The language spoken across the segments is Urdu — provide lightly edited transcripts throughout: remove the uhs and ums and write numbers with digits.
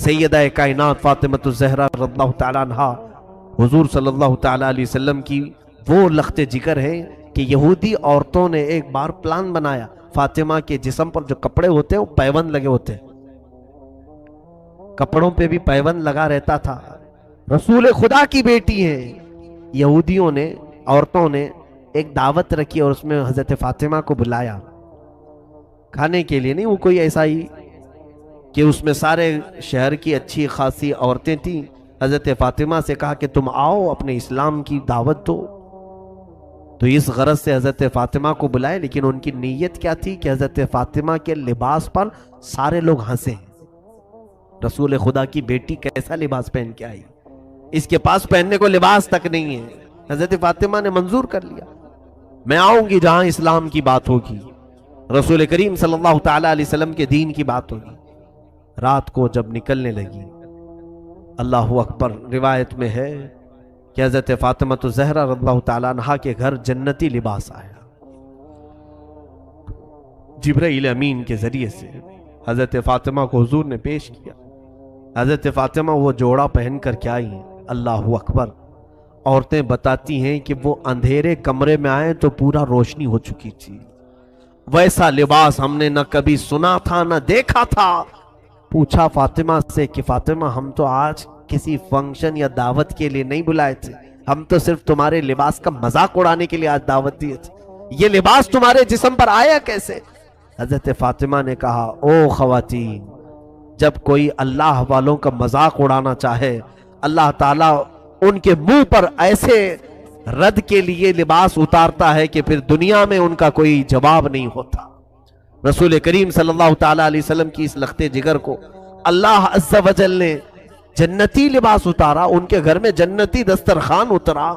سیدہ کائنات فاطمۃ الزہرا رضی اللہ تعالیٰ عنہا حضور صلی اللہ تعالیٰ علیہ وسلم کی وہ لخت جگر ہے کہ یہودی عورتوں نے ایک بار پلان بنایا، فاطمہ کے جسم پر جو کپڑے ہوتے ہیں وہ پیوند لگے ہوتے ہیں، کپڑوں پہ بھی پیوند لگا رہتا تھا، رسول خدا کی بیٹی ہیں۔ یہودیوں نے، عورتوں نے ایک دعوت رکھی اور اس میں حضرت فاطمہ کو بلایا، کھانے کے لیے نہیں، وہ کوئی ایسا ہی کہ اس میں سارے شہر کی اچھی خاصی عورتیں تھیں۔ حضرت فاطمہ سے کہا کہ تم آؤ، اپنے اسلام کی دعوت دو، تو اس غرض سے حضرت فاطمہ کو بلائے، لیکن ان کی نیت کیا تھی کہ حضرت فاطمہ کے لباس پر سارے لوگ ہنسیں، رسول خدا کی بیٹی کیسا لباس پہن کے آئی، اس کے پاس پہننے کو لباس تک نہیں ہے۔ حضرت فاطمہ نے منظور کر لیا، میں آؤں گی جہاں اسلام کی بات ہوگی، رسول کریم صلی اللہ تعالیٰ علیہ وسلم کے دین کی بات ہوگی۔ رات کو جب نکلنے لگی، اللہ اکبر، روایت میں ہے کہ حضرت فاطمۃ الزہرا رضی اللہ تعالیٰ عنہا کے گھر جنتی لباس آیا، جبرائیل امین کے ذریعے سے حضرت فاطمہ کو حضور نے پیش کیا۔ حضرت فاطمہ وہ جوڑا پہن کر کیا آئی، اللہ اکبر، عورتیں بتاتی ہیں کہ وہ اندھیرے کمرے میں آئے تو پورا روشنی ہو چکی تھی، ویسا لباس ہم نے نہ کبھی سنا تھا نہ دیکھا تھا۔ پوچھا فاطمہ سے کہ فاطمہ، ہم تو آج کسی فنکشن یا دعوت کے لیے نہیں بلائے تھے، ہم تو صرف تمہارے لباس کا مذاق اڑانے کے لیے آج دعوت دیے تھے، یہ لباس تمہارے جسم پر آیا کیسے؟ حضرت فاطمہ نے کہا، او خواتین، جب کوئی اللہ والوں کا مذاق اڑانا چاہے، اللہ تعالیٰ ان کے منہ پر ایسے رد کے لیے لباس اتارتا ہے کہ پھر دنیا میں ان کا کوئی جواب نہیں ہوتا۔ رسول کریم صلی اللہ تعالیٰ علیہ وسلم کی اس لخت جگر کو اللہ عز و جل نے جنتی لباس اتارا، ان کے گھر میں جنتی دسترخوان اترا،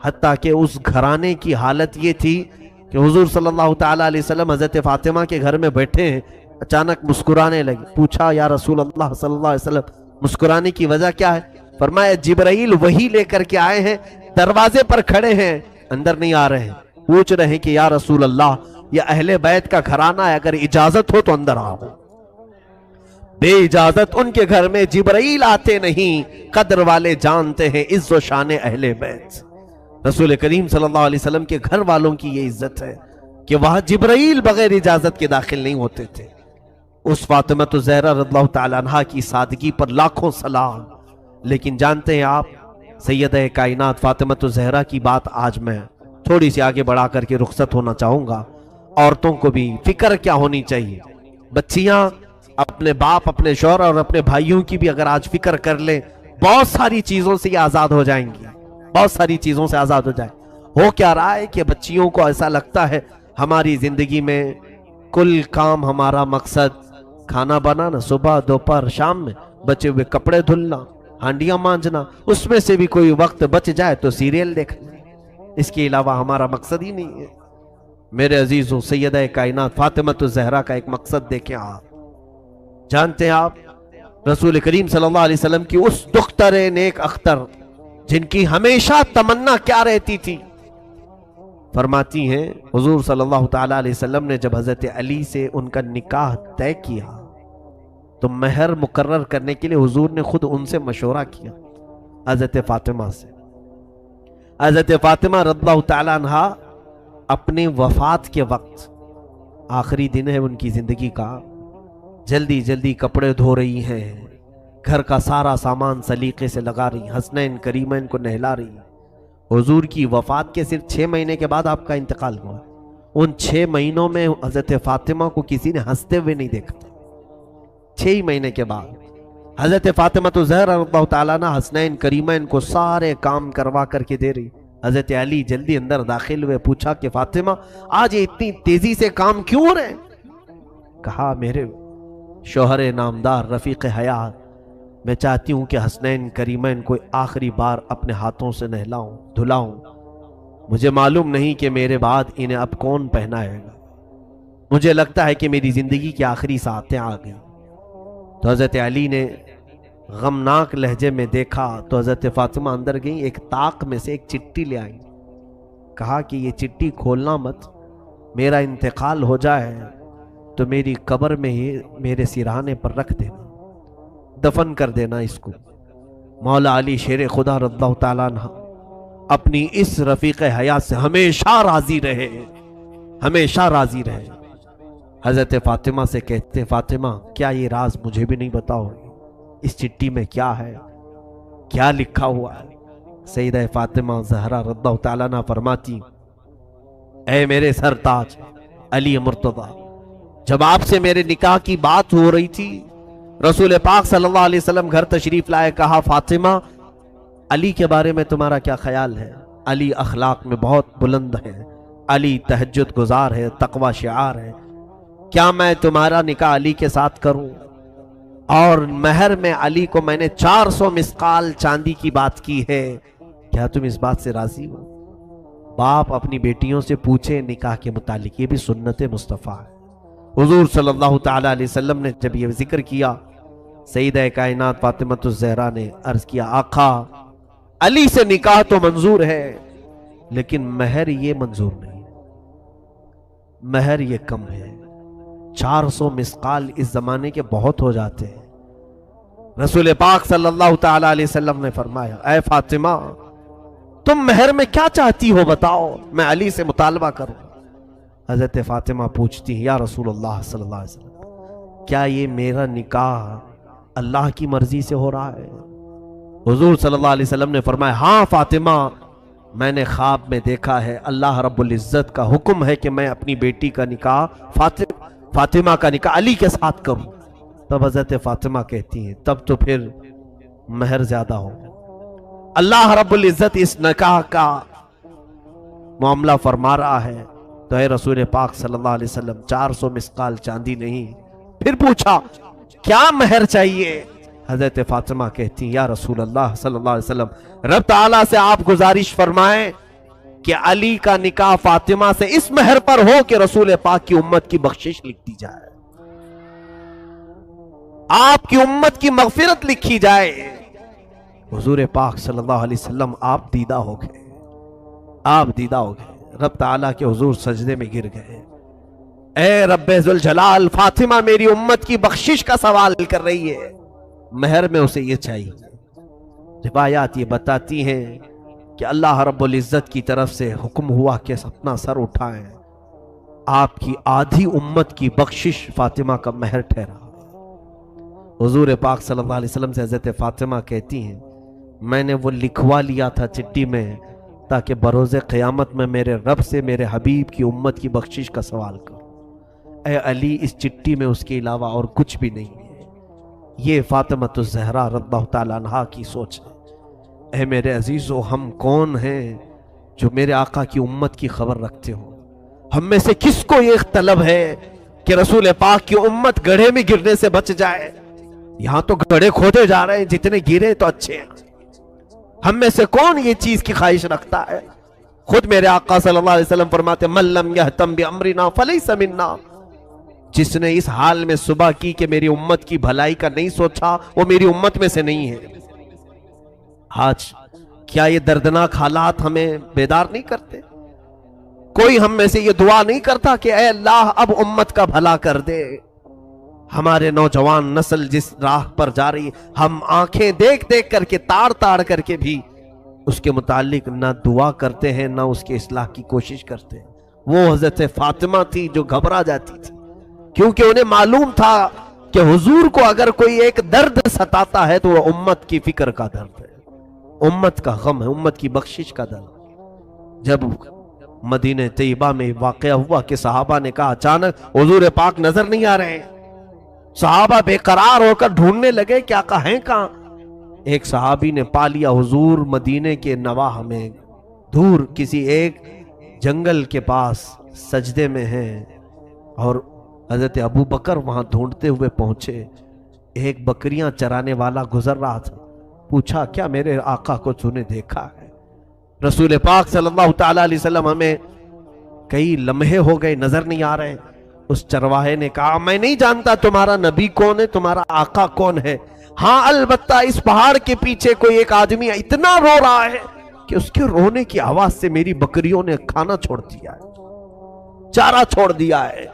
حتیٰ کہ اس گھرانے کی حالت یہ تھی کہ حضور صلی اللہ تعالیٰ علیہ وسلم حضرت فاطمہ کے گھر میں بیٹھے ہیں، اچانک مسکرانے لگے۔ پوچھا، یا رسول اللہ صلی اللہ علیہ وسلم، مسکرانے کی وجہ کیا ہے؟ فرمایا، جبرائیل وہی لے کر کے آئے ہیں، دروازے پر کھڑے ہیں، اندر نہیں آ رہے ہیں، پوچھ رہے ہیں کہ یا رسول اللہ، یہ اہل بیت کا گھرانہ ہے، اگر اجازت ہو تو اندر آؤ۔ بے اجازت ان کے گھر میں جبرائیل آتے نہیں، قدر والے جانتے ہیں عز و شان اہل بیت۔ رسول کریم صلی اللہ علیہ وسلم کے گھر والوں کی یہ عزت ہے کہ وہاں جبرائیل بغیر اجازت کے داخل نہیں ہوتے تھے۔ اس فاطمۃ الزہرا رضی اللہ تعالیٰ عنہا کی سادگی پر لاکھوں سلام۔ لیکن جانتے ہیں آپ، سیدہ کائنات فاطمۃ الزہرا کی بات آج میں تھوڑی سی آگے بڑھا کر کے رخصت ہونا چاہوں گا۔ عورتوں کو بھی فکر کیا ہونی چاہیے، بچیاں اپنے باپ، اپنے شوہر اور اپنے بھائیوں کی بھی اگر آج فکر کر لیں، بہت ساری چیزوں سے یہ آزاد ہو جائیں گی، بہت ساری چیزوں سے آزاد ہو جائیں۔ ہو کیا رہا ہے کہ بچیوں کو ایسا لگتا ہے ہماری زندگی میں کل کام ہمارا مقصد کھانا بنانا، صبح دوپہر شام میں بچے ہوئے کپڑے دھلنا، ہانڈیاں مانجنا، اس میں سے بھی کوئی وقت بچ جائے تو سیریل دیکھنا، اس کے علاوہ ہمارا مقصد ہی نہیں ہے۔ میرے عزیزوں، سیدہ کائنات فاطمۃ الزہرا کا ایک مقصد دیکھیں آپ، جانتے ہیں آپ، رسول کریم صلی اللہ علیہ وسلم کی اس دختر نیک اختر جن کی ہمیشہ تمنا کیا رہتی تھی، فرماتی ہیں حضور صلی اللہ تعالیٰ علیہ وسلم نے جب حضرت علی سے ان کا نکاح طے کیا تو مہر مقرر کرنے کے لیے حضور نے خود ان سے مشورہ کیا، حضرت فاطمہ سے۔ حضرت فاطمہ رضی اللہ تعالیٰ عنہا اپنے وفات کے وقت، آخری دن ہے ان کی زندگی کا، جلدی جلدی کپڑے دھو رہی ہیں، گھر کا سارا سامان سلیقے سے لگا رہی، حسنین کریمین کو نہلا رہی۔ حضور کی وفات کے صرف 6 مہینے کے بعد آپ کا انتقال ہوا، ان 6 مہینوں میں حضرت فاطمہ کو کسی نے ہنستے ہوئے نہیں دیکھا تھا۔ 6 مہینے کے بعد حضرت فاطمہ الزہرا رضی اللہ تعالیٰ عنہ حسنین کریمین کو سارے کام کروا کر کے دے رہی۔ حضرت علی جلدی اندر داخل ہوئے، پوچھا کہ فاطمہ آج یہ اتنی تیزی سے کام کیوں ہو رہے؟ کہا میرے شوہر نامدار رفیق حیات، میں چاہتی ہوں کہ حسنین کریمین کو آخری بار اپنے ہاتھوں سے نہلاؤں دھلاؤں، مجھے معلوم نہیں کہ میرے بعد انہیں اب کون پہنائے گا، مجھے لگتا ہے کہ میری زندگی کی آخری ساعتیں آ گئی۔ تو حضرت علی نے غمناک لہجے میں دیکھا تو حضرت فاطمہ اندر گئیں، ایک طاق میں سے ایک چٹھی لے آئیں، کہا کہ یہ چٹھی کھولنا مت، میرا انتقال ہو جائے تو میری قبر میں ہی میرے سرہانے پر رکھ دینا، دفن کر دینا اس کو۔ مولا علی شیر خدا رضی اللہ تعالیٰ عنہ اپنی اس رفیق حیات سے ہمیشہ راضی رہے، ہمیشہ راضی رہے۔ حضرت فاطمہ سے کہتے ہیں فاطمہ کیا یہ راز مجھے بھی نہیں بتاؤ، اس چٹھی میں کیا ہے، کیا لکھا ہوا ہے؟ سیدہ فاطمہ زہرا رضی اللہ تعالیٰ عنہ فرماتی اے میرے سرتاج علی مرتضیٰ، جب آپ سے میرے نکاح کی بات ہو رہی تھی، رسول پاک صلی اللہ علیہ وسلم گھر تشریف لائے، کہا فاطمہ علی کے بارے میں تمہارا کیا خیال ہے؟ علی اخلاق میں بہت بلند ہے، علی تہجد گزار ہے، تقوی شعار ہے، کیا میں تمہارا نکاح علی کے ساتھ کروں؟ اور مہر میں علی کو میں نے 400 مسقال چاندی کی بات کی ہے، کیا تم اس بات سے راضی ہو؟ باپ اپنی بیٹیوں سے پوچھے نکاح کے متعلق، یہ بھی سنت مصطفیٰ ہے۔ حضور صلی اللہ تعالیٰ علیہ وسلم نے جب یہ ذکر کیا، سیدہ کائنات فاطمۃ الزہرا نے عرض کیا آقا علی سے نکاح تو منظور ہے لیکن مہر یہ منظور نہیں، مہر یہ کم ہے، 400 مسقال اس زمانے کے بہت ہو جاتے ہیں۔ رسول پاک صلی اللہ تعالیٰ علیہ وسلم نے فرمایا اے فاطمہ تم مہر میں کیا چاہتی ہو بتاؤ، میں علی سے مطالبہ کروں۔ حضرت فاطمہ پوچھتی ہیں یا رسول اللہ صلی اللہ علیہ وسلم کیا یہ میرا نکاح اللہ کی مرضی سے ہو رہا ہے؟ حضور صلی اللہ علیہ وسلم نے فرمایا ہاں فاطمہ، میں نے خواب میں دیکھا ہے اللہ رب العزت کا حکم ہے کہ میں اپنی بیٹی کا نکاح فاطمہ کا نکاح علی کے ساتھ کروں۔ تب حضرت فاطمہ کہتی ہیں تب تو پھر مہر زیادہ ہو، اللہ رب العزت اس نکاح کا معاملہ فرما رہا ہے تو اے رسول پاک صلی اللہ علیہ وسلم 400 مسقال چاندی نہیں۔ پھر پوچھا کیا مہر چاہیے؟ حضرت فاطمہ کہتی ہیں یا رسول اللہ صلی اللہ علیہ وسلم رب تعالیٰ سے آپ گزارش فرمائیں کہ علی کا نکاح فاطمہ سے اس مہر پر ہو کہ رسول پاک کی امت کی بخشش لکھ دی جائے، آپ کی امت کی مغفرت لکھی جائے۔ حضور پاک صلی اللہ علیہ وسلم آپ دیدہ ہو گئے، آپ دیدہ ہو گئے، رب تعالیٰ کے حضور سجدے میں گر گئے۔ اے رب ذوالجلال، فاطمہ میری امت کی بخشش کا سوال کر رہی ہے، مہر میں اسے یہ چاہیے۔ روایات یہ بتاتی ہیں کہ اللہ رب العزت کی طرف سے حکم ہوا کہ اپنا سر اٹھائیں، آپ کی آدھی امت کی بخشش فاطمہ کا مہر ٹھہرا۔ حضور پاک صلی اللہ علیہ وسلم سے حضرت فاطمہ کہتی ہیں میں نے وہ لکھوا لیا تھا چٹھی میں تاکہ بروز قیامت میں میرے رب سے میرے حبیب کی امت کی بخشش کا سوال کروں۔ اے علی اس چٹھی میں اس کے علاوہ اور کچھ بھی نہیں ہے۔ یہ فاطمۃ الزہرا رضی اللہ تعالیٰ عنہا کی سوچ ہے۔ اے میرے عزیزو، ہم کون ہیں جو میرے آقا کی امت کی خبر رکھتے ہو؟ ہم میں سے کس کو یہ طلب ہے کہ رسول پاک کی امت گڑھے میں گرنے سے بچ جائے؟ یہاں تو گڑھے کھودے جا رہے ہیں، جتنے گرے تو اچھے ہیں۔ ہم میں سے کون یہ چیز کی خواہش رکھتا ہے؟ خود میرے آقا صلی اللہ علیہ وسلم فرماتے من لم یہتم بامرنا فلیس منا، جس نے اس حال میں صبح کی کہ میری امت کی بھلائی کا نہیں سوچا وہ میری امت میں سے نہیں ہے۔ آج کیا یہ دردناک حالات ہمیں بیدار نہیں کرتے؟ کوئی ہم میں سے یہ دعا نہیں کرتا کہ اے اللہ اب امت کا بھلا کر دے؟ ہمارے نوجوان نسل جس راہ پر جا رہی، ہم آنکھیں دیکھ دیکھ کر کے تاڑ تاڑ کر کے بھی اس کے متعلق نہ دعا کرتے ہیں نہ اس کے اصلاح کی کوشش کرتے ہیں۔ وہ حضرت فاطمہ تھی جو گھبرا جاتی تھی، کیونکہ انہیں معلوم تھا کہ حضور کو اگر کوئی ایک درد ستاتا ہے تو وہ امت کی فکر کا درد ہے، امت کا غم ہے، امت کی بخشش کا درد۔ جب مدینہ طیبہ میں واقعہ ہوا کہ صحابہ نے کہا اچانک حضور پاک نظر نہیں آ رہے ہیں، صحابہ بے قرار ہو کر ڈھونڈنے لگے کہ آقا ہیں کہاں؟ ایک صحابی نے پا لیا حضور مدینے کے نواح میں دور کسی ایک جنگل کے پاس سجدے میں ہیں، اور حضرت ابو بکر وہاں ڈھونڈتے ہوئے پہنچے۔ ایک بکریاں چرانے والا گزر رہا تھا، پوچھا کیا میرے آقا کو تو نے دیکھا ہے؟ رسول پاک صلی اللہ تعالیٰ علیہ وسلم ہمیں کئی لمحے ہو گئے نظر نہیں آ رہے۔ اس چرواہے نے کہا میں نہیں جانتا تمہارا نبی کون ہے، تمہارا آقا کون ہے، ہاں البتہ اس پہاڑ کے پیچھے کوئی ایک آدمی اتنا رو رہا ہے کہ اس کے رونے کی آواز سے میری بکریوں نے کھانا چھوڑ دیا ہے، چارہ چھوڑ دیا ہے۔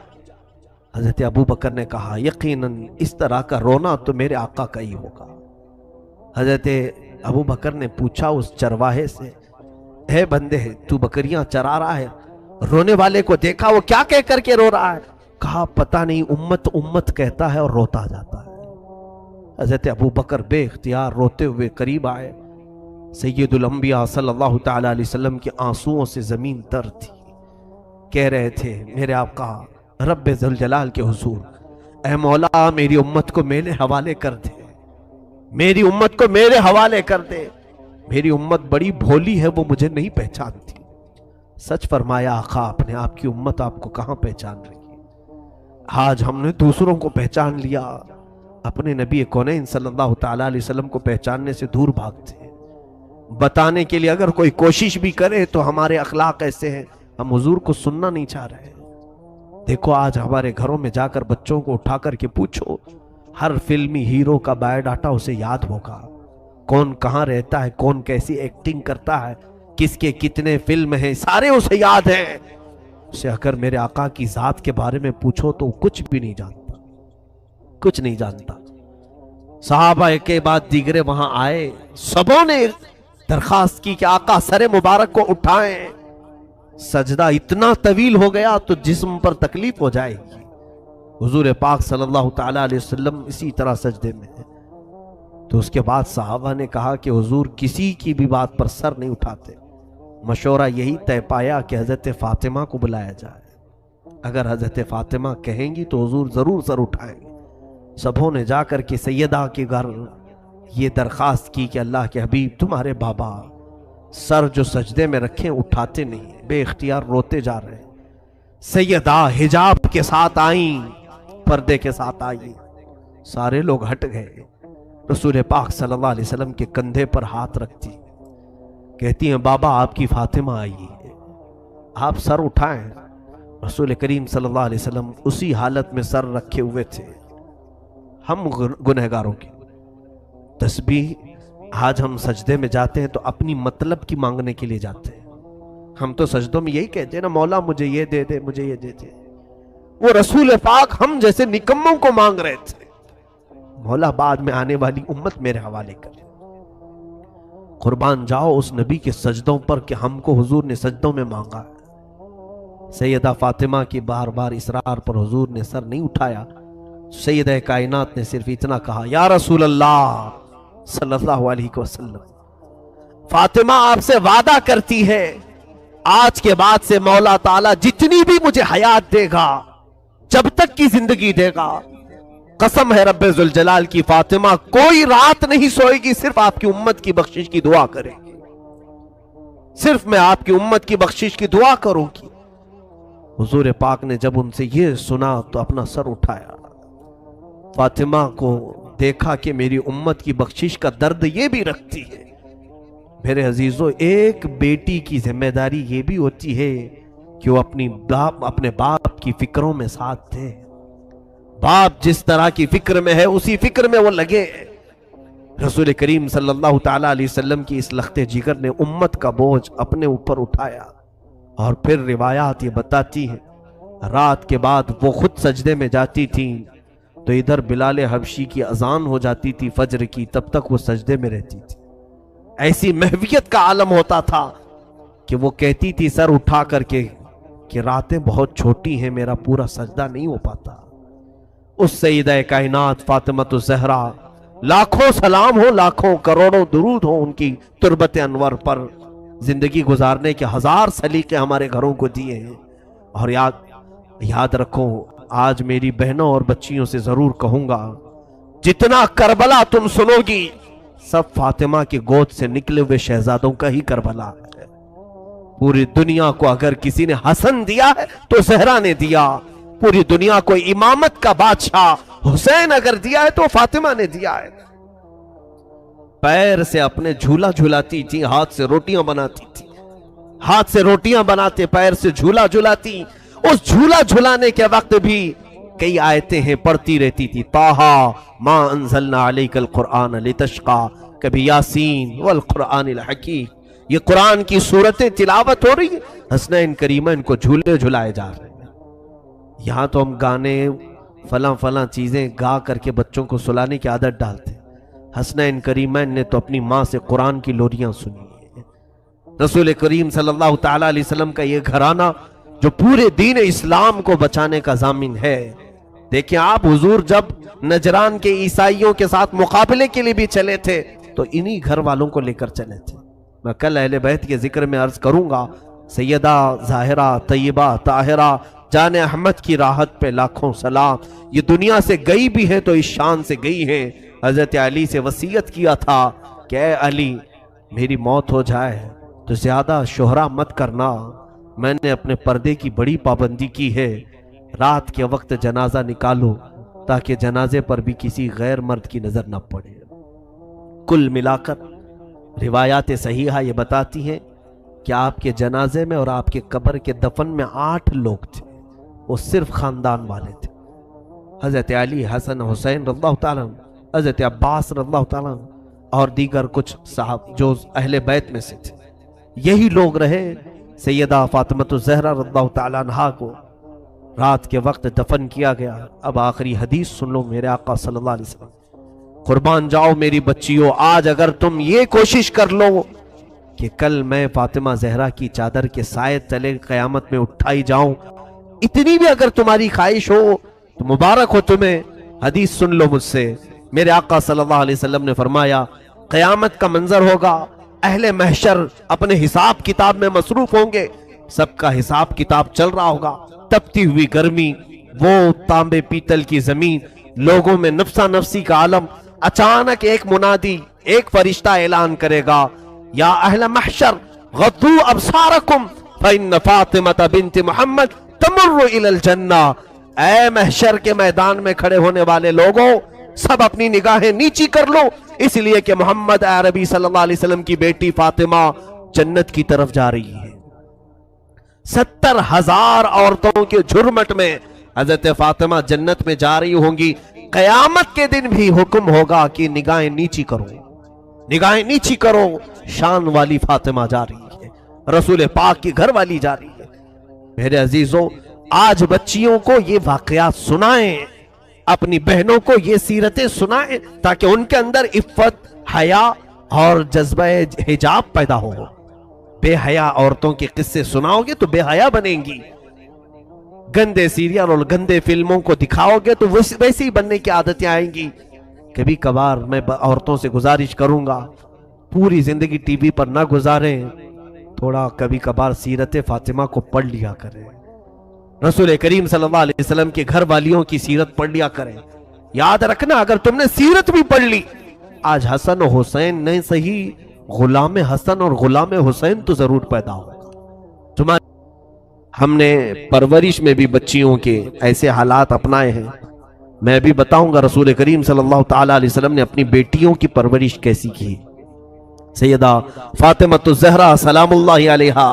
حضرت ابو بکر نے کہا یقیناً اس طرح کا رونا تو میرے آقا کا ہی ہوگا۔ حضرت ابو بکر نے پوچھا اس چرواہے سے، اے بندے تو بکریاں چرا رہا ہے، رونے والے کو دیکھا وہ کیا کہہ کر کے رو رہا ہے؟ کہا پتہ نہیں، امت امت کہتا ہے اور روتا جاتا ہے۔ حضرت ابو بکر بے اختیار روتے ہوئے قریب آئے۔ سید الانبیاء صلی اللہ تعالی علیہ وسلم کے آنسوؤں سے زمین تر تھی۔ کہہ رہے تھے میرے آقا رب ذوالجلال کے حضور، اے مولا میری امت کو میرے حوالے کر دے، میری امت کو میرے حوالے کر دے، میری امت بڑی بھولی ہے، وہ مجھے نہیں پہچانتی۔ سچ فرمایا آقا آپ نے، آپ کی امت آپ کو کہاں پہچان رہی ہے؟ آج ہم نے دوسروں کو پہچان لیا، اپنے نبی کونین صلی اللہ تعالیٰ علیہ وسلم کو پہچاننے سے دور بھاگتے ہیں۔ بتانے کے لیے اگر کوئی کوشش بھی کرے تو ہمارے اخلاق ایسے ہیں، ہم حضور کو سننا نہیں چاہ رہے۔ دیکھو آج ہمارے گھروں میں جا کر بچوں کو اٹھا کر کے پوچھو، ہر فلمی ہیرو کا بایو ڈاٹا اسے یاد ہوگا، کون کہاں رہتا ہے، کون کیسی ایکٹنگ کرتا ہے، کس کے کتنے فلم ہیں، سارے اسے یاد ہیں۔ اسے اگر میرے آقا کی ذات کے بارے میں پوچھو تو کچھ بھی نہیں جانتا، کچھ نہیں جانتا۔ صحابہ کے بعد دیگرے وہاں آئے، سبوں نے درخواست کی کہ آقا سر مبارک کو اٹھائیں، سجدہ اتنا طویل ہو گیا تو جسم پر تکلیف ہو جائے گی۔ حضور پاک صلی اللہ تعالیٰ علیہ وسلم اسی طرح سجدے میں ہیں۔ تو اس کے بعد صحابہ نے کہا کہ حضور کسی کی بھی بات پر سر نہیں اٹھاتے۔ مشورہ یہی طے پایا کہ حضرت فاطمہ کو بلایا جائے، اگر حضرت فاطمہ کہیں گی تو حضور ضرور سر اٹھائیں گے۔ سبوں نے جا کر کے سیدہ کے گھر یہ درخواست کی کہ اللہ کے حبیب تمہارے بابا سر جو سجدے میں رکھیں اٹھاتے نہیں، بے اختیار روتے جا رہے ہیں۔ سیدہ حجاب کے ساتھ آئیں، پردے کے ساتھ آئیں، سارے لوگ ہٹ گئے۔ رسول پاک صلی اللہ علیہ وسلم کے کندھے پر ہاتھ رکھتی، کہتی ہیں بابا آپ کی فاطمہ آئی ہے، آپ سر اٹھائیں۔ رسول کریم صلی اللہ علیہ وسلم اسی حالت میں سر رکھے ہوئے تھے۔ ہم گنہگاروں کی تسبیح، آج ہم سجدے میں جاتے ہیں تو اپنی مطلب کی مانگنے کے لیے جاتے ہیں۔ ہم تو سجدوں میں یہی کہتے ہیں نا، مولا مجھے یہ دے دے، مجھے یہ دے دے۔ وہ رسول پاک ہم جیسے نکموں کو مانگ رہے تھے، مولا بعد میں آنے والی امت میرے حوالے کر۔ قربان جاؤ اس نبی کے سجدوں پر کہ ہم کو حضور نے سجدوں میں مانگا ہے۔ سیدہ فاطمہ کی بار بار اصرار پر حضور نے سر نہیں اٹھایا۔ سیدہ کائنات نے صرف اتنا کہا یا رسول اللہ صلی اللہ علیہ وسلم، فاطمہ آپ سے وعدہ کرتی ہے آج کے بعد سے مولا تعالیٰ جتنی بھی مجھے حیات دے گا، جب تک کی زندگی دے گا، قسم ہے رب ذوالجلال کی، فاطمہ کوئی رات نہیں سوئے گی، صرف آپ کی امت کی بخشش کی دعا کرے گی، صرف میں آپ کی امت کی بخشش کی دعا کروں گی۔ حضور پاک نے جب ان سے یہ سنا تو اپنا سر اٹھایا، فاطمہ کو دیکھا کہ میری امت کی بخشش کا درد یہ بھی رکھتی ہے۔ میرے عزیزو، ایک بیٹی کی ذمہ داری یہ بھی ہوتی ہے کہ وہ اپنے باپ کی فکروں میں ساتھ دے۔ باپ جس طرح کی فکر میں ہے اسی فکر میں وہ لگے۔ رسول کریم صلی اللہ تعالیٰ علیہ وسلم کی اس لخت جگر نے امت کا بوجھ اپنے اوپر اٹھایا۔ اور پھر روایات یہ بتاتی ہیں رات کے بعد وہ خود سجدے میں جاتی تھیں تو ادھر بلال حبشی کی اذان ہو جاتی تھی فجر کی، تب تک وہ سجدے میں رہتی تھی۔ ایسی محویت کا عالم ہوتا تھا کہ وہ کہتی تھی سر اٹھا کر کے کہ راتیں بہت چھوٹی ہیں، میرا پورا سجدہ نہیں ہو پاتا۔ اس سیدہ کائنات فاطمۃ الزہرا، لاکھوں سلام ہو، لاکھوں کروڑوں درود ہو ان کی تربت انور پر، زندگی گزارنے کے ہزار سلیقے ہمارے گھروں کو دیے ہیں۔ اور یاد رکھو، آج میری بہنوں اور بچیوں سے ضرور کہوں گا، جتنا کربلا تم سنو گی سب فاطمہ کے گود سے نکلے ہوئے شہزادوں کا ہی کربلا ہے۔ پوری دنیا کو اگر کسی نے حسن دیا ہے تو زہرا نے دیا، پوری دنیا کو امامت کا بادشاہ حسین اگر دیا ہے تو فاطمہ نے دیا ہے۔ پیر سے اپنے جھولا جھلاتی تھی، ہاتھ سے روٹیاں بناتی تھی، ہاتھ سے روٹیاں بناتے پیر سے جھولا جھلاتی۔ اس جھولا جھلانے کے وقت بھی کئی آیتیں ہیں پڑھتی رہتی تھی، طٰہٰ ما انزلنا علیک القرآن لتشقیٰ، کبھی یاسین والقرآن الحکیم۔ یہ قرآن کی صورتیں تلاوت ہو رہی ہیں، حسنین کریمین کو جھولے جھلائے جا رہے ہیں۔ یہاں تو ہم گانے فلاں فلاں چیزیں گا کر کے بچوں کو سلانے کی عادت ڈالتے ہیں۔ حسنین کریمین نے تو اپنی ماں سے قرآن کی لوریاں سنی ہیں۔ رسول کریم صلی اللہ تعالیٰ علیہ وسلم کا یہ گھرانہ جو پورے دین اسلام کو بچانے کا ضامن ہے۔ دیکھیں آپ حضور جب نجران کے عیسائیوں کے ساتھ مقابلے کے لیے بھی چلے تھے تو انہی گھر والوں کو لے کر چلے تھے۔ میں کل اہل بیت کے ذکر میں عرض کروں گا، سیدہ ظاہرہ طیبہ طاہرہ جان احمد کی راحت پہ لاکھوں سلام۔ یہ دنیا سے گئی بھی ہے تو اس شان سے گئی ہے، حضرت علی سے وصیت کیا تھا کہ اے علی میری موت ہو جائے تو زیادہ شہرا مت کرنا، میں نے اپنے پردے کی بڑی پابندی کی ہے، رات کے وقت جنازہ نکالو تاکہ جنازے پر بھی کسی غیر مرد کی نظر نہ پڑے۔ کل ملا کر روایات صحیحہ یہ بتاتی ہیں کہ آپ کے جنازے میں اور آپ کے قبر کے دفن میں 8 لوگ تھے، وہ صرف خاندان والے تھے۔ حضرت علی، حسن، حسین رضی اللہ تعالیٰ عنہ، حضرت عباس رضی اللہ تعالیٰ عنہ اور دیگر کچھ صاحب جو اہل بیت میں سے تھے، یہی لوگ رہے۔ سیدہ فاطمۃ الزہرا رضی اللہ تعالیٰ عنہا کو رات کے وقت دفن کیا گیا۔ اب آخری حدیث سن لو میرے آقا صلی اللہ علیہ وسلم، قربان جاؤ میری بچیوں، آج اگر تم یہ کوشش کر لو کہ کل میں فاطمہ زہرا کی چادر کے سائے تلے قیامت میں اٹھائی جاؤں، اتنی بھی اگر تمہاری خواہش ہو تو مبارک ہو تمہیں۔ حدیث سن لو مجھ سے، میرے آقا صلی اللہ علیہ وسلم نے فرمایا قیامت کا منظر ہوگا، اہل محشر اپنے حساب کتاب میں مصروف ہوں گے، سب کا حساب کتاب چل رہا ہوگا، تپتی ہوئی گرمی، وہ تانبے پیتل کی زمین، لوگوں میں نفسا نفسی کا عالم۔ اچانک ایک منادی، ایک فرشتہ اعلان کرے گا، یا اہل محشر غضوا ابصارکم فإن فاطمة بنت محمد تمر الى الجنہ۔ اے محشر کے میدان میں کھڑے ہونے والے لوگوں، سب اپنی نگاہیں نیچی کر لو، اس لیے کہ محمد عربی صلی اللہ علیہ وسلم کی بیٹی فاطمہ جنت کی طرف جا رہی ہے۔ 70,000 عورتوں کے جھرمٹ میں حضرت فاطمہ جنت میں جا رہی ہوں گی۔ قیامت کے دن بھی حکم ہوگا کہ نگاہیں نیچی کرو، نگاہیں نیچی کرو، شان والی فاطمہ جا رہی ہے، رسول پاک کی گھر والی جا رہی ہے۔ میرے عزیزوں، آج بچیوں کو یہ واقعات سنائیں، اپنی بہنوں کو یہ سیرتیں سنائیں تاکہ ان کے اندر عفت، حیا اور جذبہ حجاب پیدا ہو۔ بے حیا عورتوں کے قصے سناؤ گے تو بے حیا بنیں گی، گندے سیریل اور گندے فلموں کو دکھاؤ گے تو ویسے ہی بننے کی عادتیں آئیں گی۔ کبھی کبھار میں عورتوں سے گزارش کروں گا پوری زندگی ٹی وی پر نہ گزاریں، تھوڑا کبھی کبھار سیرت فاطمہ کو پڑھ لیا کریں، رسول کریم صلی اللہ علیہ وسلم کے گھر والیوں کی سیرت پڑھ لیا کریں۔ یاد رکھنا اگر تم نے سیرت بھی پڑھ لی، آج حسن و حسین نہیں صحیح، غلام حسن اور غلام حسین تو ضرور پیدا ہوگا۔ ہم نے پرورش میں بھی بچیوں کے ایسے حالات اپنائے ہیں، میں بھی بتاؤں گا رسول کریم صلی اللہ تعالیٰ علیہ وسلم نے اپنی بیٹیوں کی پرورش کیسی کی۔ سیدہ فاطمۃ الزہرا سلام اللہ علیہا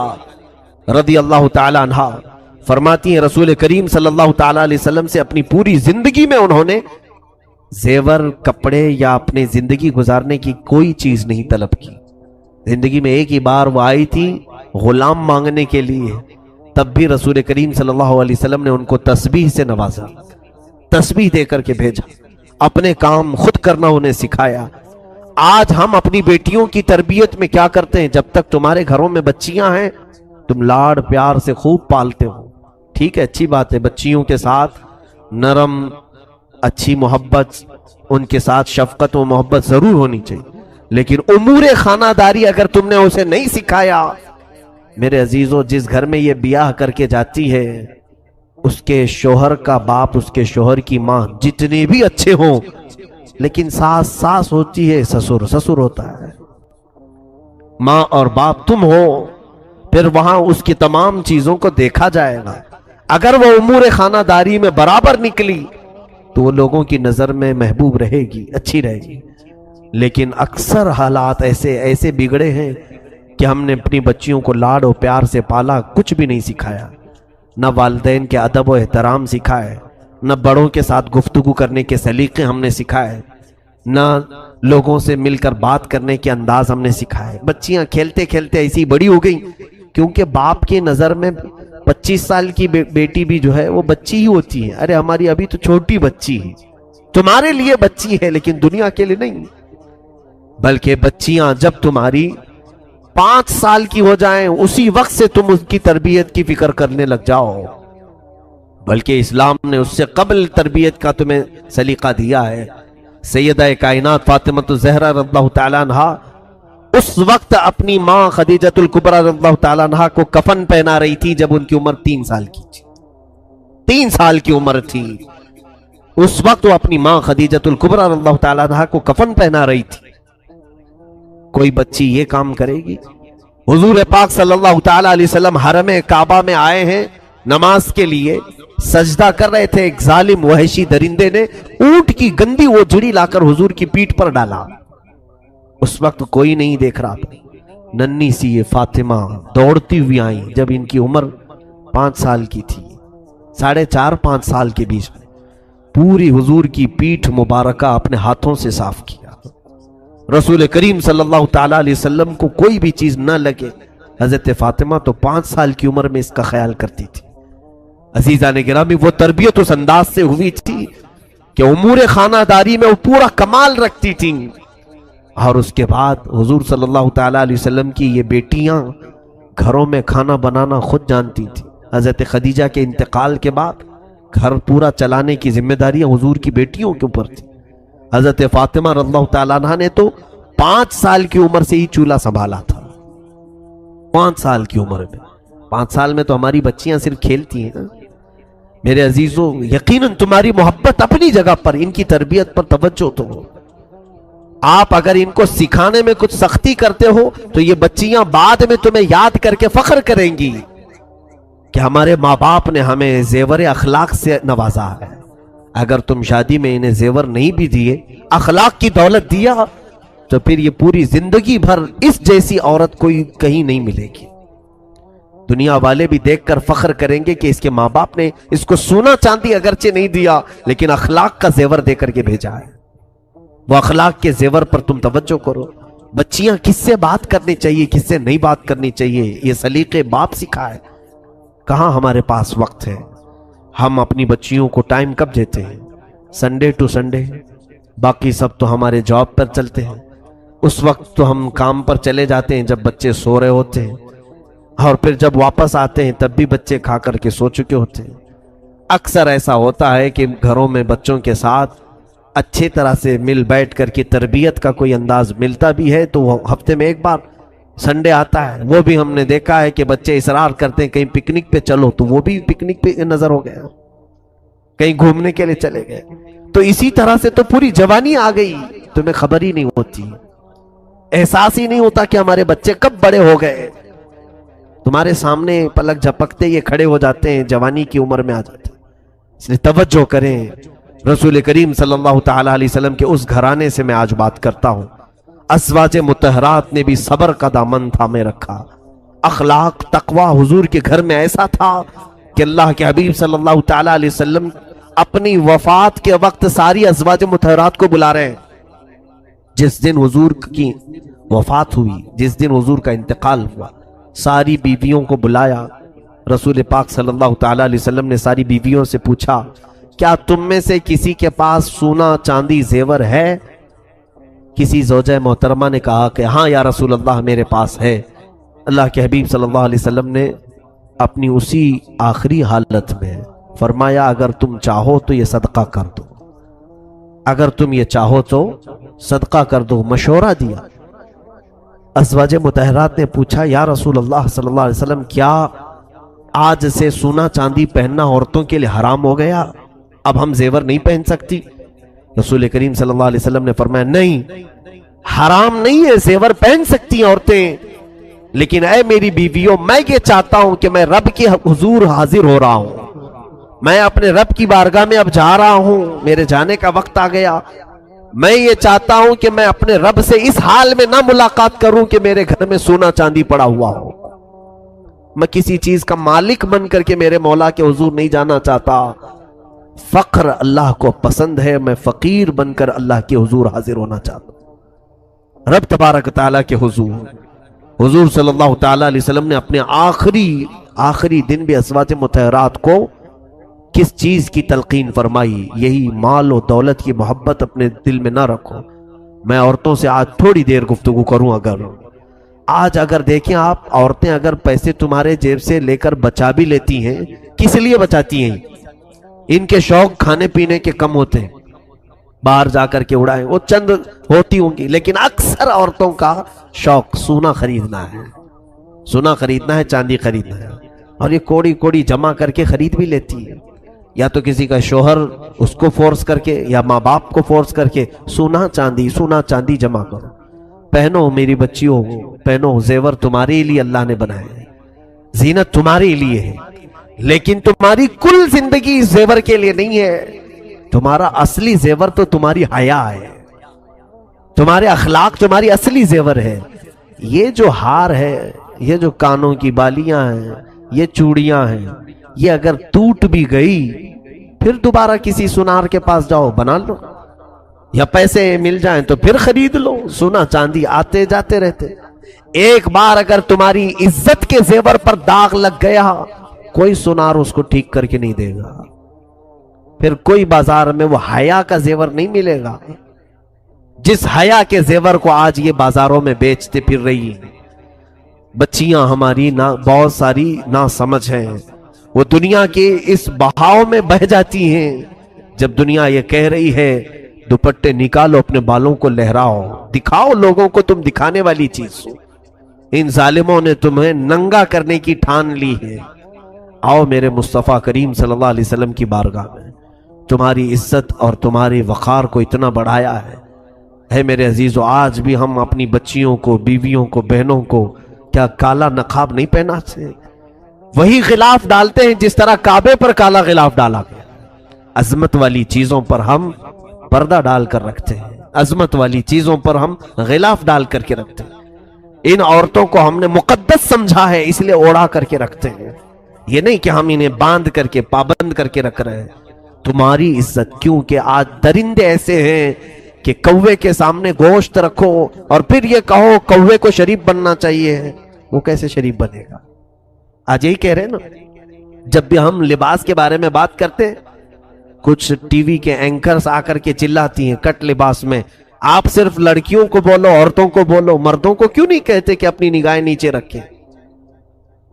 رضی اللہ تعالیٰ عنہا فرماتی ہیں رسول کریم صلی اللہ تعالیٰ علیہ وسلم سے اپنی پوری زندگی میں انہوں نے زیور، کپڑے یا اپنے زندگی گزارنے کی کوئی چیز نہیں طلب کی۔ زندگی میں ایک ہی بار وہ آئی تھی غلام مانگنے کے لیے، تب بھی رسول کریم صلی اللہ علیہ وسلم نے ان کو تسبیح سے نوازا، تسبیح دے کر کے بھیجا، اپنے کام خود کرنا انہیں سکھایا۔ آج ہم اپنی بیٹیوں کی تربیت میں کیا کرتے ہیں؟ جب تک تمہارے گھروں میں بچیاں ہیں تم لاڑ پیار سے خوب پالتے ہو، ٹھیک ہے، اچھی بات ہے، بچیوں کے ساتھ نرم اچھی محبت، ان کے ساتھ شفقت و محبت ضرور ہونی چاہیے، لیکن امور خانہ داری اگر تم نے اسے نہیں سکھایا، میرے عزیزوں، جس گھر میں یہ بیاہ کر کے جاتی ہے اس کے شوہر کا باپ، اس کے شوہر کی ماں جتنے بھی اچھے ہوں، لیکن ساس ساس ہوتی ہے، سسر سسر ہوتا ہے، ماں اور باپ تم ہو، پھر وہاں اس کی تمام چیزوں کو دیکھا جائے گا۔ اگر وہ امور خانہ داری میں برابر نکلی تو وہ لوگوں کی نظر میں محبوب رہے گی، اچھی رہے گی، لیکن اکثر حالات ایسے بگڑے ہیں کہ ہم نے اپنی بچیوں کو لاڈ و پیار سے پالا، کچھ بھی نہیں سکھایا، نہ والدین کے ادب و احترام سکھائے، نہ بڑوں کے ساتھ گفتگو کرنے کے سلیقے ہم نے سکھائے، نہ لوگوں سے مل کر بات کرنے کے انداز ہم نے سکھائے۔ بچیاں کھیلتے کھیلتے ایسی بڑی ہو گئی کیونکہ باپ کی نظر میں 25 سال کی بیٹی بھی جو ہے وہ بچی ہی ہوتی ہے. ارے ہماری ابھی تو چھوٹی بچی ہے, تمہارے لیے بچی ہے لیکن دنیا کے لیے نہیں. بلکہ بچیاں جب تمہاری 5 سال کی ہو جائیں اسی وقت سے تم اس کی تربیت کی فکر کرنے لگ جاؤ. بلکہ اسلام نے اس سے قبل تربیت کا تمہیں سلیقہ دیا ہے. سیدہ کائنات فاطمہ الزہرا رضی اللہ تعالیٰ عنہا اس وقت اپنی ماں خدیجۃ الکبریٰ رضی اللہ تعالیٰ عنہا کو کفن پہنا رہی تھی جب ان کی عمر 3 سال کی تھی. 3 سال کی عمر تھی اس وقت وہ اپنی ماں خدیجۃ الکبریٰ رضی اللہ تعالیٰ عنہا کو کفن پہنا رہی تھی. کوئی بچی یہ کام کرے گی؟ حضور پاک صلی اللہ تعالیٰ علیہ وسلم حرم کعبہ میں آئے ہیں نماز کے لیے, سجدہ کر رہے تھے. ایک ظالم وحشی درندے نے اونٹ کی گندی وہ جڑی لا کر حضور کی پیٹھ پر ڈالا. اس وقت کوئی نہیں دیکھ رہا. ننھی سی یہ فاطمہ دوڑتی ہوئی آئیں جب ان کی عمر 5 سال کی تھی. 4.5-5 سال کے بیچ میں پوری حضور کی پیٹھ مبارکہ اپنے ہاتھوں سے صاف کیا. رسول کریم صلی اللہ تعالیٰ علیہ وسلم کو کوئی بھی چیز نہ لگے. حضرت فاطمہ تو 5 سال کی عمر میں اس کا خیال کرتی تھی. عزیزان گرامی, وہ تربیت اس انداز سے ہوئی تھی کہ امور خانہ داری میں وہ پورا کمال رکھتی تھیں. اور اس کے بعد حضور صلی اللہ تعالیٰ علیہ وسلم کی یہ بیٹیاں گھروں میں کھانا بنانا خود جانتی تھی. حضرت خدیجہ کے انتقال کے بعد گھر پورا چلانے کی ذمہ داریاں حضور کی بیٹیوں کے اوپر تھی. حضرت فاطمہ رضی اللہ تعالیٰ عنہ نے تو 5 سال کی عمر سے ہی چولہا سنبھالا تھا. 5 سال کی عمر میں. 5 سال میں تو ہماری بچیاں صرف کھیلتی ہیں. میرے عزیزوں, یقیناً تمہاری محبت اپنی جگہ پر, ان کی تربیت پر توجہ تو ہو. آپ اگر ان کو سکھانے میں کچھ سختی کرتے ہو تو یہ بچیاں بعد میں تمہیں یاد کر کے فخر کریں گی کہ ہمارے ماں باپ نے ہمیں زیور اخلاق سے نوازا ہے. اگر تم شادی میں انہیں زیور نہیں بھی دیے, اخلاق کی دولت دیا, تو پھر یہ پوری زندگی بھر اس جیسی عورت کوئی کہیں نہیں ملے گی. دنیا والے بھی دیکھ کر فخر کریں گے کہ اس کے ماں باپ نے اس کو سونا چاندی اگرچہ نہیں دیا لیکن اخلاق کا زیور دے کر کے بھیجا ہے. وہ اخلاق کے زیور پر تم توجہ کرو. بچیاں کس سے بات کرنی چاہیے, کس سے نہیں بات کرنی چاہیے, یہ سلیقے باپ سکھائے. کہاں ہمارے پاس وقت ہے. ہم اپنی بچیوں کو ٹائم کب دیتے ہیں؟ Sunday to Sunday. باقی سب تو ہمارے جاب پر چلتے ہیں. اس وقت تو ہم کام پر چلے جاتے ہیں جب بچے سو رہے ہوتے ہیں, اور پھر جب واپس آتے ہیں تب بھی بچے کھا کر کے سو چکے ہوتے ہیں. اکثر ایسا ہوتا ہے کہ گھروں میں بچوں کے ساتھ اچھی طرح سے مل بیٹھ کر کے تربیت کا کوئی انداز ملتا بھی ہے تو وہ ہفتے میں ایک بار سنڈے آتا ہے. وہ بھی ہم نے دیکھا ہے کہ بچے اصرار کرتے ہیں کہیں پکنک پہ چلو, تو وہ بھی پکنک پہ نظر ہو گیا, کہیں گھومنے کے لیے چلے گئے. تو اسی طرح سے تو پوری جوانی آ گئی, تمہیں خبر ہی نہیں ہوتی, احساس ہی نہیں ہوتا کہ ہمارے بچے کب بڑے ہو گئے. تمہارے سامنے پلک جھپکتے یہ کھڑے ہو جاتے ہیں, جوانی کی عمر میں آ جاتے ہیں. اس لیے توجہ کریں. رسول کریم صلی اللہ تعالیٰ علیہ وسلم کے اس گھرانے سے میں آج بات کرتا ہوں. ازواج مطہرات نے بھی صبر کا دامن تھامے رکھا. اخلاق تقوی حضور کے گھر میں ایسا تھا کہ اللہ کے حبیب صلی اللہ تعالیٰ علیہ وسلم اپنی وفات کے وقت ساری ازواج مطہرات کو بلا رہے ہیں. جس دن حضور کی وفات ہوئی, جس دن حضور کا انتقال ہوا, ساری بیویوں کو بلایا. رسول پاک صلی اللہ تعالیٰ علیہ وسلم نے ساری بیویوں سے پوچھا, کیا تم میں سے کسی کے پاس سونا چاندی زیور ہے؟ کسی زوجہ محترمہ نے کہا کہ ہاں یا رسول اللہ میرے پاس ہے. اللہ کے حبیب صلی اللہ علیہ وسلم نے اپنی اسی آخری حالت میں فرمایا, اگر تم چاہو تو یہ صدقہ کر دو, اگر تم یہ چاہو تو صدقہ کر دو. مشورہ دیا. ازواج مطہرات نے پوچھا, یا رسول اللہ صلی اللہ علیہ وسلم, کیا آج سے سونا چاندی پہننا عورتوں کے لیے حرام ہو گیا؟ اب ہم زیور نہیں پہن سکتی؟ رسول کریم صلی اللہ علیہ وسلم نے فرمایا, نہیں, حرام نہیں ہے, زیور پہن سکتی ہیں عورتیں, لیکن اے میری بیویوں, میں یہ چاہتا ہوں کہ میں رب کے حضور حاضر ہو رہا ہوں, میں اپنے رب کی بارگاہ میں اب جا رہا ہوں, میرے جانے کا وقت آ گیا. میں یہ چاہتا ہوں کہ میں اپنے رب سے اس حال میں نہ ملاقات کروں کہ میرے گھر میں سونا چاندی پڑا ہوا ہو. میں کسی چیز کا مالک بن کر کے میرے مولا کے حضور نہیں جانا چاہتا. فقر اللہ کو پسند ہے, میں فقیر بن کر اللہ کے حضور حاضر ہونا چاہتا ہوں. رب تبارک تعالیٰ کے حضور, حضور صلی اللہ تعالیٰ علیہ وسلم نے اپنے آخری آخری دن بھی ازواج مطہرات کو کس چیز کی تلقین فرمائی؟ یہی مال و دولت کی محبت اپنے دل میں نہ رکھو۔ میں عورتوں سے آج تھوڑی دیر گفتگو کروں۔ اگر دیکھیں آپ، عورتیں اگر پیسے تمہارے جیب سے لے کر بچا بھی لیتی ہیں، کس لیے بچاتی ہیں؟ ان کے شوق کھانے پینے کے کم ہوتے ہیں، باہر جا کر کے اڑائیں، وہ چند ہوتی ہوں گی، لیکن اکثر عورتوں کا شوق سونا خریدنا ہے، سونا خریدنا ہے، چاندی خریدنا ہے، اور یہ کوڑی کوڑی جمع کر کے خرید بھی لیتی ہے، یا تو کسی کا شوہر اس کو فورس کر کے یا ماں باپ کو فورس کر کے سونا چاندی جمع کرو، پہنو میری بچیوں کو، پہنو، زیور تمہارے لیے اللہ نے بنائے ہیں، زینت تمہارے لیے ہے، لیکن تمہاری کل زندگی اس زیور کے لیے نہیں ہے۔ تمہارا اصلی زیور تو تمہاری حیا ہے، تمہارے اخلاق تمہاری اصلی زیور ہے۔ یہ جو ہار ہے، یہ جو کانوں کی بالیاں ہیں، یہ چوڑیاں ہیں، یہ اگر ٹوٹ بھی گئی پھر دوبارہ کسی سونار کے پاس جاؤ، بنا لو، یا پیسے مل جائیں تو پھر خرید لو۔ سونا چاندی آتے جاتے رہتے، ایک بار اگر تمہاری عزت کے زیور پر داغ لگ گیا، کوئی سونار اس کو ٹھیک کر کے نہیں دے گا، پھر کوئی بازار میں وہ حیا کا زیور نہیں ملے گا، جس حیا کے زیور کو آج یہ بازاروں میں بیچتے پھر رہی ہیں۔ بچیاں ہماری بہت ساری نا سمجھ ہیں، وہ دنیا کے اس بہاؤ میں بہ جاتی ہیں۔ جب دنیا یہ کہہ رہی ہے دوپٹے نکالو، اپنے بالوں کو لہراؤ، دکھاؤ لوگوں کو تم دکھانے والی چیز ہو، ان ظالموں نے تمہیں ننگا کرنے کی ٹھان لی ہے۔ آؤ میرے مصطفیٰ کریم صلی اللہ علیہ وسلم کی بارگاہ میں، تمہاری عزت اور تمہاری وقار کو اتنا بڑھایا ہے۔ اے میرے عزیزو، آج بھی ہم اپنی بچیوں کو، بیویوں کو، بہنوں کو کیا کالا نقاب نہیں پہناتے؟ وہی غلاف ڈالتے ہیں جس طرح کعبے پر کالا غلاف ڈالا گیا۔ عظمت والی چیزوں پر ہم پردہ ڈال کر رکھتے ہیں، عظمت والی چیزوں پر ہم غلاف ڈال کر کے رکھتے ہیں۔ ان عورتوں کو ہم نے مقدس سمجھا ہے، اس لیے اوڑھا کر کے رکھتے ہیں، یہ نہیں کہ ہم انہیں باندھ کر کے پابند کر کے رکھ رہے ہیں۔ تمہاری عزت، کیونکہ آج درندے ایسے ہیں کہ کوے کے سامنے گوشت رکھو اور پھر یہ کہو کوے کو شریف بننا چاہیے، وہ کیسے شریف بنے گا؟ آج یہی کہہ رہے ہیں نا، جب بھی ہم لباس کے بارے میں بات کرتے ہیں، کچھ ٹی وی کے اینکرز آ کر کے چلاتی ہیں کٹ لباس میں، آپ صرف لڑکیوں کو بولو، عورتوں کو بولو، مردوں کو کیوں نہیں کہتے کہ اپنی نگاہیں نیچے رکھیں؟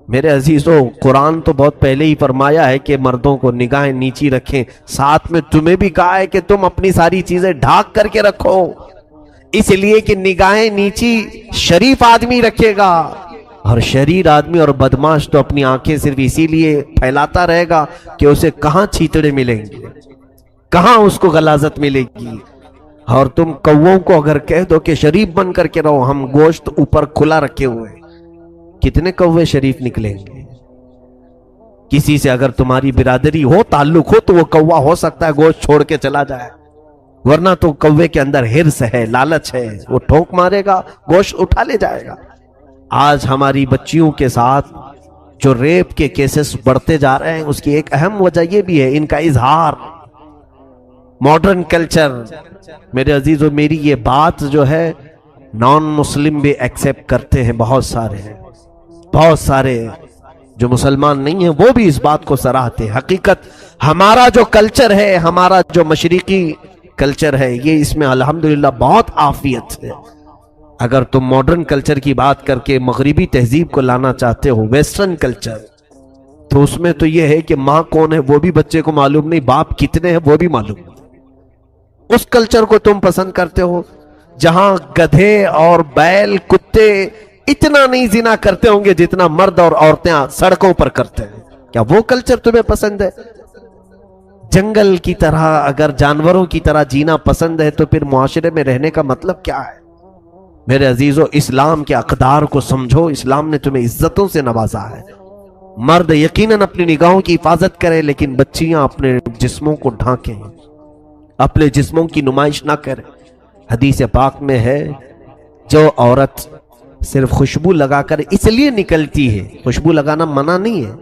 میرے عزیزو، قرآن تو بہت پہلے ہی فرمایا ہے کہ مردوں کو نگاہیں نیچی رکھیں، ساتھ میں تمہیں بھی کہا ہے کہ تم اپنی ساری چیزیں ڈھانک کر کے رکھو، اس لیے کہ نگاہیں نیچی شریف آدمی رکھے گا، اور شریر آدمی اور بدماش تو اپنی آنکھیں صرف اسی لیے پھیلاتا رہے گا کہ اسے کہاں چھیتڑے ملیں گے، کہاں اس کو غلاظت ملے گی۔ اور تم کووں کو اگر کہہ دو کہ شریف بن کر کے رہو، ہم گوشت اوپر کھلا رکھے ہوئے، کتنے کوے شریف نکلیں گے؟ کسی سے اگر تمہاری برادری ہو، تعلق ہو، تو وہ کوا ہو سکتا ہے گوشت چھوڑ کے چلا جائے، ورنہ تو کوے کے اندر ہرس ہے، لالچ ہے، وہ ٹھوک مارے گا، گوشت اٹھا لے جائے گا۔ آج ہماری بچیوں کے ساتھ جو ریپ کے کیسز بڑھتے جا رہے ہیں، اس کی ایک اہم وجہ یہ بھی ہے، ان کا اظہار، ماڈرن کلچر۔ میرے عزیزو، میری یہ بات جو ہے نان مسلم بھی ایکسیپٹ کرتے ہیں، بہت سارے جو مسلمان نہیں ہیں وہ بھی اس بات کو سراہتے ہیں۔ حقیقت ہمارا جو کلچر ہے، ہمارا جو مشرقی کلچر ہے، یہ اس میں الحمدللہ بہت عافیت ہے۔ اگر تم ماڈرن کلچر کی بات کر کے مغربی تہذیب کو لانا چاہتے ہو، ویسٹرن کلچر، تو اس میں تو یہ ہے کہ ماں کون ہے وہ بھی بچے کو معلوم نہیں، باپ کتنے ہیں وہ بھی معلوم نہیں۔ اس کلچر کو تم پسند کرتے ہو جہاں گدھے اور بیل، کتے اتنا نہیں زنا کرتے ہوں گے جتنا مرد اور عورتیں سڑکوں پر کرتے ہیں۔ کیا وہ کلچر تمہیں پسند ہے؟ جنگل کی طرح اگر جانوروں کی طرح جینا پسند ہے تو پھر معاشرے میں رہنے کا مطلب کیا ہے؟ میرے عزیزو، اسلام کے اقدار کو سمجھو، اسلام نے تمہیں عزتوں سے نوازا ہے۔ مرد یقیناً اپنی نگاہوں کی حفاظت کرے، لیکن بچیاں اپنے جسموں کو ڈھانکیں، اپنے جسموں کی نمائش نہ کریں۔ حدیث پاک میں ہے، جو عورت صرف خوشبو لگا کر اس لیے نکلتی ہے، خوشبو لگانا منع نہیں ہے،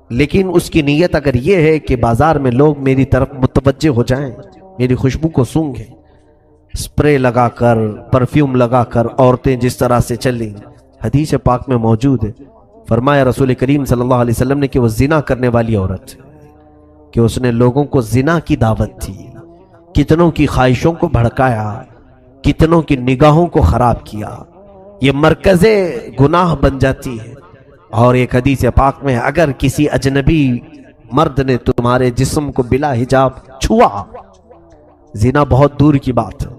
لیکن اس کی نیت اگر یہ ہے کہ بازار میں لوگ میری طرف متوجہ ہو جائیں، میری خوشبو کو سونگھیں، سپرے لگا کر، پرفیوم لگا کر عورتیں جس طرح سے چلیں، حدیث پاک میں موجود ہے، فرمایا رسول کریم صلی اللہ علیہ وسلم نے کہ وہ زنا کرنے والی عورت کہ اس نے لوگوں کو زنا کی دعوت دی، کتنوں کی خواہشوں کو بھڑکایا، کتنوں کی نگاہوں کو خراب کیا، یہ مرکز گناہ بن جاتی ہے۔ اور ایک حدیث پاک میں اگر کسی اجنبی مرد نے تمہارے جسم کو بلا حجاب چھوا، زنا بہت دور کی بات ہے،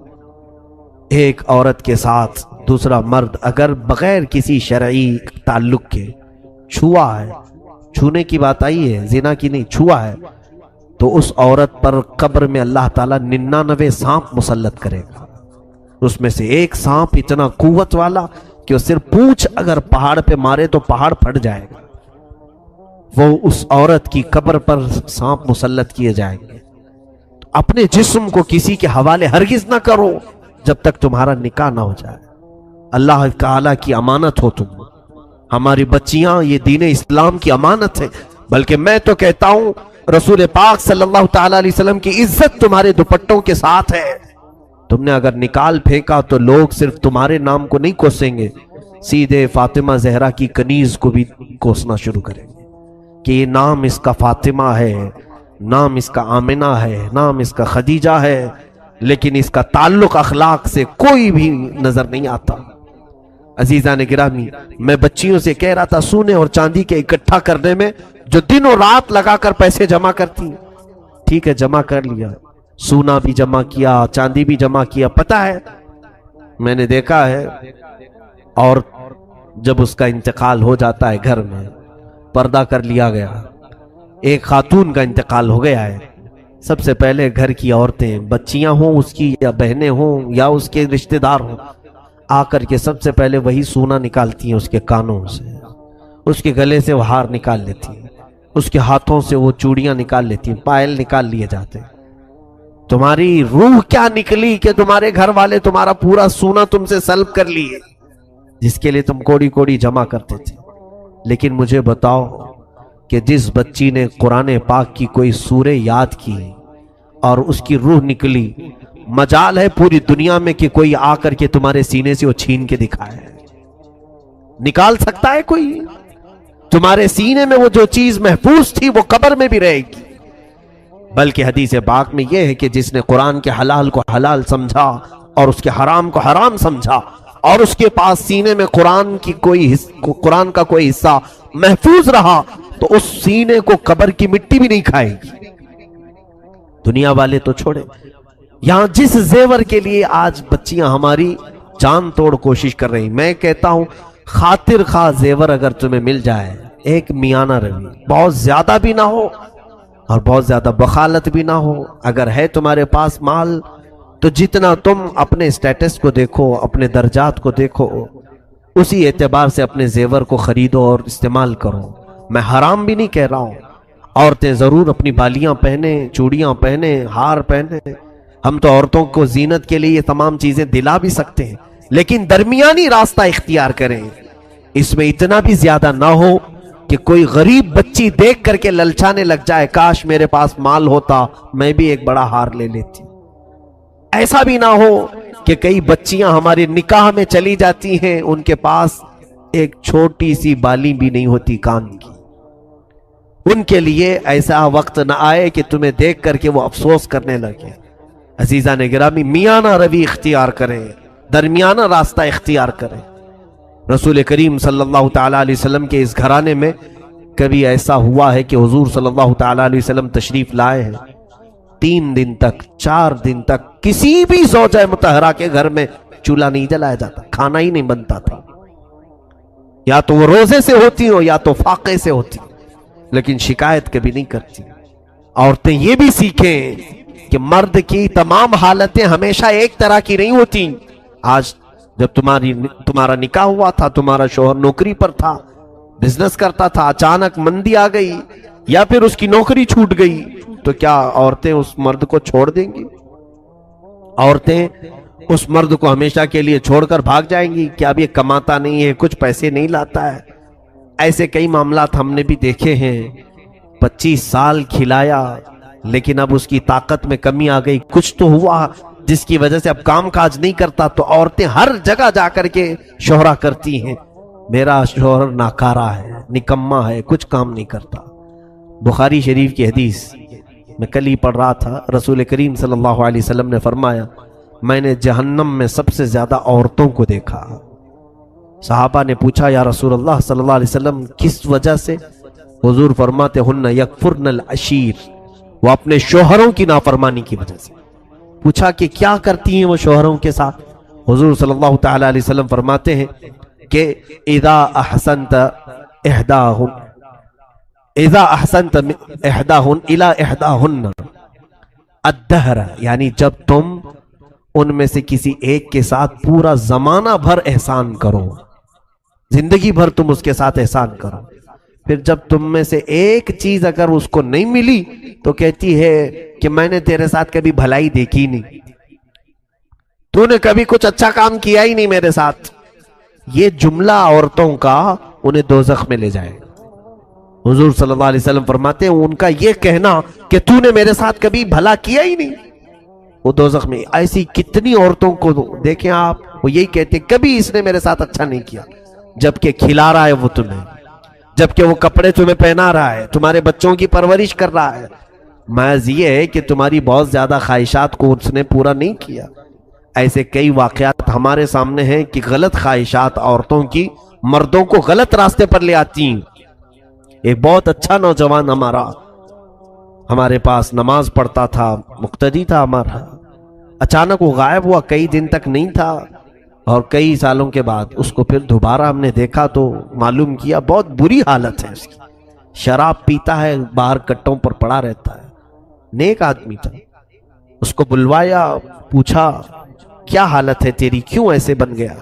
ایک عورت کے ساتھ دوسرا مرد اگر بغیر کسی شرعی تعلق کے چھوا ہے، چھونے کی بات آئی ہے، زنا کی نہیں، چھوا ہے، تو اس عورت پر قبر میں اللہ تعالیٰ 99 سانپ مسلط کرے گا۔ اس میں سے ایک سانپ اتنا قوت والا کہ وہ صرف پونچھ اگر پہاڑ پہ مارے تو پہاڑ پھٹ جائے گا، وہ اس عورت کی قبر پر سانپ مسلط کیے جائیں گے۔ اپنے جسم کو کسی کے حوالے ہرگز نہ کرو جب تک تمہارا نکاح نہ ہو جائے۔ اللہ تعالیٰ کی امانت ہو تم، ہماری بچیاں یہ دین اسلام کی امانت ہے، بلکہ میں تو کہتا ہوں رسول پاک صلی اللہ تعالیٰ علیہ وسلم کی عزت تمہارے دوپٹوں کے ساتھ ہے۔ تم نے اگر نکال پھینکا تو لوگ صرف تمہارے نام کو نہیں کوسیں گے، سیدھے فاطمہ زہرا کی کنیز کو بھی کوسنا شروع کریں گے کہ یہ نام اس کا فاطمہ ہے، نام اس کا آمنہ ہے، نام اس کا خدیجہ ہے، لیکن اس کا تعلق اخلاق سے کوئی بھی نظر نہیں آتا۔ عزیزان گرامی، میں بچیوں سے کہہ رہا تھا سونے اور چاندی کے اکٹھا کرنے میں جو دن اور رات لگا کر پیسے جمع کرتی، ٹھیک ہے جمع کر لیا، سونا بھی جمع کیا، چاندی بھی جمع کیا، پتہ ہے میں نے دیکھا ہے، اور جب اس کا انتقال ہو جاتا ہے گھر میں پردہ کر لیا گیا، ایک خاتون کا انتقال ہو گیا ہے، سب سے پہلے گھر کی عورتیں، بچیاں ہوں اس کی یا بہنیں ہوں یا اس کے رشتہ دار ہوں، آ کر کے سب سے پہلے وہی سونا نکالتی ہیں اس کے کانوں سے، اس کے گلے سے وہ ہار نکال لیتی ہیں، اس کے ہاتھوں سے وہ چوڑیاں نکال لیتی ہیں، پائل نکال لیے جاتے ہیں۔ تمہاری روح کیا نکلی کہ تمہارے گھر والے تمہارا پورا سونا تم سے سلب کر لیے، جس کے لیے تم کوڑی کوڑی جمع کرتے تھے۔ لیکن مجھے بتاؤ کہ جس بچی نے قرآن پاک کی کوئی سورہ یاد کی اور اس کی روح نکلی، مجال ہے پوری دنیا میں کہ کوئی آ کر کے تمہارے سینے سے وہ چھین کے دکھائے، نکال سکتا ہے کوئی؟ تمہارے سینے میں وہ جو چیز محفوظ تھی وہ قبر میں بھی رہے گی۔ بلکہ حدیث پاک میں یہ ہے کہ جس نے قرآن کے حلال کو حلال سمجھا اور اس کے حرام کو حرام سمجھا اور اس کے پاس سینے میں قرآن کا کوئی حصہ محفوظ رہا تو اس سینے کو قبر کی مٹی بھی نہیں کھائے گی۔ دنیا والے تو چھوڑے، یہاں جس زیور کے لیے آج بچیاں ہماری جان توڑ کوشش کر رہی، میں کہتا ہوں خاطر خواہ زیور اگر تمہیں مل جائے، ایک میانہ روی، بہت زیادہ بھی نہ ہو اور بہت زیادہ بخالت بھی نہ ہو، اگر ہے تمہارے پاس مال تو جتنا تم اپنے سٹیٹس کو دیکھو، اپنے درجات کو دیکھو، اسی اعتبار سے اپنے زیور کو خریدو اور استعمال کرو۔ میں حرام بھی نہیں کہہ رہا ہوں، عورتیں ضرور اپنی بالیاں پہنے، چوڑیاں پہنے، ہار پہنے، ہم تو عورتوں کو زینت کے لیے یہ تمام چیزیں دلا بھی سکتے ہیں، لیکن درمیانی راستہ اختیار کریں، اس میں اتنا بھی زیادہ نہ ہو کہ کوئی غریب بچی دیکھ کر کے للچانے لگ جائے، کاش میرے پاس مال ہوتا میں بھی ایک بڑا ہار لے لیتی۔ ایسا بھی نہ ہو کہ کئی بچیاں ہمارے نکاح میں چلی جاتی ہیں، ان کے پاس ایک چھوٹی سی بالی بھی نہیں ہوتی کان کی، ان کے لیے ایسا وقت نہ آئے کہ تمہیں دیکھ کر کے وہ افسوس کرنے لگے۔ عزیزان گرامی، میانہ روی اختیار کریں، درمیانہ راستہ اختیار کریں۔ رسول کریم صلی اللہ تعالیٰ علیہ وسلم کے اس گھرانے میں کبھی ایسا ہوا ہے کہ حضور صلی اللہ تعالیٰ علیہ وسلم تشریف لائے ہیں، 3 دن تک 4 دن تک کسی بھی زوجہ مطہرہ کے گھر میں چولہا نہیں جلایا جاتا، کھانا ہی نہیں بنتا تھا، یا تو وہ روزے سے ہوتی ہو یا تو فاقے سے ہوتی، لیکن شکایت کبھی نہیں کرتی۔ عورتیں یہ بھی سیکھیں کہ مرد کی تمام حالتیں ہمیشہ ایک طرح کی نہیں ہوتی۔ آج جب تمہارا نکاح ہوا تھا، تمہارا شوہر نوکری پر تھا، بزنس کرتا تھا، اچانک مندی آ گئی یا پھر اس کی نوکری چھوٹ گئی، تو کیا عورتیں اس مرد کو چھوڑ دیں گی؟ عورتیں اس مرد کو ہمیشہ کے لیے چھوڑ کر بھاگ جائیں گی کہ اب یہ کماتا نہیں ہے، کچھ پیسے نہیں لاتا ہے؟ ایسے کئی معاملات ہم نے بھی دیکھے ہیں۔ 25 سال کھلایا لیکن اب اس کی طاقت میں کمی آ گئی، کچھ تو ہوا جس کی وجہ سے اب کام کاج نہیں کرتا، تو عورتیں ہر جگہ جا کر کے شہرا کرتی ہیں، میرا شوہر ناکارہ ہے، نکما ہے، کچھ کام نہیں کرتا۔ بخاری شریف کی حدیث میں کل ہی پڑھ رہا تھا، رسول کریم صلی اللہ علیہ وسلم نے فرمایا میں نے جہنم میں سب سے زیادہ عورتوں کو دیکھا۔ صحابہ نے پوچھا یا رسول اللہ صلی اللہ علیہ وسلم کس وجہ سے؟ حضور فرماتے ہن یکفرن العشیر، وہ اپنے شوہروں کی نافرمانی کی وجہ سے۔ پوچھا کہ کیا کرتی ہیں وہ شوہروں کے ساتھ؟ حضور صلی اللہ تعالی علیہ وسلم فرماتے ہیں کہ اذا احسنت احداہن الی احداہن الدہر، یعنی جب تم ان میں سے کسی ایک کے ساتھ پورا زمانہ بھر احسان کرو، زندگی بھر تم اس کے ساتھ احسان کرو، پھر جب تم میں سے ایک چیز اگر اس کو نہیں ملی تو کہتی ہے کہ میں نے تیرے ساتھ کبھی بھلائی دیکھی نہیں، تو نے کبھی کچھ اچھا کام کیا ہی نہیں میرے ساتھ۔ یہ جملہ عورتوں کا انہیں دوزخ میں لے جائے۔ حضور صلی اللہ علیہ وسلم فرماتے ہیں ان کا یہ کہنا کہ تو نے میرے ساتھ کبھی بھلا کیا ہی نہیں، وہ دوزخ میں۔ ایسی کتنی عورتوں کو دیکھیں آپ، وہ یہی کہتے ہیں کبھی اس نے میرے ساتھ اچھا نہیں کیا، جبکہ کھلا رہا ہے وہ تمہیں، جبکہ وہ کپڑے تمہیں پہنا رہا ہے، تمہارے بچوں کی پرورش کر رہا ہے، محض یہ ہے کہ تمہاری بہت زیادہ خواہشات کو اس نے پورا نہیں کیا۔ ایسے کئی واقعات ہمارے سامنے ہیں کہ غلط خواہشات عورتوں کی مردوں کو غلط راستے پر لے آتی ہیں۔ ایک بہت اچھا نوجوان ہمارے پاس نماز پڑھتا تھا، مقتدی تھا ہمارا، اچانک وہ غائب ہوا، کئی دن تک نہیں تھا، اور کئی سالوں کے بعد اس کو پھر دوبارہ ہم نے دیکھا تو معلوم کیا بہت بری حالت ہے اس کی، شراب پیتا ہے، باہر کٹوں پر پڑا رہتا ہے، نیک آدمی تھا۔ اس کو بلوایا، پوچھا کیا حالت ہے تیری، کیوں ایسے بن گیا؟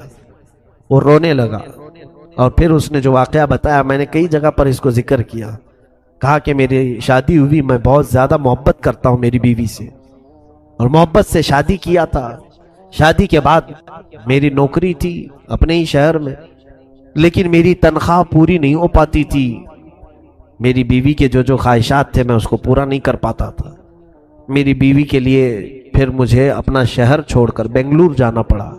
وہ رونے لگا، اور پھر اس نے جو واقعہ بتایا میں نے کئی جگہ پر اس کو ذکر کیا، کہا کہ میری شادی ہوئی، میں بہت زیادہ محبت کرتا ہوں میری بیوی سے، اور محبت سے شادی کیا تھا۔ شادی کے بعد میری نوکری تھی اپنے ہی شہر میں، لیکن میری تنخواہ پوری نہیں ہو پاتی تھی، میری بیوی کے جو خواہشات تھے میں اس کو پورا نہیں کر پاتا تھا۔ میری بیوی کے لیے پھر مجھے اپنا شہر چھوڑ کر بنگلور جانا پڑا۔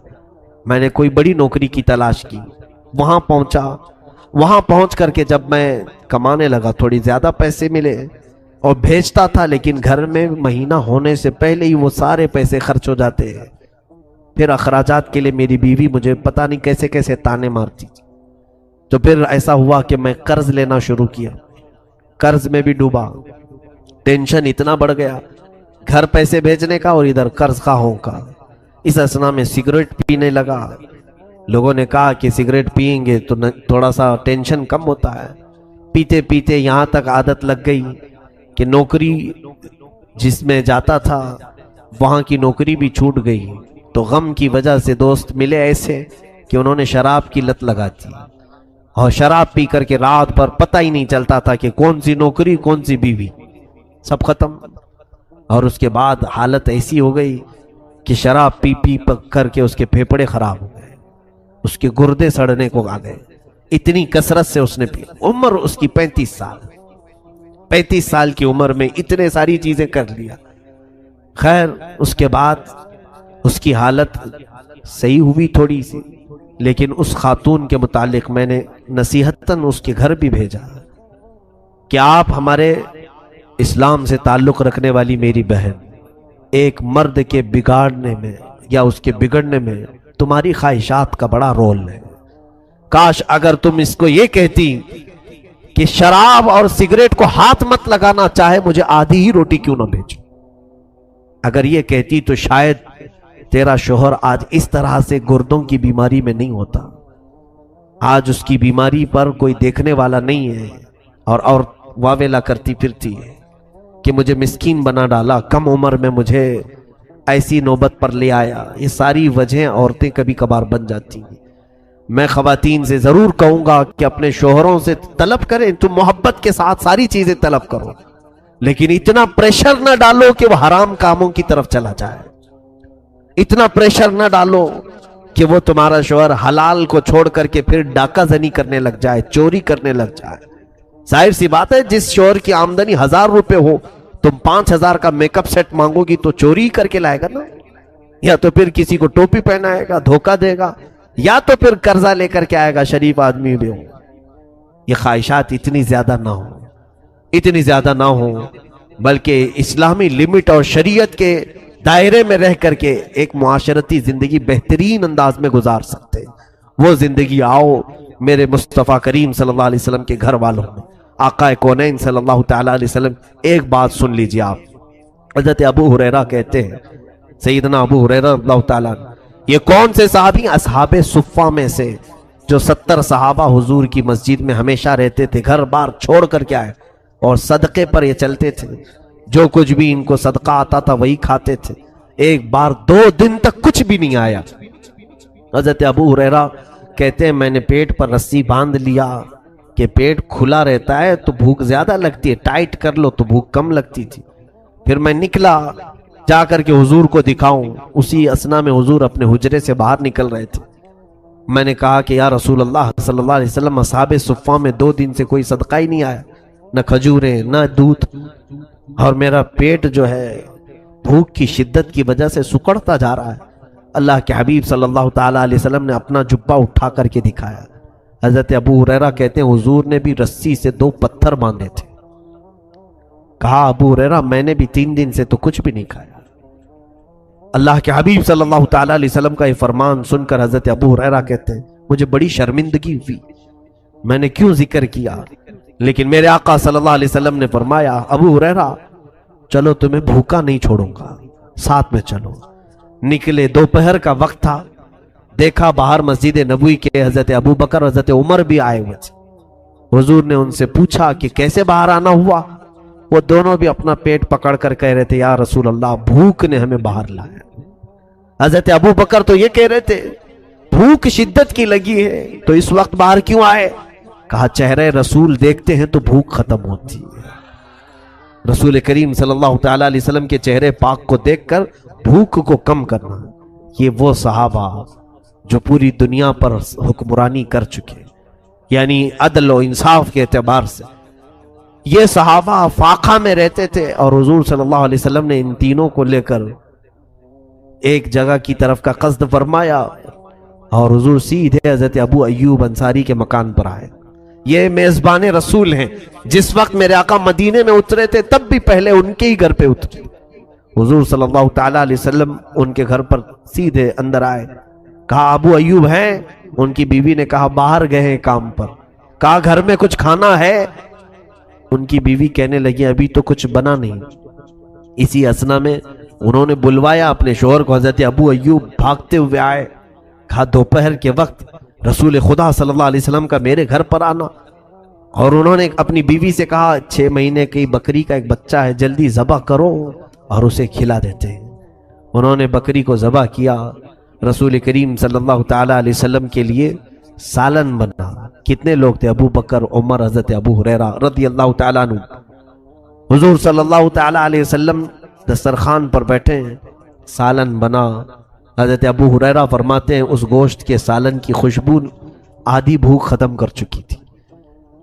میں نے کوئی بڑی نوکری کی تلاش کی، وہاں پہنچا، وہاں پہنچ کر کے جب میں کمانے لگا تھوڑی زیادہ پیسے ملے اور بھیجتا تھا، لیکن گھر میں مہینہ ہونے سے پہلے ہی وہ سارے پیسے خرچ ہو جاتے ہیں۔ پھر اخراجات کے لیے میری بیوی مجھے پتہ نہیں کیسے کیسے تانے مارتی، تو پھر ایسا ہوا کہ میں قرض لینا شروع کیا، قرض میں بھی ڈوبا، ٹینشن اتنا بڑھ گیا، گھر پیسے بھیجنے کا اور ادھر قرض خواہوں کا۔ اس اثنا میں سگریٹ پینے لگا، لوگوں نے کہا کہ سگریٹ پئیں گے تو تھوڑا سا ٹینشن کم ہوتا ہے، پیتے پیتے یہاں تک عادت لگ گئی کہ نوکری جس میں جاتا تھا وہاں کی نوکری بھی چھوٹ گئی، تو غم کی وجہ سے دوست ملے ایسے کہ انہوں نے شراب کی لت لگا دی، اور شراب پی کر کے رات بھر پتہ ہی نہیں چلتا تھا کہ کون سی نوکری کون سی بیوی، سب ختم۔ اور اس کے بعد حالت ایسی ہو گئی کہ شراب پی پی کر کے اس کے پھیپھڑے خراب ہو گئے، اس کے گردے سڑنے کو آ گئے، اتنی کثرت سے اس نے پی۔ عمر اس کی 35 سال کی عمر میں اتنے ساری چیزیں کر لیا۔ خیر اس کے بعد اس کی حالت صحیح ہوئی تھوڑی سی، لیکن اس خاتون کے متعلق میں نے نصیحتاً اس کے گھر بھی بھیجا کہ آپ ہمارے اسلام سے تعلق رکھنے والی میری بہن، ایک مرد کے بگاڑنے میں یا اس کے بگڑنے میں تمہاری خواہشات کا بڑا رول ہے۔ کاش اگر تم اس کو یہ کہتی کہ شراب اور سگریٹ کو ہاتھ مت لگانا، چاہے مجھے آدھی ہی روٹی کیوں نہ بھیجو، اگر یہ کہتی تو شاید تیرا شوہر آج اس طرح سے گردوں کی بیماری میں نہیں ہوتا۔ آج اس کی بیماری پر کوئی دیکھنے والا نہیں ہے، اور واویلا کرتی پھرتی ہے کہ مجھے مسکین بنا ڈالا، کم عمر میں مجھے ایسی نوبت پر لے آیا۔ یہ ساری وجہیں عورتیں کبھی کبھار بن جاتی ہیں۔ میں خواتین سے ضرور کہوں گا کہ اپنے شوہروں سے طلب کریں، تم محبت کے ساتھ ساری چیزیں طلب کرو، لیکن اتنا پریشر نہ ڈالو کہ وہ حرام کاموں کی طرف چلا جائے، اتنا پریشر نہ ڈالو کہ وہ تمہارا شوہر حلال کو چھوڑ کر کے پھر ڈاکہ زنی کرنے لگ جائے، چوری کرنے لگ جائے۔ ظاہر سی بات ہے جس شوہر کی آمدنی 1000 روپے ہو، تم 5000 کا میک اپ سیٹ مانگو گی تو چوری کر کے لائے گا نا، یا تو پھر کسی کو ٹوپی پہنائے گا، دھوکہ دے گا، یا تو پھر قرضہ لے کر کے آئے گا شریف آدمی بھی ہو. یہ خواہشات اتنی زیادہ نہ ہو، اتنی زیادہ نہ ہو، بلکہ اسلامی لمٹ اور شریعت کے دائرے میں رہ کر کے ایک معاشرتی زندگی بہترین انداز میں گزار سکتے ہیں. وہ زندگی آؤ میرے مصطفیٰ کریم صلی اللہ علیہ وسلم کے گھر والوں میں، آقا کونین صلی اللہ تعالیٰ علیہ وسلم. ایک بات سن لیجیے آپ. حضرت ابو ہریرہ کہتے ہیں، سیدنا ابو ہریرہ رضی اللہ تعالیٰ عنہ، یہ کون سے صحابی؟ اصحاب صفہ میں سے، جو 70 صحابہ حضور کی مسجد میں ہمیشہ رہتے تھے، گھر بار چھوڑ کر کے آئے، اور صدقے پر یہ چلتے تھے. جو کچھ بھی ان کو صدقہ آتا تھا وہی کھاتے تھے. ایک بار 2 دن تک کچھ بھی نہیں آیا. حضرت ابو ہریرہ کہتے ہیں میں نے پیٹ پر رسی باندھ لیا کہ پیٹ کھلا رہتا ہے تو بھوک زیادہ لگتی ہے، ٹائٹ کر لو تو بھوک کم لگتی تھی. پھر میں نکلا جا کر کے حضور کو دکھاؤں. اسی اسنا میں حضور اپنے حجرے سے باہر نکل رہے تھے. میں نے کہا کہ یا رسول اللہ صلی اللہ علیہ وسلم، اصحاب صفہ میں 2 دن سے کوئی صدقہ ہی نہیں آیا، نہ کھجوریں نہ دودھ، اور میرا پیٹ جو ہے بھوک کی شدت کی وجہ سے سکڑتا جا رہا ہے. اللہ کے حبیب صلی اللہ تعالیٰ علیہ وسلم نے اپنا جبہ اٹھا کر کے دکھایا. حضرت ابو ہریرہ کہتے ہیں حضور نے بھی رسی سے 2 پتھر باندھے تھے. کہا ابو ہریرہ میں نے بھی 3 دن سے تو کچھ بھی نہیں کھایا. اللہ کے حبیب صلی اللہ تعالیٰ علیہ وسلم کا یہ فرمان سن کر حضرت ابو ہریرہ کہتے ہیں مجھے بڑی شرمندگی ہوئی، میں نے کیوں ذکر کیا. لیکن میرے آقا صلی اللہ علیہ وسلم نے فرمایا ابو ہریرہ چلو تمہیں بھوکا نہیں چھوڑوں گا، ساتھ میں چلو. نکلے، دوپہر کا وقت تھا. دیکھا باہر مسجد نبوی کے حضرت ابو بکر حضرت عمر بھی آئے ہوئے تھے. حضور نے ان سے پوچھا کہ کیسے باہر آنا ہوا. وہ دونوں بھی اپنا پیٹ پکڑ کر کہہ رہے تھے یا رسول اللہ بھوک نے ہمیں باہر لایا. حضرت ابو بکر تو یہ کہہ رہے تھے بھوک شدت کی لگی ہے تو اس وقت باہر کیوں آئے. کہا چہرے رسول دیکھتے ہیں تو بھوک ختم ہوتی ہے. رسول کریم صلی اللہ تعالیٰ علیہ وسلم کے چہرے پاک کو دیکھ کر بھوک کو کم کرنا. یہ وہ صحابہ جو پوری دنیا پر حکمرانی کر چکے، یعنی عدل و انصاف کے اعتبار سے. یہ صحابہ فاقہ میں رہتے تھے اور حضور صلی اللہ علیہ وسلم نے ان تینوں کو لے کر ایک جگہ کی طرف کا قصد فرمایا اور حضور سیدھے حضرت ابو ایوب انصاری کے مکان پر آئے. یہ میزبان رسول ہیں. جس وقت میرے آقا مدینے میں اترے تھے تب بھی پہلے ان کے ہی گھر پہ اترے. حضور صلی اللہ تعالیٰ علیہ وسلم ان کے گھر پر سیدھے اندر آئے. کہا ابو ایوب ہیں؟ ان کی بیوی نے کہا باہر گئے ہیں کام پر. کہا گھر میں کچھ کھانا ہے؟ ان کی بیوی کہنے لگی ابھی تو کچھ بنا نہیں. اسی اسنا میں انہوں نے بلوایا اپنے شوہر کو. حضرت ابو ایوب بھاگتے ہوئے آئے. کہا دوپہر کے وقت رسول خدا صلی اللہ علیہ وسلم کا میرے گھر پر آنا. اور انہوں نے اپنی بیوی سے کہا 6 مہینے کی بکری کا ایک بچہ ہے، جلدی ذبح کرو اور اسے کھلا دیتے ہیں. انہوں نے بکری کو ذبح کیا. رسول کریم صلی اللہ تعالیٰ علیہ وسلم کے لیے سالن بنا. کتنے لوگ تھے؟ ابو بکر، عمر، حضرت ابو ہریرہ رضی اللہ تعالیٰ عنہ. حضور صلی اللہ تعالیٰ علیہ وسلم دسترخوان پر بیٹھے ہیں، سالن بنا. حضرت ابو ہریرہ فرماتے ہیں اس گوشت کے سالن کی خوشبو آدھی بھوک ختم کر چکی تھی.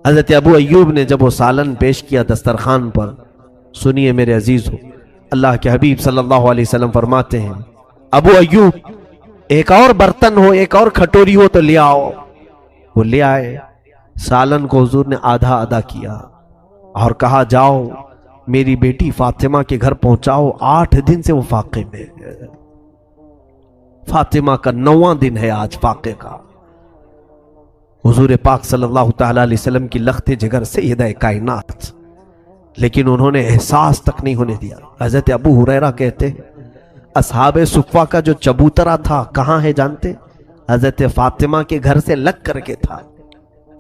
حضرت ابو ایوب نے جب وہ سالن پیش کیا دسترخوان پر، سنیے میرے عزیز ہو، اللہ کے حبیب صلی اللہ علیہ وسلم فرماتے ہیں ابو ایوب ایک اور برتن ہو، ایک اور کھٹوری ہو تو لے آؤ. وہ لے آئے. سالن کو حضور نے آدھا آدھا کیا اور کہا جاؤ میری بیٹی فاطمہ کے گھر پہنچاؤ. 8 دن سے وہ فاقے میں ہے. فاطمہ کا 9واں دن ہے آج فاقے کا. حضور پاک صلی اللہ تعالیٰ علیہ وسلم کی لخت جگر سیدہ کائنات، لیکن انہوں نے احساس تک نہیں ہونے دیا. حضرت ابو ہریرہ کہتے اصحاب صفہ کا جو چبوترا تھا کہاں ہے جانتے؟ حضرت فاطمہ کے گھر سے لگ کر کے تھا.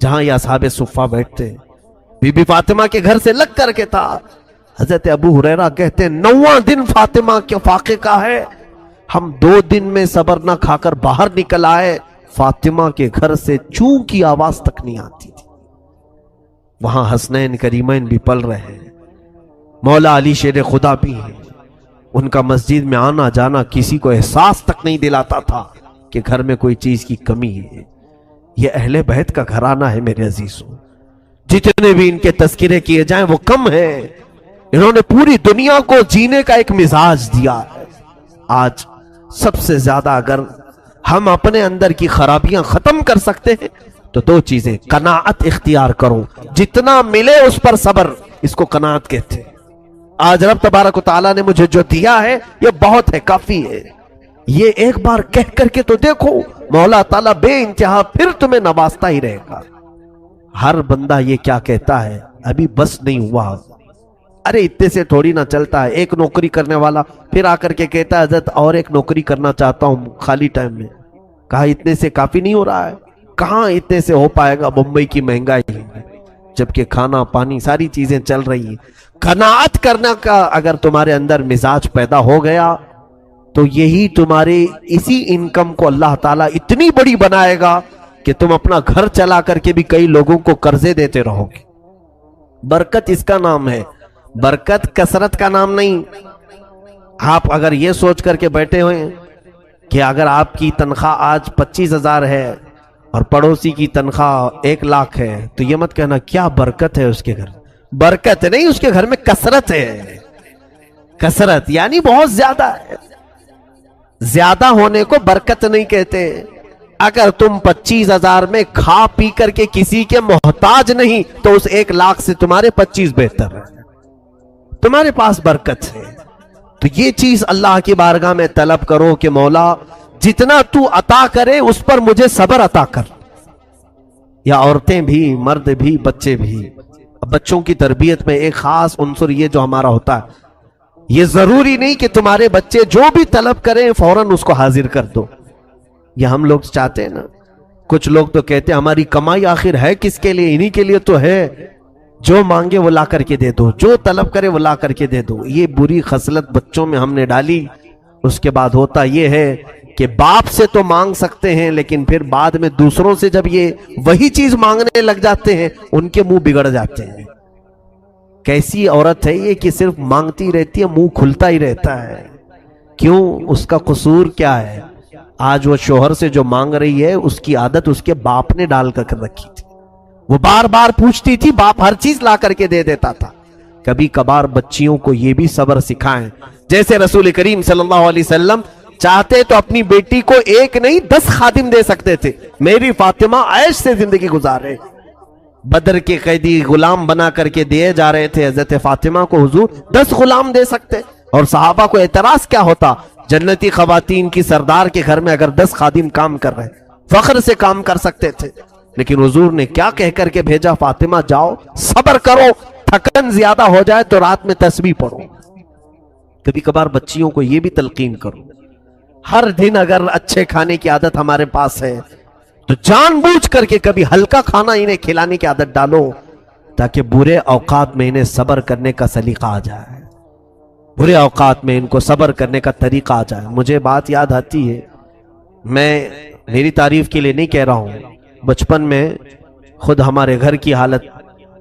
جہاں یہ اصحاب صفہ بیٹھتے بی بی فاطمہ کے گھر سے لگ کر کے تھا. حضرت ابو ہریرہ کہتے ہیں 9واں دن فاطمہ کے فاقے کا ہے. ہم 2 دن میں صبر نہ کھا کر باہر نکل آئے. فاطمہ کے گھر سے چوں کی آواز تک نہیں آتی تھی. وہاں حسنین کریمین بھی پل رہے ہیں، مولا علی شیر خدا بھی ہیں. ان کا مسجد میں آنا جانا کسی کو احساس تک نہیں دلاتا تھا کہ گھر میں کوئی چیز کی کمی ہے. یہ اہل بیت کا گھرانہ ہے میرے عزیزوں. جتنے بھی ان کے تذکرے کیے جائیں وہ کم ہیں. انہوں نے پوری دنیا کو جینے کا ایک مزاج دیا ہے. آج سب سے زیادہ اگر ہم اپنے اندر کی خرابیاں ختم کر سکتے ہیں تو دو چیزیں، قناعت اختیار کرو، جتنا ملے اس پر صبر، اس کو قناعت کہتے ہیں۔ آج رب تبارک و تعالیٰ نے مجھے جو دیا ہے یہ بہت ہے، کافی ہے، یہ ایک بار کہہ کر کے تو دیکھو، مولا تعالیٰ بے انتہا پھر تمہیں نوازتا ہی رہے گا۔ ہر بندہ یہ کیا کہتا ہے، ابھی بس نہیں ہوا، ارے اتنے سے تھوڑی نہ چلتا ہے۔ ایک نوکری کرنے والا پھر آ کر کے کہتا ہے حضرت اور ایک نوکری کرنا چاہتا ہوں خالی ٹائم میں۔ کہا اتنے سے کافی نہیں ہو رہا ہے، کہاں اتنے سے ہو پائے گا، بمبئی کی مہنگائی ہے، جبکہ کھانا پانی ساری چیزیں چل رہی ہیں۔ قناعت کرنا کا اگر تمہارے اندر مزاج پیدا ہو گیا تو یہی تمہارے اسی انکم کو اللہ تعالیٰ اتنی بڑی بنائے گا کہ تم اپنا گھر چلا کر کے بھی کئی لوگوں کو قرضے دیتے رہو گے۔ برکت اس کا نام ہے، برکت کثرت کا نام نہیں۔ آپ اگر یہ سوچ کر کے بیٹھے ہوئے کہ اگر آپ کی تنخواہ آج 25,000 ہے اور پڑوسی کی تنخواہ 1,00,000 ہے تو یہ مت کہنا کیا برکت ہے اس کے گھر، برکت نہیں، اس کے گھر میں کثرت ہے۔ کثرت یعنی بہت زیادہ ہے، زیادہ ہونے کو برکت نہیں کہتے۔ اگر تم 25,000 میں کھا پی کر کے کسی کے محتاج نہیں تو اس 1,00,000 سے تمہارے 25 بہتر ہے، تمہارے پاس برکت ہے۔ تو یہ چیز اللہ کی بارگاہ میں طلب کرو کہ مولا جتنا تو عطا کرے اس پر مجھے صبر عطا کر۔ یا عورتیں بھی، مرد بھی، بچے بھی۔ بچوں کی تربیت میں ایک خاص عنصر یہ جو ہمارا ہوتا ہے، یہ ضروری نہیں کہ تمہارے بچے جو بھی طلب کریں فوراً اس کو حاضر کر دو۔ یہ ہم لوگ چاہتے ہیں نا، کچھ لوگ تو کہتے ہیں ہماری کمائی آخر ہے کس کے لیے، انہی کے لیے تو ہے، جو مانگے وہ لا کر کے دے دو، جو طلب کرے وہ لا کر کے دے دو۔ یہ بری خصلت بچوں میں ہم نے ڈالی۔ اس کے بعد ہوتا یہ ہے کہ باپ سے تو مانگ سکتے ہیں لیکن پھر بعد میں دوسروں سے جب یہ وہی چیز مانگنے لگ جاتے ہیں ان کے منہ بگڑ جاتے ہیں۔ کیسی عورت ہے یہ کہ صرف مانگتی رہتی ہے، منہ کھلتا ہی رہتا ہے، کیوں؟ اس کا قصور کیا ہے؟ آج وہ شوہر سے جو مانگ رہی ہے اس کی عادت اس کے باپ نے ڈال کر رکھی تھی، وہ بار بار پوچھتی تھی، باپ ہر چیز لا کر کے دے دیتا تھا۔ کبھی کبھار بچیوں کو یہ بھی صبر سکھائیں، جیسے رسول کریم صلی اللہ علیہ وسلم چاہتے تو اپنی بیٹی کو 1 نہیں 10 خادم دے سکتے تھے، میری فاطمہ عیش سے زندگی گزارے۔ بدر کے قیدی غلام بنا کر کے دیے جا رہے تھے، حضرت فاطمہ کو حضور 10 غلام دے سکتے، اور صحابہ کو اعتراض کیا ہوتا؟ جنتی خواتین کی سردار کے گھر میں اگر 10 خادم کام کر رہے، فخر سے کام کر سکتے تھے۔ لیکن حضور نے کیا کہہ کر کے بھیجا؟ فاطمہ جاؤ، صبر کرو، تھکن زیادہ ہو جائے تو رات میں تسبیح پڑھو۔ کبھی کبھار بچیوں کو یہ بھی تلقین کرو، ہر دن اگر اچھے کھانے کی عادت ہمارے پاس ہے تو جان بوجھ کر کے کبھی ہلکا کھانا انہیں کھلانے کی عادت ڈالو، تاکہ برے اوقات میں انہیں صبر کرنے کا سلیقہ آ جائے، برے اوقات میں ان کو صبر کرنے کا طریقہ آ جائے۔ مجھے بات یاد آتی ہے، میں میری تعریف کے لیے نہیں کہہ رہا ہوں، بچپن میں خود ہمارے گھر کی حالت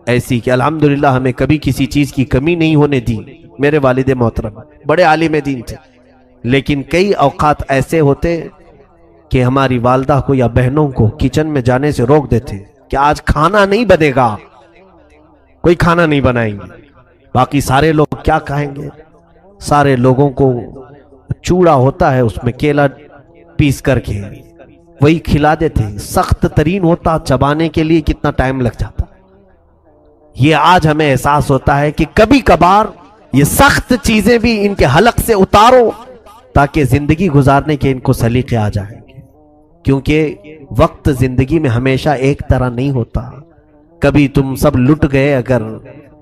ایسی کہ الحمدللہ ہمیں کبھی کسی چیز کی کمی نہیں ہونے دی۔ میرے والد محترم بڑے عالم دین تھے، لیکن کئی اوقات ایسے ہوتے کہ ہماری والدہ کو یا بہنوں کو کچن میں جانے سے روک دیتے کہ آج کھانا نہیں بنے گا، کوئی کھانا نہیں بنائیں گے، باقی سارے لوگ کیا کھائیں گے؟ سارے لوگوں کو چوڑا ہوتا ہے اس میں کیلا پیس کر کے وہی کھلا دیتے، سخت ترین ہوتا، چبانے کے لیے کتنا ٹائم لگ جاتا۔ یہ آج ہمیں احساس ہوتا ہے کہ کبھی کبھار یہ سخت چیزیں بھی ان کے حلق سے اتارو تاکہ زندگی گزارنے کے ان کو سلیقے آ جائیں گے، کیونکہ وقت زندگی میں ہمیشہ ایک طرح نہیں ہوتا۔ کبھی تم سب لٹ گئے، اگر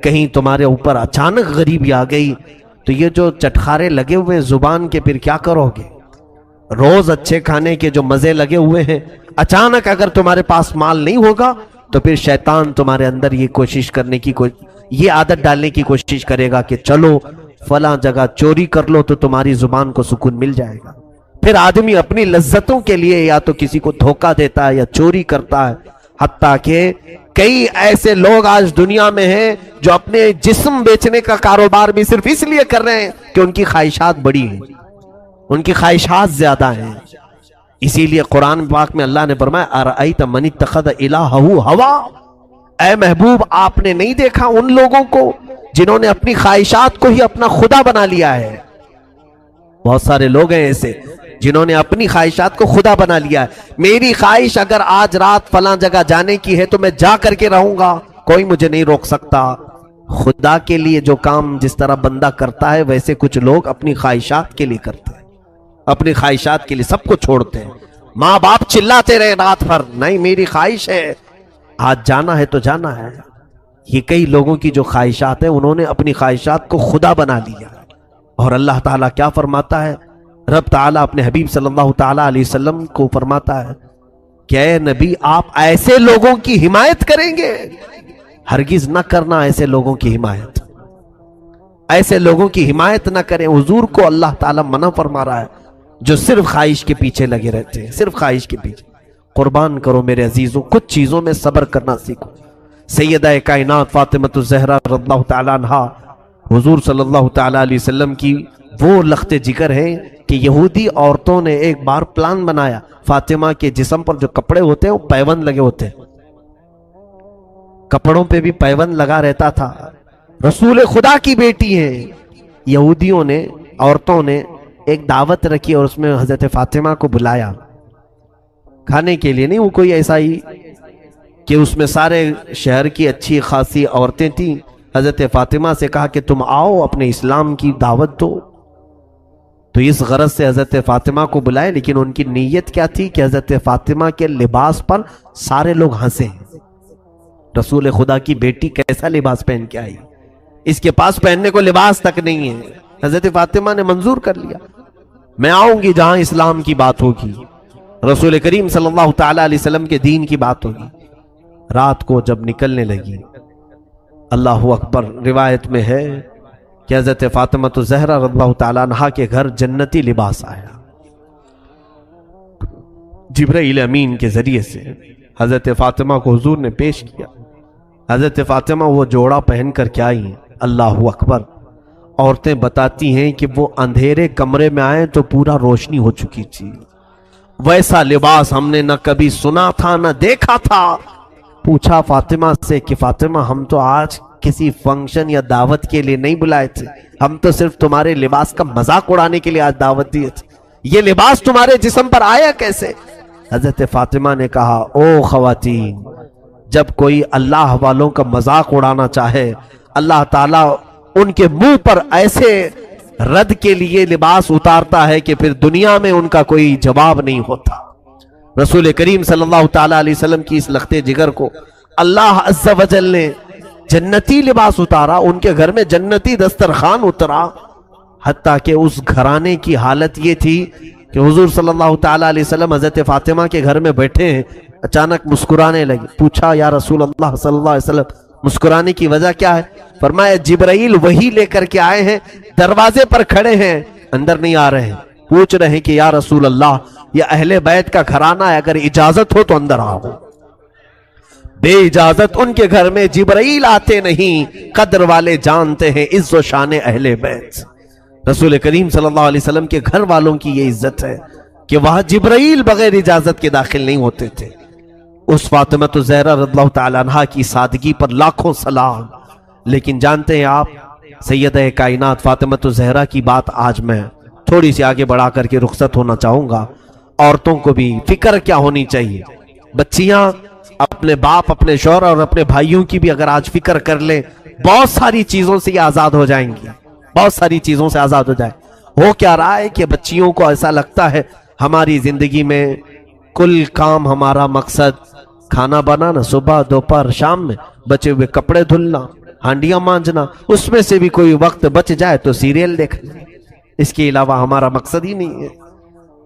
کہیں تمہارے اوپر اچانک غریبی آ گئی تو یہ جو چٹخارے لگے ہوئے زبان کے پھر کیا کرو گے؟ روز اچھے کھانے کے جو مزے لگے ہوئے ہیں، اچانک اگر تمہارے پاس مال نہیں ہوگا تو پھر شیطان تمہارے اندر یہ کوشش کرنے کی یہ عادت ڈالنے کی کوشش کرے گا کہ چلو فلاں جگہ چوری کر لو تو تمہاری زبان کو سکون مل جائے گا۔ پھر آدمی اپنی لذتوں کے لیے یا تو کسی کو دھوکہ دیتا ہے یا چوری کرتا ہے، حتیٰ کہ کئی ایسے لوگ آج دنیا میں ہیں جو اپنے جسم بیچنے کا کاروبار بھی صرف اس لیے کر رہے ہیں کہ ان کی خواہشات بڑی ہیں، ان کی خواہشات زیادہ ہیں۔ اسی لیے قرآن پاک میں اللہ نے فرمایا ارأیت من اتخذ الہہ ہوا، اے محبوب آپ نے نہیں دیکھا ان لوگوں کو جنہوں نے اپنی خواہشات کو ہی اپنا خدا بنا لیا ہے۔ بہت سارے لوگ ہیں ایسے جنہوں نے اپنی خواہشات کو خدا بنا لیا ہے۔ میری خواہش اگر آج رات فلاں جگہ جانے کی ہے تو میں جا کر کے رہوں گا، کوئی مجھے نہیں روک سکتا۔ خدا کے لیے جو کام جس طرح بندہ کرتا ہے ویسے کچھ لوگ اپنی خواہشات کے لیے کرتے ہیں، اپنی خواہشات کے لیے سب کو چھوڑتے ہیں۔ ماں باپ چلاتے رہے رات بھر، نہیں میری خواہش ہے آج جانا ہے تو جانا ہے۔ یہ کئی لوگوں کی جو خواہشات ہیں انہوں نے اپنی خواہشات کو خدا بنا لیا۔ اور اللہ تعالیٰ کیا فرماتا ہے؟ رب تعالیٰ اپنے حبیب صلی اللہ تعالیٰ علیہ وسلم کو فرماتا ہے کہ اے نبی آپ ایسے لوگوں کی حمایت کریں گے؟ ہرگز نہ کرنا ایسے لوگوں کی حمایت، ایسے لوگوں کی حمایت نہ کریں۔ حضور کو اللہ تعالیٰ منع فرما رہا ہے جو صرف خواہش کے پیچھے لگے رہتے ہیں، صرف خواہش کے پیچھے۔ قربان کرو میرے عزیزوں، کچھ چیزوں میں صبر کرنا سیکھو۔ سیدہ کائنات فاطمہ الزہرا رضی اللہ تعالیٰ عنہا حضور صلی اللہ تعالیٰ علیہ وسلم کی وہ لخت جگر ہیں کہ یہودی عورتوں نے ایک بار پلان بنایا، فاطمہ کے جسم پر جو کپڑے ہوتے ہیں وہ پیوند لگے ہوتے ہیں، کپڑوں پہ بھی پیوند لگا رہتا تھا، رسول خدا کی بیٹی ہے۔ یہودیوں نے، عورتوں نے ایک دعوت رکھی اور اس میں حضرت فاطمہ کو بلایا کھانے کے لیے، نہیں وہ کوئی ایسا ہی کہ اس میں سارے شہر کی اچھی خاصی عورتیں تھیں۔ حضرت فاطمہ سے کہا کہ تم آؤ اپنے اسلام کی دعوت دو، تو اس غرض سے حضرت فاطمہ کو بلائے، لیکن ان کی نیت کیا تھی کہ حضرت فاطمہ کے لباس پر سارے لوگ ہنسیں۔ رسول خدا کی بیٹی کیسا لباس پہن کے آئی، اس کے پاس پہننے کو لباس تک نہیں ہے۔ حضرت فاطمہ نے منظور کر لیا، میں آؤں گی جہاں اسلام کی بات ہوگی، رسول کریم صلی اللہ تعالیٰ علیہ وسلم کے دین کی بات ہوگی۔ رات کو جب نکلنے لگی، اللہ اکبر، روایت میں ہے کہ حضرت فاطمہ الزہرا رضی اللہ تعالیٰ عنہا کے گھر جنتی لباس آیا، جبرائیل امین کے ذریعے سے حضرت فاطمہ کو حضور نے پیش کیا۔ حضرت فاطمہ وہ جوڑا پہن کر کے آئی ہیں، اللہ اکبر۔ عورتیں بتاتی ہیں کہ وہ اندھیرے کمرے میں آئے تو پورا روشنی ہو چکی تھی، ویسا لباس ہم نے نہ کبھی سنا تھا نہ دیکھا تھا۔ پوچھا فاطمہ سے کہ فاطمہ ہم تو آج کسی فنکشن یا دعوت کے لیے نہیں بلائے تھے، ہم تو صرف تمہارے لباس کا مذاق اڑانے کے لیے آج دعوت دیے تھے، یہ لباس تمہارے جسم پر آیا کیسے؟ حضرت فاطمہ نے کہا او خواتین، جب کوئی اللہ والوں کا مذاق اڑانا چاہے اللہ تعالیٰ ان کے منہ پر ایسے رد کے لیے لباس اتارتا ہے کہ پھر دنیا میں ان کا کوئی جواب نہیں ہوتا۔ رسول کریم صلی اللہ تعالیٰ علیہ وسلم کی اس لخت جگر کو اللہ عز و جل نے جنتی لباس اتارا، ان کے گھر میں جنتی دسترخوان اترا، حتیٰ کہ اس گھرانے کی حالت یہ تھی کہ حضور صلی اللہ تعالیٰ علیہ وسلم حضرت فاطمہ کے گھر میں بیٹھے ہیں، اچانک مسکرانے لگے۔ پوچھا یا رسول اللہ صلی اللہ علیہ وسلم مسکرانے کی وجہ کیا ہے؟ فرمایا جبرائیل وہی لے کر کے آئے ہیں، دروازے پر کھڑے ہیں، اندر نہیں آ رہے ہیں، پوچھ رہے ہیں کہ یا رسول اللہ یہ اہل بیت کا گھرانہ ہے، اگر اجازت ہو تو اندر آؤ۔ بے اجازت ان کے گھر میں جبرائیل آتے نہیں، قدر والے جانتے ہیں عز و شان اہل بیت۔ رسول کریم صلی اللہ علیہ وسلم کے گھر والوں کی یہ عزت ہے کہ وہاں جبرائیل بغیر اجازت کے داخل نہیں ہوتے تھے۔ اس فاطمہ الزہرا رضی اللہ تعالیٰ عنہا کی سادگی پر لاکھوں سلام۔ لیکن جانتے ہیں آپ، سیدہ کائنات فاطمہ الزہرا کی بات آج میں تھوڑی سی آگے بڑھا کر کے رخصت ہونا چاہوں گا۔ عورتوں کو بھی فکر کیا ہونی چاہیے، بچیاں اپنے باپ، اپنے شوہر اور اپنے بھائیوں کی بھی اگر آج فکر کر لیں، بہت ساری چیزوں سے یہ آزاد ہو جائیں گی، بہت ساری چیزوں سے آزاد ہو جائیں۔ ہو کیا رہا ہے کہ بچیوں کو ایسا لگتا ہے ہماری زندگی میں کل کام ہمارا مقصد کھانا بنانا، صبح دوپہر شام میں بچے ہوئے کپڑے دھلنا، ہانڈیاں مانجنا، اس میں سے بھی کوئی وقت بچ جائے تو سیریل دیکھنا، اس کے علاوہ ہمارا مقصد ہی نہیں ہے۔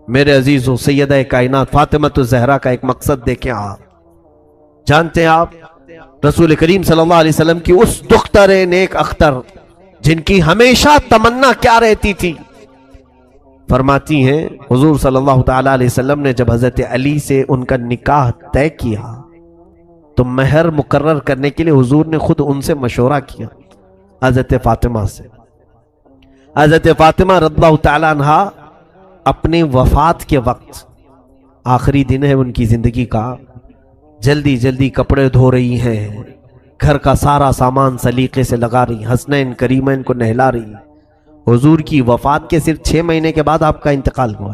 میرے عزیزوں، سیدہ کائنات فاطمہ الزہرا کا ایک مقصد دیکھیں آپ، جانتے ہیں آپ رسول کریم صلی اللہ علیہ وسلم کی اس دختر نیک اختر جن کی ہمیشہ تمنا کیا رہتی تھی، فرماتی ہیں حضور صلی اللہ تعالیٰ علیہ وسلم نے جب حضرت علی سے ان کا نکاح طے کیا تو مہر مقرر کرنے کے لیے حضور نے خود ان سے مشورہ کیا، حضرت فاطمہ سے۔ حضرت فاطمہ رضی اللہ تعالیٰ عنہا اپنی وفات کے وقت، آخری دن ہے ان کی زندگی کا، جلدی جلدی کپڑے دھو رہی ہیں، گھر کا سارا سامان سلیقے سے لگا رہی، حسنین کریمین کو نہلا رہی۔ حضور کی وفات کے صرف 6 مہینے کے بعد آپ کا انتقال ہوا۔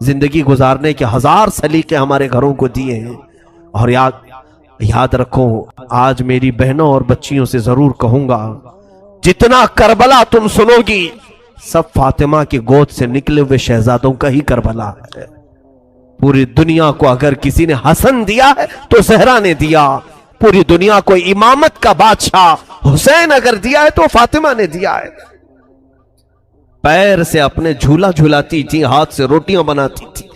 زندگی گزارنے کے 1000 سلیقے ہمارے گھروں کو دیے ہیں. اور یاد رکھو، آج میری بہنوں اور بچیوں سے ضرور کہوں گا، جتنا کربلا تم سنو گی سب فاطمہ کی گود سے نکلے ہوئے شہزادوں کا ہی کربلا ہے. پوری دنیا کو اگر کسی نے حسن دیا ہے تو زہرا نے دیا. پوری دنیا کو امامت کا بادشاہ حسین اگر دیا ہے تو فاطمہ نے دیا ہے. پیر سے اپنے جھولا جھولاتی تھی، ہاتھ سے روٹیاں بناتی تھی.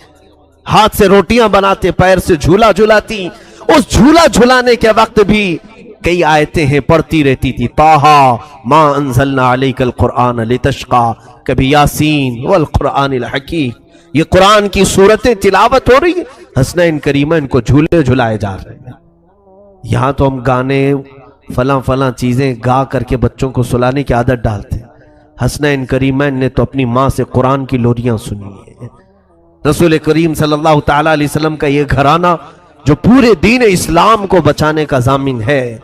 ہاتھ سے روٹیاں بناتے، پیر سے جھولا جھولاتی. اس جھولا جھولانے کے وقت بھی کئی آیتیں ہیں پڑھتی رہتی تھی. طٰہٰ ما انزلنا علیک القرآن لتشقیٰ، کبھی یاسین والقرآن الحکیم. یہ قرآن کی صورتیں تلاوت ہو رہی ہیں، حسنین کریمین کو جھولے جھلائے جا رہے ہیں. یہاں تو ہم گانے فلاں فلاں چیزیں گا کر کے بچوں کو سلانے کی عادت ڈالتے ہیں. حسنین کریمین نے تو اپنی ماں سے قرآن کی لوریاں سنی ہیں. رسول کریم صلی اللہ تعالی علیہ وسلم کا یہ گھرانہ جو پورے دین اسلام کو بچانے کا ضامن ہے.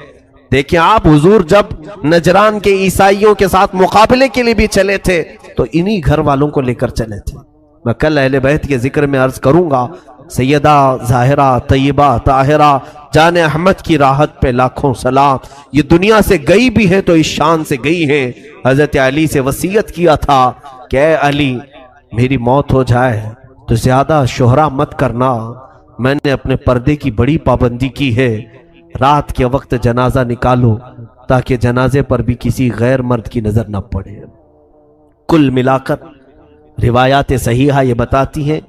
دیکھیں آپ، حضور جب نجران کے عیسائیوں کے ساتھ مقابلے کے لیے بھی چلے تھے تو انہی گھر والوں کو لے کر چلے تھے. میں کل اہل بیت کے ذکر میں عرض کروں گا، سیدہ ظاہرہ طیبہ طاہرہ جان احمد کی راحت پہ لاکھوں سلام. یہ دنیا سے گئی بھی ہے تو اس شان سے گئی ہے. حضرت علی سے وصیت کیا تھا کہ اے علی، میری موت ہو جائے تو زیادہ شہرا مت کرنا. میں نے اپنے پردے کی بڑی پابندی کی ہے. رات کے وقت جنازہ نکالو تاکہ جنازے پر بھی کسی غیر مرد کی نظر نہ پڑے. کل ملا کر روایات صحیحہ یہ بتاتی ہیں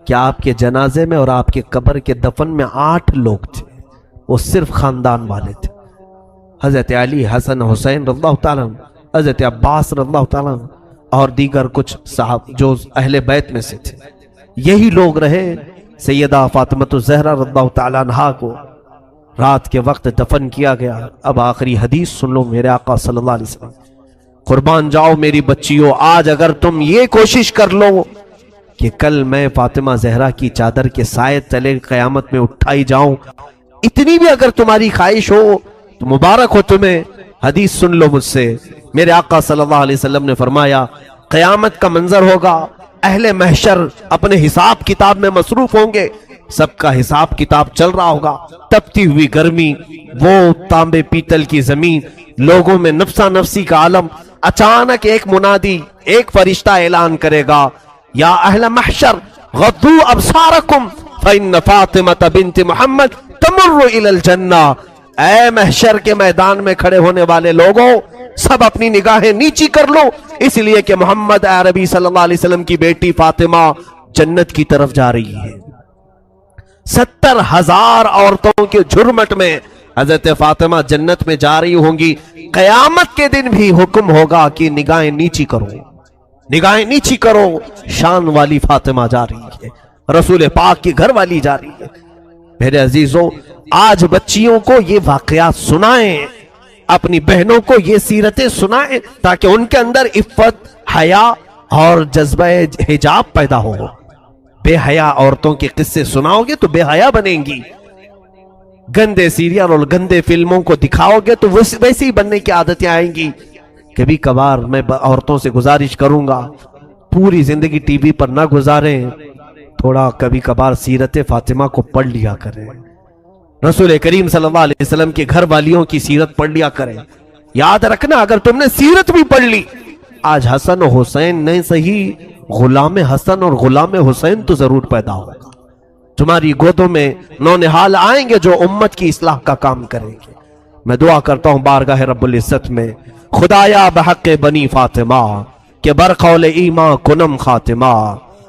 کہ آپ کے جنازے میں اور آپ کے قبر کے دفن میں 8 لوگ تھے. وہ صرف خاندان والے تھے. حضرت علی، حسن حسین رضی اللہ تعالیٰ عنہ، حضرت عباس رضی اللہ تعالیٰ عنہ اور دیگر کچھ صاحب جو اہل بیت میں سے تھے. یہی لوگ رہے. سیدہ فاطمہ الزہرا رضی اللہ تعالیٰ عنہا کو رات کے وقت دفن کیا گیا. اب آخری حدیث سن لو میرے آقا صلی اللہ علیہ وسلم. قربان جاؤ میری بچیوں، آج اگر تم یہ کوشش کر لو کہ کل میں فاطمہ زہرا کی چادر کے سائے تلے قیامت میں اٹھائی جاؤں، اتنی بھی اگر تمہاری خواہش ہو تو مبارک ہو تمہیں. حدیث سن لو مجھ سے. میرے آقا صلی اللہ علیہ وسلم نے فرمایا، قیامت کا منظر ہوگا، اہل محشر اپنے حساب کتاب میں مصروف ہوں گے. سب کا حساب کتاب چل رہا ہوگا. تپتی ہوئی گرمی، وہ تانبے پیتل کی زمین، لوگوں میں نفسا نفسی کا عالم. اچانک ایک منادی، ایک فرشتہ اعلان کرے گا، یا اہل محشر غضوا ابصارکم فإن فاطمہ بنت محمد تمر الی الجنہ. اے محشر کے میدان میں کھڑے ہونے والے لوگوں، سب اپنی نگاہیں نیچی کر لو، اس لیے کہ محمد عربی صلی اللہ علیہ وسلم کی بیٹی فاطمہ جنت کی طرف جا رہی ہے. 70,000 عورتوں کے جھرمٹ میں حضرت فاطمہ جنت میں جا رہی ہوں گی. قیامت کے دن بھی حکم ہوگا کہ نگاہیں نیچی کرو، نگاہیں نیچی کرو. شان والی فاطمہ جا رہی ہے، رسول پاک کی گھر والی جا رہی ہے. میرے عزیزوں، آج بچیوں کو یہ واقعات سنائیں، اپنی بہنوں کو یہ سیرتیں سنائیں تاکہ ان کے اندر عفت، حیا اور جذبہ حجاب پیدا ہو. بے حیا عورتوں کے قصے سناؤ گے تو بے حیا بنیں گی. گندے سیریل اور گندے فلموں کو دکھاؤ گے تو ویسے ہی بننے کی عادتیں آئیں گی. کبھی کبھار میں عورتوں سے گزارش کروں گا، پوری زندگی ٹی وی پر نہ گزاریں، تھوڑا کبھی کبھار سیرت فاطمہ کو پڑھ لیا کریں. رسول کریم صلی اللہ علیہ وسلم کے گھر والیوں کی سیرت پڑھ لیا کریں. یاد رکھنا، اگر تم نے سیرت بھی پڑھ لی، آج حسن و حسین نہیں صحیح، غلام حسن اور غلام حسین تو ضرور پیدا ہوگا. تمہاری گودوں میں نونہال آئیں گے جو امت کی اصلاح کا کام کریں گے. میں دعا کرتا ہوں بارگاہ رب العزت میں، خدایا بحق بنی فاطمہ کہ برقول ایمان کنم خاتمہ.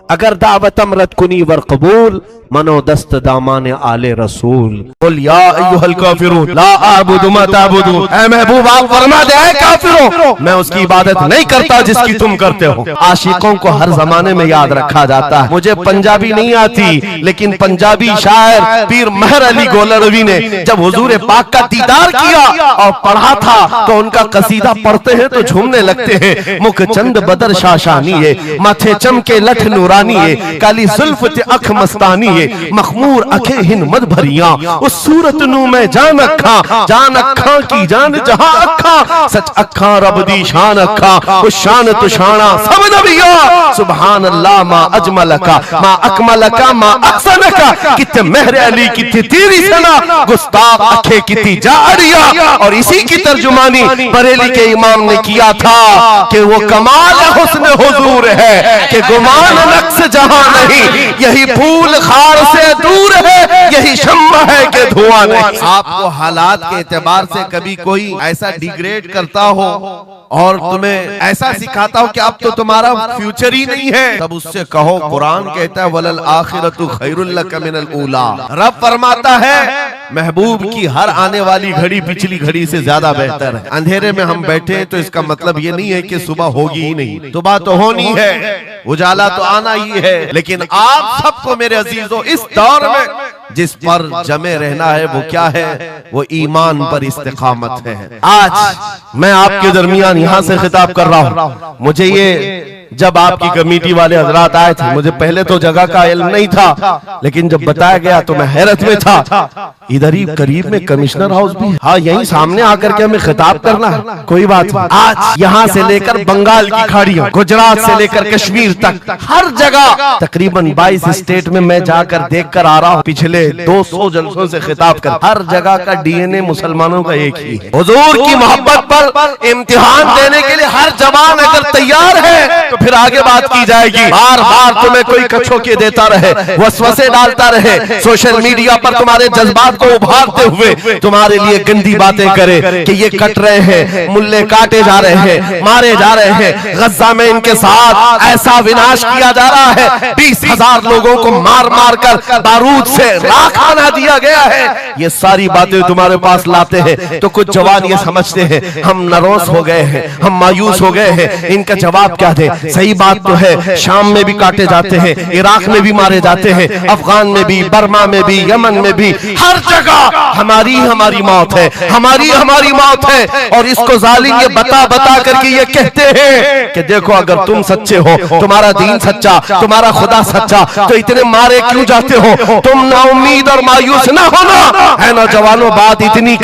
اگر دعوت امرت کنی ور قبول، منو دست دامان آل رسول. قل یا ایوہ الکافرون لا اعبد ما تعبدون. اے محبوب آپ فرما دے، اے کافروں میں اس کی عبادت نہیں کرتا جس کی تم کرتے ہو. عاشقوں کو ہر زمانے میں یاد رکھا جاتا ہے. مجھے پنجابی نہیں آتی، لیکن پنجابی شاعر پیر مہر علی گولروی نے جب حضور پاک کا دیدار کیا اور پڑھا تھا تو ان کا قصیدہ پڑھتے ہیں تو جھومنے لگتے ہیں. مکھ چند بدر شاشانی ہے، ماتھے چمکے لٹھ نورانی نورانی ہے کالی زلف تے اکھ مستانی ہے مخمور اکھے ہن مد بھریاں اس صورت نو میں جان اکھاں کی جان جہاں اکھاں سچ اکھاں رب دی شان اکھاں اس شان تو شانہ سب نبیاں سبحان اللہ ما اجملکا ما اکملکا ما احسنکا کتے مہر علی کتے تیری سنا گستاخ اکھے کتی جاریا اور اسی کی ترجمانی بریلی کے امام نے کیا تھا کہ وہ کمال حسن حضور ہے کہ گمان نقص جہاں نہیں یہی پھول خار سے دور ہے یہی شمع ہے کہ دھواں نہیں. آپ کو حالات کے اعتبار سے کبھی کوئی ایسا ڈیگریڈ کرتا ہو اور تمہیں ایسا سکھاتا ہو کہ اب تو تمہارا فیوچر ہی نہیں ہے, تب اس سے کہو قرآن کہتا ہے وَلَلْآخِرَةُ خَيْرٌ لَكَ مِنَ الْأُولَى. رب فرماتا ہے محبوب کی ہر آنے والی گھڑی پچھلی گھڑی سے زیادہ بہتر ہے. اندھیرے میں ہم بیٹھے ہیں تو اس کا مطلب یہ نہیں ہے کہ صبح ہوگی ہی نہیں, صبح تو ہونی ہے, اجالا تو آنا ہی ہے, لیکن آپ سب کو میرے عزیزوں اس دور میں جس پر جمع رہنا ہے وہ کیا ہے, وہ ایمان پر استقامت ہے. آج میں آپ کے درمیان یہاں سے خطاب کر رہا ہوں. مجھے یہ جب آپ کی کمیٹی والے حضرات آئے تھے, مجھے پہلے تو جگہ کا علم نہیں تھا, لیکن جب بتایا گیا تو میں حیرت میں تھا. ادھر ہی قریب میں کمشنر ہاؤس بھی, ہاں یہیں سامنے آ کر کے ہمیں خطاب کرنا ہے, کوئی بات نہیں. آج یہاں سے لے کر بنگال کی کھاڑیاں, گجرات سے لے کر کشمیر تک ہر جگہ تقریباً 22 اسٹیٹ میں جا کر دیکھ کر آ رہا ہوں. پچھلے 200 جلسوں سے خطاب کر, ہر جگہ کا ڈی این اے مسلمانوں کا ایک ہی ہے. حضور کی محبت پر امتحان دینے کے لیے ہر جوان اگر تیار ہے تو پھر آگے بات کی جائے گی. بار بار تمہیں کوئی کچھو کے دیتا رہے, وسوسے ڈالتا رہے, سوشل میڈیا پر تمہارے جذبات کو ابھارتے ہوئے تمہارے لیے گندی باتیں کرے کہ یہ کٹ رہے ہیں, ملے کاٹے جا رہے ہیں, مارے جا رہے ہیں, غزہ میں ان کے ساتھ ایسا وناش کیا جا رہا ہے, 20,000 لوگوں کو مار مار کر بارود سے راکھ بنا دیا گیا ہے. یہ ساری باتیں تمہارے پاس لاتے ہیں تو کچھ جوان یہ سمجھتے ہیں ہم نروس ہو گئے ہیں, ہم مایوس ہو گئے ہیں, ان کا جواب کیا دیں. صحیح بات تو ہے, شام میں بھی کاٹے جاتے ہیں, عراق میں بھی مارے جاتے ہیں, افغان میں بھی, برما میں بھی, یمن میں بھی, ہر جگہ ہماری موت ہے, ہماری موت ہے. اور اس کو ظالم یہ بتا کر کے یہ کہتے ہیں کہ دیکھو اگر تم سچے ہو, تمہارا دین سچا, تمہارا خدا سچا, تو اتنے مارے کیوں جاتے ہو, تم نا امید اور مایوس نہ ہونا. اے نوجوانوں بات اتنی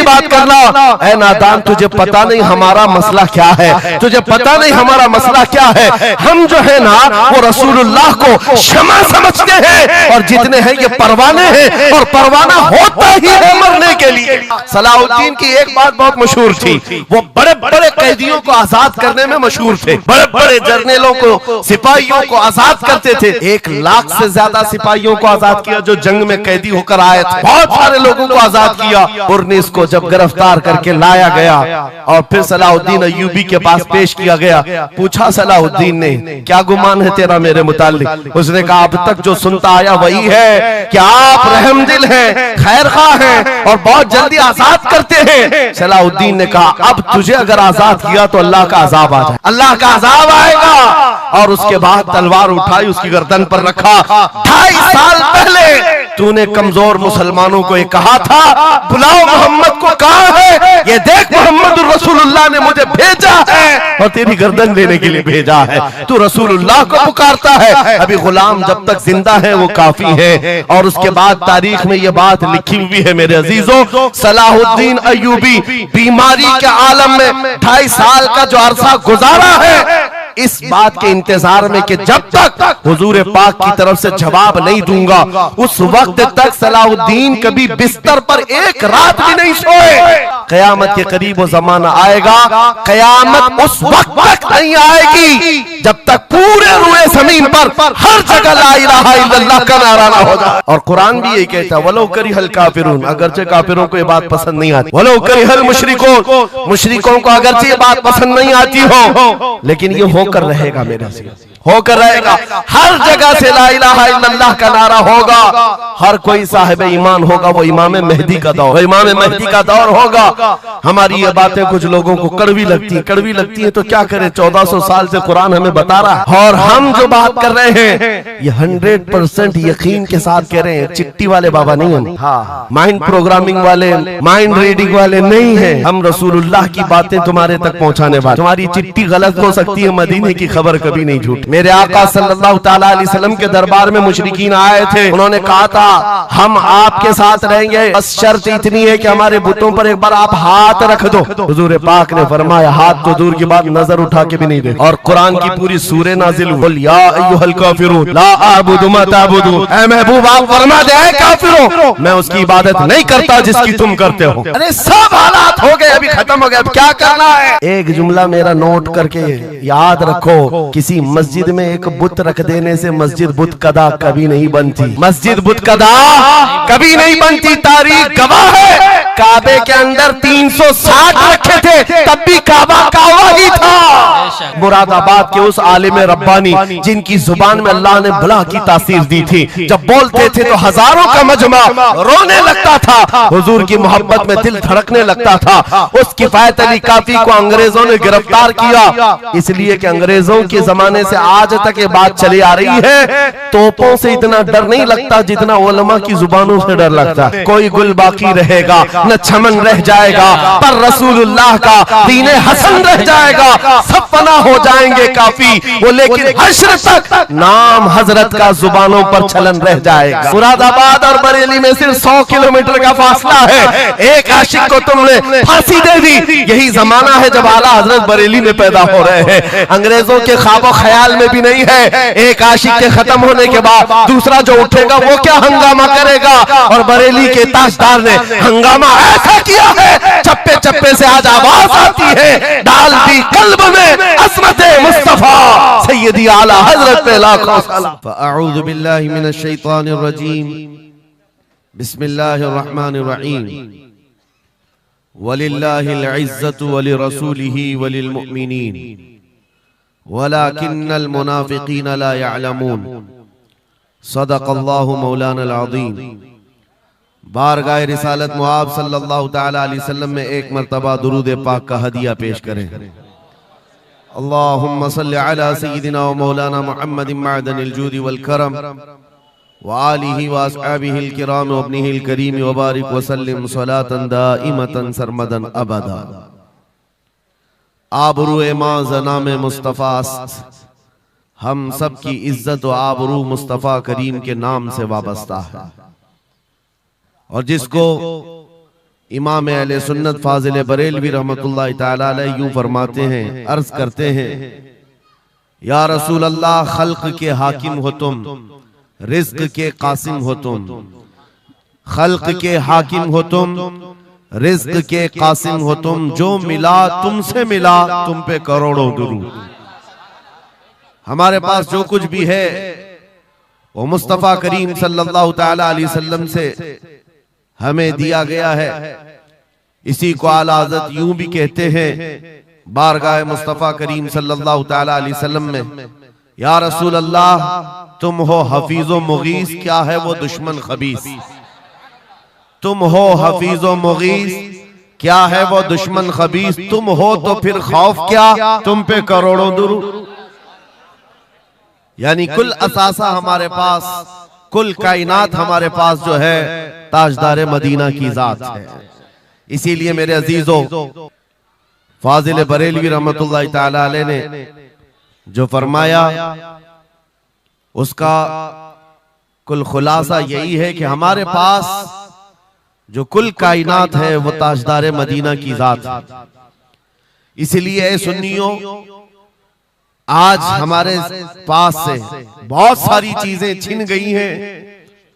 بات کرنا. اے نادان تجھے پتا نہیں ہمارا مسئلہ کیا ہے, تجھے پتا نہیں ہمارا مسئلہ کیا ہے. ہم جو ہے نا وہ رسول اللہ کو شمع سمجھتے ہیں, اور جتنے ہیں یہ پروانے ہیں, اور پروانہ ہوتا ہی ہے مرنے کے لیے. صلاح الدین کی ایک بات بہت مشہور تھی, وہ بڑے بڑے قیدیوں کو آزاد کرنے میں مشہور تھے, بڑے بڑے جرنیلوں کو, سپاہیوں کو آزاد کرتے تھے. 1 لاکھ سے زیادہ سپاہیوں کو آزاد کیا جو جنگ میں قیدی ہو کر آئے تھے, بہت سارے لوگوں کو آزاد کیا. پرنس کو جب گرفتار کر کے لایا گیا اور پھر صلاح الدین ایوبی کے پاس پیش کیا گیا, پوچھا صلاح الدین نے کیا گمان ہے تیرا میرے متعلق. اس نے کہا اب تک جو سنتا آیا وہی ہے کہ آپ رحم دل ہیں, خیر خواہ ہیں, اور بہت جلدی آزاد کرتے ہیں. صلاح الدین نے کہا اب تجھے اگر آزاد کیا تو اللہ کا عذاب آ جائے, اللہ کا عذاب آئے گا. اور اس کے بعد تلوار اٹھائی, اس کی گردن پر رکھا. 2.5 سال پہلے تو نے کمزور مسلمانوں کو یہ کہا تھا بلاؤ محمد کو, کہاں ہے یہ دیکھ محمد الرسول اللہ نے مجھے بھیجا ہے اور تیری گردن لینے کے لیے بھیجا ہے. تو رسول اللہ کو پکارتا ہے. ابھی غلام جب تک زندہ ہے وہ کافی ہے. اور اس کے بعد تاریخ میں یہ بات لکھی ہوئی ہے میرے عزیزوں, صلاح الدین ایوبی بیماری کے عالم میں 2.5 سال کا جو عرصہ گزارا ہے, اس بات کے انتظار میں کہ جب تک حضور پاک کی طرف سے جواب نہیں دوں گا اس وقت تک صلاح الدین کبھی بستر پر 1 رات بھی نہیں سوئے. قیامت کے قریب وہ زمانہ آئے گا, قیامت اس وقت تک نہیں آئے گی جب تک پورے روئے زمین پر ہر جگہ لا الہ الا اللہ کا نعرہ نہ ہو جائے. اور قرآن بھی یہ کہتا ہے وَلَوْ كَرِهَ الْكَافِرُونَ, اگرچہ کافروں کو یہ بات پسند نہیں آتی. وَلَوْ كَرِهَ الْمُشْرِكُونَ, مشرکوں کو اگرچہ یہ بات پسند نہیں آتی ہو, لیکن یہ ہو کر رہے گا میرے سے, ہو کر رہے گا. ہر جگہ سے لا الہ الا اللہ کا نعرہ ہوگا. ہر کوئی صاحب ایمان ہوگا, وہ امام مہدی کا دور, وہ امام مہدی کا دور ہوگا. ہماری یہ باتیں کچھ لوگوں کو کڑوی لگتی ہیں تو کیا کریں, 1400 سال سے قرآن ہمیں بتا رہا ہے. اور ہم جو بات کر رہے ہیں یہ 100% یقین کے ساتھ کہہ رہے ہیں. چٹی والے بابا نہیں ہم, ہاں مائنڈ پروگرامنگ والے, مائنڈ ریڈنگ والے نہیں ہیں. ہم رسول اللہ کی باتیں تمہارے تک پہنچانے والے. تمہاری چٹی غلط ہو سکتی ہے, مدینے کی خبر کبھی نہیں جھوٹ. میرے آقا صلی اللہ تعالیٰ علیہ وسلم کے دربار میں مشرکین آئے تھے، انہوں نے کہا تھا ہم آپ کے ساتھ رہیں گے، بس شرط اتنی ہے کہ ہمارے بتوں پر ایک بار آپ ہاتھ رکھ دو۔ حضور پاک نے فرمایا ہاتھ تو دور کی بات نظر اٹھا کے بھی نہیں دے، اور قرآن کی پوری سورہ نازل ہوئی، قل یا ایھا الکافرون لا اعبد ما تعبدون، اے محبوب آپ فرما دے اے کافروں میں اس کی عبادت نہیں کرتا جس کی تم کرتے ہو۔ ارے سب حالات ہو گئے، ابھی ختم ہو گئے، اب کیا کرنا ہے؟ ایک جملہ میرا نوٹ کر کے یاد رکھو، کسی مسجد میں ایک بت رکھ دینے سے مسجد بت کدا کبھی نہیں بنتی، مسجد بت کدا کبھی نہیں بنتی۔ تاریخ گواہ ہے کعبے کے اندر 360 رکھے تھے، تب بھی کعبہ کعبہ ہی تھا۔ مراد آباد کے اس عالم ربانی جن کی زبان میں اللہ نے بلا کی تاثیر دی تھی، جب بولتے تھے تو ہزاروں کا مجمع رونے لگتا تھا، حضور کی محبت میں دل دھڑکنے لگتا تھا۔ اس کفایت علی کافی کو انگریزوں نے گرفتار کیا، اس لیے کہ انگریزوں کے زمانے سے آج تک یہ بات چلی آ رہی ہے، توپوں سے اتنا ڈر نہیں لگتا جتنا علماء کی زبانوں سے ڈر لگتا ہے۔ کوئی گل باقی رہے گا نہ چمن رہ جائے گا، پر رسول اللہ کا دین حسن رہ جائے گا، سب فنا ہو جائیں گے کافی وہ، لیکن حشر تک نام حضرت کا زبانوں پر چلن رہ جائے گا۔ مراد آباد اور بریلی میں صرف 100 کلومیٹر کا فاصلہ ہے، ایک عاشق کو تم نے پھانسی دے دی، یہی زمانہ ہے جب اعلیٰ حضرت بریلی میں پیدا ہو رہے ہیں۔ انگریزوں کے خواب و خیال میں بھی نہیں ہے ایک عاشق کے ختم ہونے کے بعد دوسرا جو اٹھے گا وہ کیا ہنگامہ کرے گا، اور بریلی کے تاجدار نے ہنگامہ ایسا کیا ہے چپے چپے سے آج آواز آتی ہے، ڈال دی قلب میں عظمت مصطفیٰ سیدی اعلیٰ حضرت پہ لاکھوں سلام۔ فاعوذ باللہ من الشیطان الرجیم، بسم اللہ الرحمن الرحیم، وَلِلَّهِ الْعِزَّةُ وَلِرَسُولِهِ وَلِلْمُؤْمِنِينَ وَلَكِنَّ الْمُنَافِقِينَ لَا يَعْلَمُونَ صدق اللہ مولانا العظیم۔ بارگاہ رسالت مآب صلی اللہ تعالیٰ علیہ وسلم میں ایک مرتبہ درود پاک کا ہدیہ پیش کریں۔ اللہم صلی علی سیدنا و مولانا محمد معدن الجود والکرم وآلہ واصحابہ الکرام وابنہ الکریم وبارک وسلم صلاة دائمتا سرمدا ابدا۔ آبرو ما زنام مصطفیٰ است، ہم سب کی عزت و آبرو مصطفیٰ کریم کے نام سے وابستہ ہے، اور جس کو امام اہل سنت فاضل بریلوی رحمت اللہ تعالیٰ علیہ یوں فرماتے ہیں، عرض کرتے ہیں، یا رسول اللہ خلق کے حاکم ہو تم، رزق کے قاسم ہو تم، خلق کے حاکم ہو تم، رزق کے قاسم ہو تم، جو ملا تم سے ملا تم پہ کروڑوں درود۔ ہمارے پاس جو کچھ بھی ہے وہ مصطفیٰ کریم صلی اللہ تعالیٰ علیہ وسلم سے ہمیں دیا گیا ہے۔ اسی کو اعلیٰ حضرت یوں بھی کہتے ہیں بارگاہ مصطفیٰ کریم صلی اللہ تعالیٰ علیہ وسلم میں، یا رسول اللہ تم ہو حفیظ و مغیث، کیا ہے وہ دشمن خبیث؟ تم ہو حفیظ و مغیث، کیا ہے وہ دشمن خبیث؟ تم ہو تو پھر خوف کیا، تم پہ کروڑوں درود۔ یعنی کل اثاثہ ہمارے پاس، کل کائنات ہمارے پاس جو ہے تاجدار مدینہ کی ذات ہے۔ اسی لیے میرے عزیزو فاضل بریلوی رحمت اللہ تعالیٰ علیہ نے جو فرمایا اس کا کل خلاصہ یہی ہے کہ ہمارے پاس جو کل کائنات ہے وہ تاجدار مدینہ کی ذات ہے۔ اسی لیے اے سنیوں آج ہمارے پاس سے بہت ساری چیزیں چھن گئی ہیں،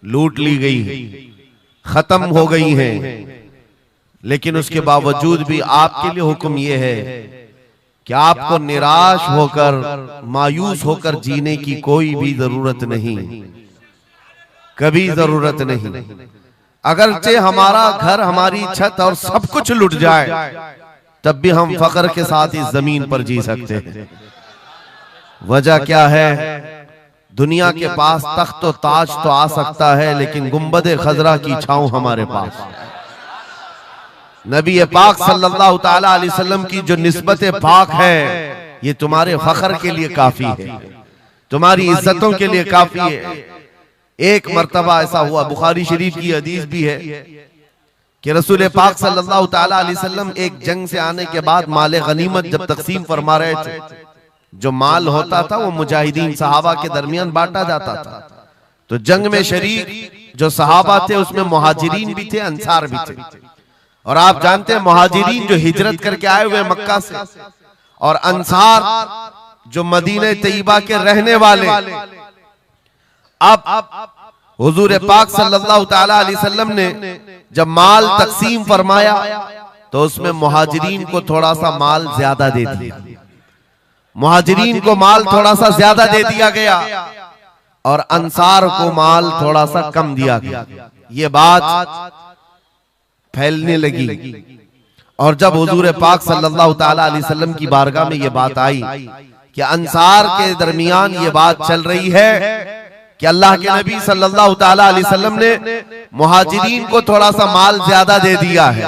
لوٹ لی گئی ہیں، ختم ہو گئی ہیں، لیکن اس کے باوجود بھی آپ کے لیے حکم یہ ہے کہ آپ کو نراش ہو کر مایوس ہو کر جینے کی کوئی بھی ضرورت نہیں، کبھی ضرورت نہیں۔ اگرچہ ہمارا گھر، ہماری چھت اور سب کچھ لٹ جائے تب بھی ہم فخر کے ساتھ اس زمین پر جی سکتے ہیں۔ وجہ کیا ہے؟ دنیا کے پاس تخت و تاج تو آ سکتا ہے لیکن گنبد خضرا کی چھاؤں ہمارے پاس۔ نبی پاک صلی اللہ تعالیٰ علیہ وسلم کی جو نسبت پاک ہے یہ تمہارے فخر کے لیے کافی ہے، تمہاری عزتوں کے لیے کافی ہے۔ ایک مرتبہ ایسا ہوا، بخاری شریف کی حدیث بھی ہے کہ رسول پاک صلی اللہ تعالیٰ علیہ وسلم ایک جنگ سے آنے کے بعد مال غنیمت جب تقسیم فرما رہے تھے جو مال ہوتا تھا وہ مجاہدین صحابہ کے درمیان بانٹا جاتا تھا. تو جنگ میں شریک جو صحابہ تھے اس میں مہاجرین بھی تھے، انصار بھی تھے. اور آپ جانتے ہیں مہاجرین جو ہجرت کر کے آئے ہوئے مکہ سے، اور انصار جو مدینہ طیبہ کے رہنے والے. اب حضور پاک صلی اللہ تعالی علیہ وسلم نے جب مال تقسیم فرمایا تو اس میں مہاجرین کو تھوڑا سا مال زیادہ دے دیا. مہاجرین کو مال تھوڑا سا زیادہ دے دیا گیا اور انصار کو مال تھوڑا سا کم دیا گیا. یہ بات پھیلنے لگی، اور جب حضور پاک صلی اللہ تعالی علیہ وسلم کی بارگاہ میں یہ بات آئی کہ انصار کے درمیان یہ بات چل رہی ہے کہ اللہ کے نبی صلی اللہ تعالی علیہ وسلم نے مہاجرین کو تھوڑا سا مال زیادہ دے دیا ہے،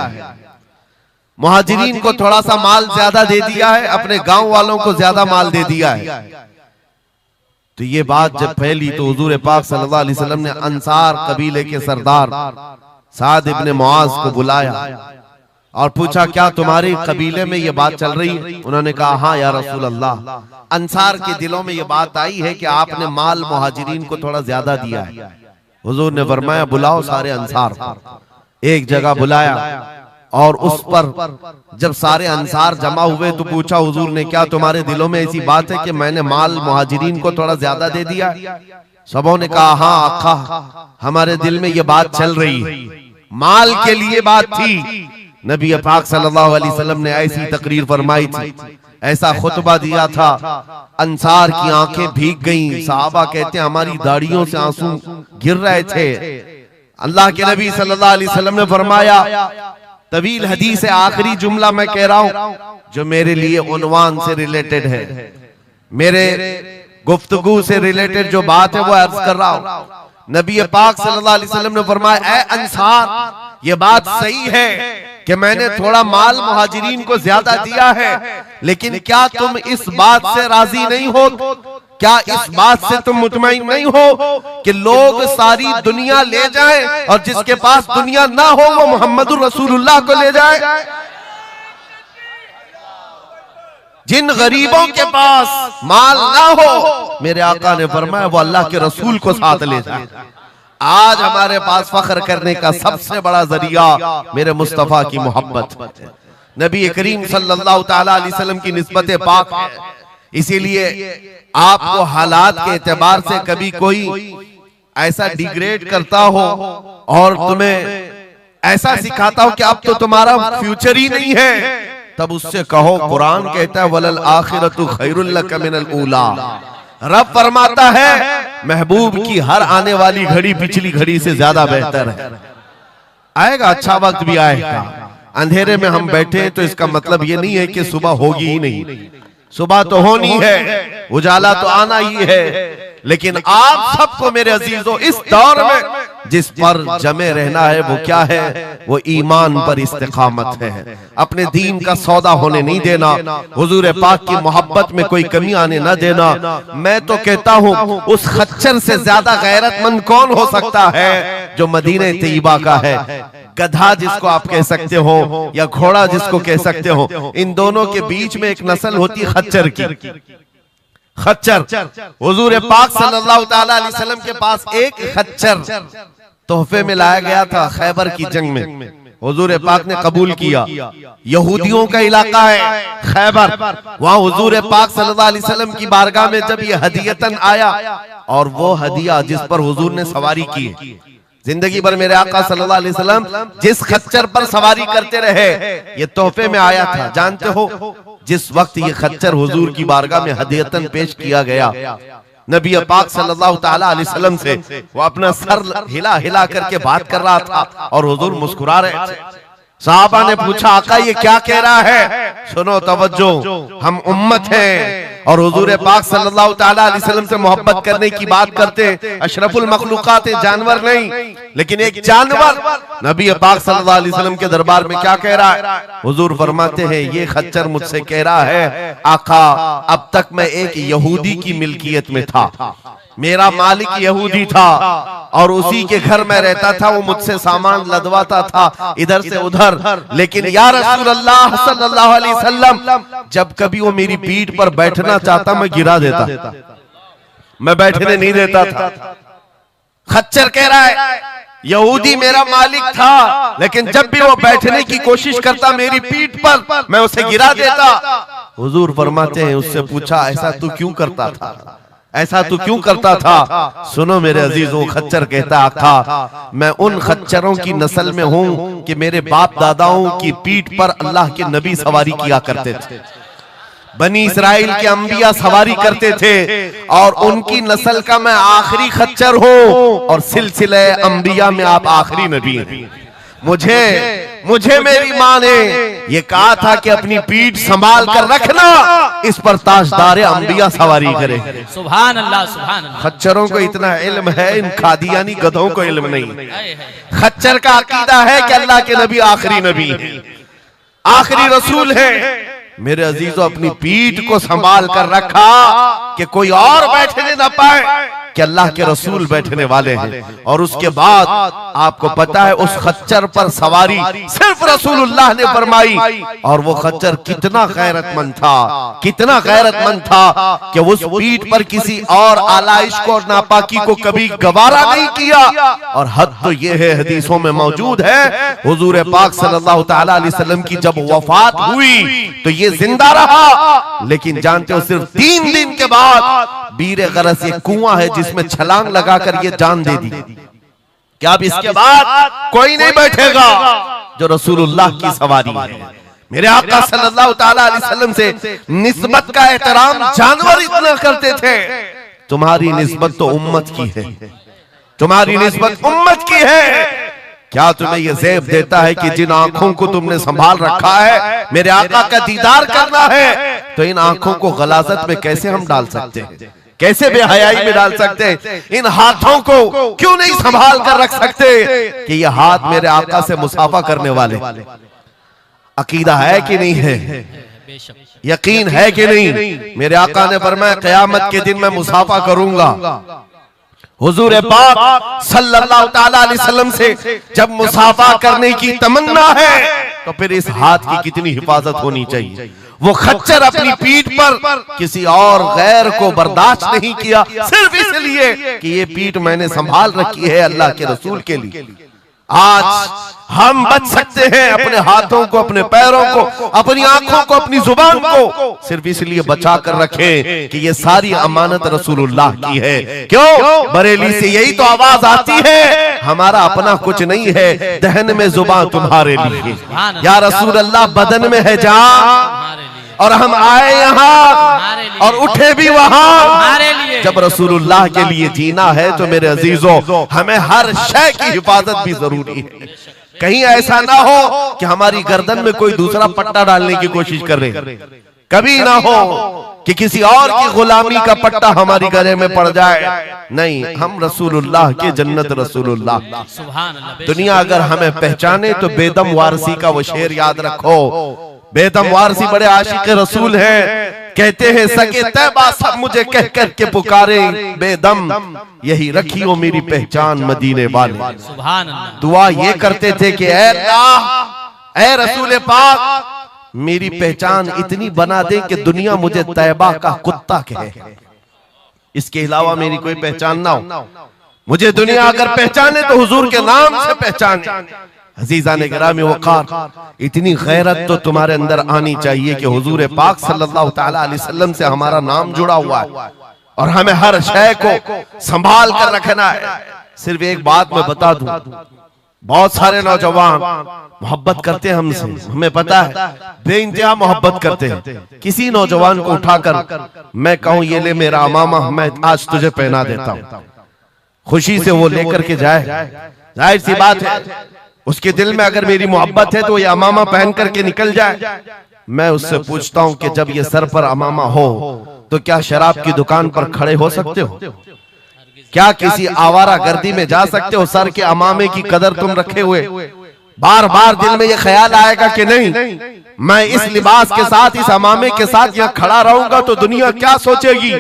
مہاجرین کو تھوڑا سا مال زیادہ دے دیا ہے، اپنے گاؤں والوں کو زیادہ مال دے دیا ہے. تو یہ بات جب پھیلی تو حضور پاک صلی اللہ علیہ وسلم نے انصار قبیلے کے سردار سعد ابن معاذ کو بلایا اور پوچھا کیا تمہارے قبیلے میں یہ بات چل رہی ہے؟ انہوں نے کہا ہاں یا رسول اللہ، انصار کے دلوں میں یہ بات آئی ہے کہ آپ نے مال مہاجرین کو تھوڑا زیادہ دیا ہے. حضور نے فرمایا بلاؤ سارے انصار کو. ایک جگہ بلایا اور اس پر جب سارے انصار جمع ہوئے تو پوچھا حضور نے کیا تمہارے دلوں میں ایسی بات ہے کہ میں نے مال مہاجرین کو تھوڑا زیادہ دے دیا؟ سبوں نے کہا ہاں آقا، ہمارے دل میں یہ بات چل رہی ہے، مال کے لیے بات تھی. نبی پاک صلی اللہ علیہ وسلم نے ایسی تقریر فرمائی تھی، ایسا خطبہ دیا تھا، انصار کی آنکھیں بھیگ گئیں. صحابہ کہتے ہیں ہماری داڑھیوں سے آنسو گر رہے تھے. اللہ کے نبی صلی اللہ علیہ وسلم نے فرمایا، طویل حدیث آخری جملہ میں کہہ رہا ہوں جو میرے لیے عنوان سے ریلیٹڈ ہے، میرے گفتگو سے ریلیٹڈ جو بات ہے وہ عرض کر رہا ہوں. نبی پاک صلی اللہ علیہ وسلم نے فرمایا اے انصار، یہ بات صحیح ہے کہ میں نے تھوڑا مال مہاجرین کو زیادہ دیا ہے، لیکن کیا تم اس بات سے راضی نہیں ہو؟ کیا اس بات سے تم مطمئن نہیں ہو کہ لوگ ساری دنیا لے جائیں اور جس کے پاس دنیا نہ ہو وہ محمد الرسول اللہ کو لے جائے؟ جن غریبوں کے پاس مال نہ ہو میرے آقا نے فرمایا وہ اللہ کے رسول کو ساتھ لے جائے. آج ہمارے پاس فخر کرنے کا سب سے بڑا ذریعہ میرے مصطفیٰ کی محبت، نبی کریم صلی اللہ تعالی علیہ وسلم کی نسبت پاک ہے. اسی لیے آپ کو حالات کے اعتبار سے کبھی کوئی ایسا ڈیگریڈ کرتا ہو اور تمہیں ایسا سکھاتا ہو کہ اب تو تمہارا فیوچر ہی نہیں ہے، تب اس سے کہو قرآن کہتا ہے وَلَلْآخِرَةُ خَيْرٌ لَكَ مِنَ الْأُولَى. رب فرماتا ہے محبوب کی ہر آنے والی گھڑی پچھلی گھڑی سے زیادہ بہتر ہے. آئے گا، اچھا وقت بھی آئے گا. اندھیرے میں ہم بیٹھے تو اس کا مطلب یہ نہیں ہے کہ صبح ہوگی ہی نہیں، صبح تو ہونی ہے، اجالا تو آنا ہی ہے. لیکن آپ سب کو میرے عزیزوں اس دور میں جس پر جمع رہنا ہے وہ کیا ہے؟ وہ ایمان پر استقامت ہے. اپنے دین کا سودا ہونے نہیں دینا، حضور پاک کی محبت میں کوئی کمی آنے نہ دینا. میں تو کہتا ہوں اس خچر سے زیادہ غیرت مند کون ہو سکتا ہے جو مدینہ طیبہ کا ہے. گدھا جس کو آپ کہہ سکتے ہو یا گھوڑا جس کو کہہ سکتے ہو، ان دونوں کے بیچ میں ایک نسل ہوتی خچر کی. خچر حضور پاک صلی اللہ تعالی علیہ وسلم کے پاس ایک خچر تحفے میں لایا گیا تھا خیبر کی جنگ میں. حضور پاک نے قبول کیا. یہودیوں کا علاقہ ہے خیبر، وہاں حضور پاک صلی اللہ علیہ وسلم کی بارگاہ میں جب یہ ہدیتاً آیا، اور وہ ہدیہ جس پر حضور نے سواری کی، زندگی بھر میرے آقا صلی اللہ علیہ وسلم جس خچر پر سواری کرتے رہے یہ تحفے میں آیا تھا. جانتے ہو جس وقت یہ خچر حضور کی بارگاہ میں ہدیتاً پیش کیا گیا، نبی پاک صلی اللہ تعالی علیہ وسلم سے وہ اپنا سر ہلا ہلا کر کے بات کر رہا تھا اور حضور مسکرا رہے تھے. صحابہ نے پوچھا آقا یہ کیا کہہ رہا ہے؟ سنو توجہ، ہم امت ہیں اور حضور پاک صلی اللہ تعالی علیہ وسلم سے محبت کرنے کی بات کرتے ہیں. اشرف المخلوقات جانور نہیں، لیکن ایک جانور نبی پاک صلی اللہ علیہ وسلم کے دربار میں کیا کہہ رہا ہے؟ حضور فرماتے ہیں یہ خچر مجھ سے کہہ رہا ہے آقا اب تک میں ایک یہودی کی ملکیت میں تھا، میرا مالک یہودی تھا اور اسی کے گھر میں رہتا تھا، وہ مجھ سے سامان لدواتا تھا ادھر سے ادھر، لیکن یا رسول اللہ صلی اللہ علیہ وسلم جب کبھی وہ میری پیٹھ پر بیٹھنا چاہتا میں گرا دیتا، میں بیٹھنے نہیں دیتا تھا۔ خچر کہہ رہا ہے یہودی میرا مالک تھا، لیکن جب بھی وہ بیٹھنے کی کوشش کرتا میری پیٹھ پر میں اسے گرا دیتا۔ حضور فرماتے ہیں اس سے پوچھا ایسا تو کیوں کرتا تھا، ایسا تو کیوں کرتا تھا؟ سنو میرے عزیزوں، خچر کہتا آقا میں ان خچروں کی نسل میں ہوں کہ میرے باپ داداؤں کی پیٹھ پر اللہ کے نبی سواری کیا کرتے تھے، بنی اسرائیل کے انبیاء سواری کرتے تھے، اور ان کی نسل کا میں آخری خچر ہوں، اور سلسلہ انبیاء میں آپ آخری نبی ہیں۔ مجھے میری ماں نے یہ کہا تھا کہ اپنی پیٹھ سنبھال کر رکھنا، اس پر تاجدار انبیاء سواری کرے۔ سبحان اللہ سبحان اللہ۔ خچروں کو اتنا علم ہے، ان قادیانی گدھوں کو علم نہیں۔ خچر کا عقیدہ ہے کہ اللہ کے نبی آخری نبی ہیں، آخری رسول ہیں۔ میرے عزیزو اپنی پیٹھ کو سنبھال کر رکھا کہ کوئی اور بیٹھنے نہ پائے، کہ اللہ کے رسول بیٹھنے والے ہیں۔ اور اس کے بعد آپ کو پتا ہے اس خچر پر سواری صرف رسول اللہ نے فرمائی، اور وہ خچر کتنا غیرت مند تھا، کتنا غیرت مند تھا کہ اس پیٹھ پر کسی اور آلائش کو اور ناپاکی کو کبھی گوارا نہیں کیا۔ اور حد تو یہ ہے حدیثوں میں موجود ہے، حضور پاک صلی اللہ تعالی علیہ وسلم کی جب وفات ہوئی تو یہ زندہ رہا، لیکن جانتے ہو صرف 3 دن کے بعد بیر غرس یہ کنواں ہے جس میں چھلانگ لگا کر یہ جان دے دی کہ اب اس کے بعد کوئی نہیں بیٹھے گا جو رسول اللہ کی سواری ہے۔ میرے آقا صلی اللہ تعالی علیہ وسلم سے نسبت کا احترام جانور اتنا کرتے تھے، تمہاری نسبت تو امت کی ہے، تمہاری نسبت امت کی ہے۔ کیا تمہیں یہ زیب دیتا ہے کہ جن آنکھوں کو تم نے سنبھال رکھا ہے میرے آقا کا دیدار کرنا ہے، تو ان آنکھوں کو غلاظت میں کیسے ہم ڈال سکتے ہیں، کیسے بے حیائی میں ڈال سکتے ہیں؟ ان ہاتھوں کو کیوں نہیں سنبھال کر رکھ سکتے کہ یہ ہاتھ میرے آقا سے مصافحہ کرنے والے؟ عقیدہ ہے کہ نہیں ہے؟ یقین ہے کہ نہیں؟ میرے آقا نے فرمایا قیامت کے دن میں مصافحہ کروں گا۔ حضور پاک صلی اللہ تعالی علیہ وسلم سے جب مصافحہ کرنے کی تمنا ہے تو پھر اس ہاتھ کی کتنی حفاظت ہونی چاہیے۔ وہ خچر اپنی پیٹھ پر کسی اور غیر کو برداشت نہیں کیا، صرف اس لیے کہ یہ پیٹھ میں نے سنبھال رکھی ہے اللہ کے رسول کے لیے۔ آج ہم بچ سکتے ہیں اپنے ہاتھوں کو، اپنے پیروں کو، اپنی آنکھوں کو، اپنی زبان کو صرف اس لیے بچا کر رکھیں کہ یہ ساری امانت رسول اللہ کی ہے۔ کیوں؟ بریلی سے یہی تو آواز آتی ہے، ہمارا اپنا کچھ نہیں ہے، دہن میں زبان تمہارے لیے۔ یا رسول اللہ بدن میں ہے جان، اور ہم آئے یہاں اور اٹھے بھی وہاں جب رسول اللہ کے لیے جینا ہے تو میرے عزیزوں ہمیں ہر شے کی حفاظت بھی ضروری ہے۔ کہیں ایسا نہ ہو کہ ہماری گردن میں کوئی دوسرا پٹا ڈالنے کی کوشش کر رہے، کبھی نہ ہو کہ کسی اور کی غلامی کا پٹا ہماری گلے میں پڑ جائے۔ نہیں، ہم رسول اللہ کے جنت رسول اللہ۔ دنیا اگر ہمیں پہچانے تو بیدم وارسی کا وہ شعر یاد رکھو۔ بیدم وارسی بڑے عاشق رسول ہیں، کہتے ہیں سکے طیبہ سب مجھے کہہ کر کے پکاریں، بیدم یہی رکھی ہو میری پہچان مدینے والے۔ دعا یہ کرتے تھے کہ اے اللہ، اے رسول پاک میری پہچان اتنی بنا دے کہ دنیا مجھے طیبہ کا کتا کہے، اس کے علاوہ میری کوئی پہچان نہ ہو۔ مجھے دنیا اگر پہچانے تو حضور کے نام سے پہچانے۔ عزیزان گرامی وقار، اتنی غیرت تو تمہارے اندر آنی چاہیے کہ حضور پاک صلی اللہ تعالی علیہ وسلم سے ہمارا نام جڑا ہوا ہے اور ہمیں ہر شے کو سنبھال کر رکھنا ہے۔ صرف ایک بات میں بتا دوں، بہت سارے نوجوان محبت کرتے ہیں ہم سے، ہمیں پتا ہے بے انتہا محبت کرتے ہیں۔ کسی نوجوان کو اٹھا کر میں کہوں یہ لے میرا امامہ، میں آج تجھے پہنا دیتا ہوں، خوشی سے وہ لے کر کے جائے، ظاہر سی بات ہے اس کے دل میں اگر میری محبت ہے تو یہ امامہ پہن کر کے نکل جائے۔ میں اس سے پوچھتا ہوں کہ جب یہ سر پر امامہ ہو تو کیا شراب کی دکان پر کھڑے ہو سکتے ہو؟ کیا کسی آوارہ گردی میں جا سکتے ہو سر کے امامے کی قدر تم رکھے ہوئے؟ بار بار دل میں یہ خیال آئے گا کہ نہیں، میں اس لباس کے ساتھ، اس امامے کے ساتھ یہاں کھڑا رہوں گا تو دنیا کیا سوچے گی؟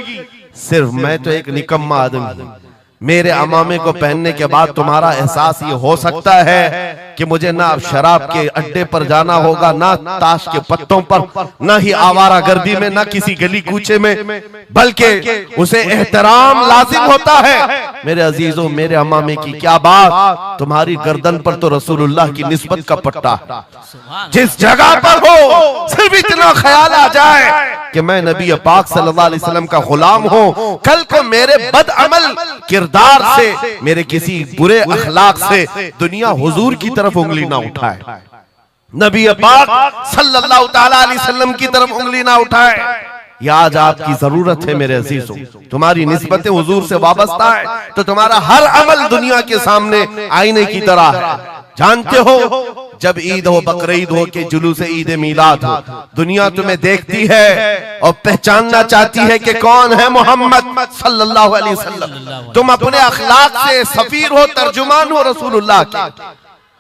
صرف میں تو ایک نکما آدمی ہوں. میرے امامے کو پہننے کے بعد تمہارا احساس یہ ہو سکتا ہے کہ مجھے نہ شراب کے اڈے پر جانا ہوگا، نہ تاش کے پتوں پر، نہ ہی آوارہ گردی میں، نہ کسی گلی کوچے میں، بلکہ اسے احترام لازم ہوتا ہے. میرے عزیزوں، میرے امامے کی کیا بات، تمہاری گردن پر تو رسول اللہ کی نسبت کا پٹا ہے. جس جگہ پر ہو صرف اتنا خیال آ جائے کہ میں نبی پاک صلی اللہ علیہ وسلم کا غلام ہوں، کل کو میرے بد عمل کردار سے، میرے کسی برے اخلاق سے دنیا حضور کی طرف انگلی نہ اٹھائے، نبی پاک صلی اللہ تعالیٰ علیہ وسلم کی طرف انگلی نہ اٹھائے. یہ آج آپ کی ضرورت ہے میرے عزیزوں. تمہاری نسبت حضور سے وابستہ ہے تو تمہارا ہر عمل دنیا کے سامنے آئینے کی طرح ہے. جانتے ہو جب عید ہو، بقرعید ہو کہ جلوس عید میلاد ہو، دنیا تمہیں دیکھتی ہے اور پہچاننا چاہتی ہے کہ کون ہے محمد صلی اللہ علیہ وسلم. تم اپنے اخلاق سے سفیر ہو، ترجمان ہو رسول اللہ کے،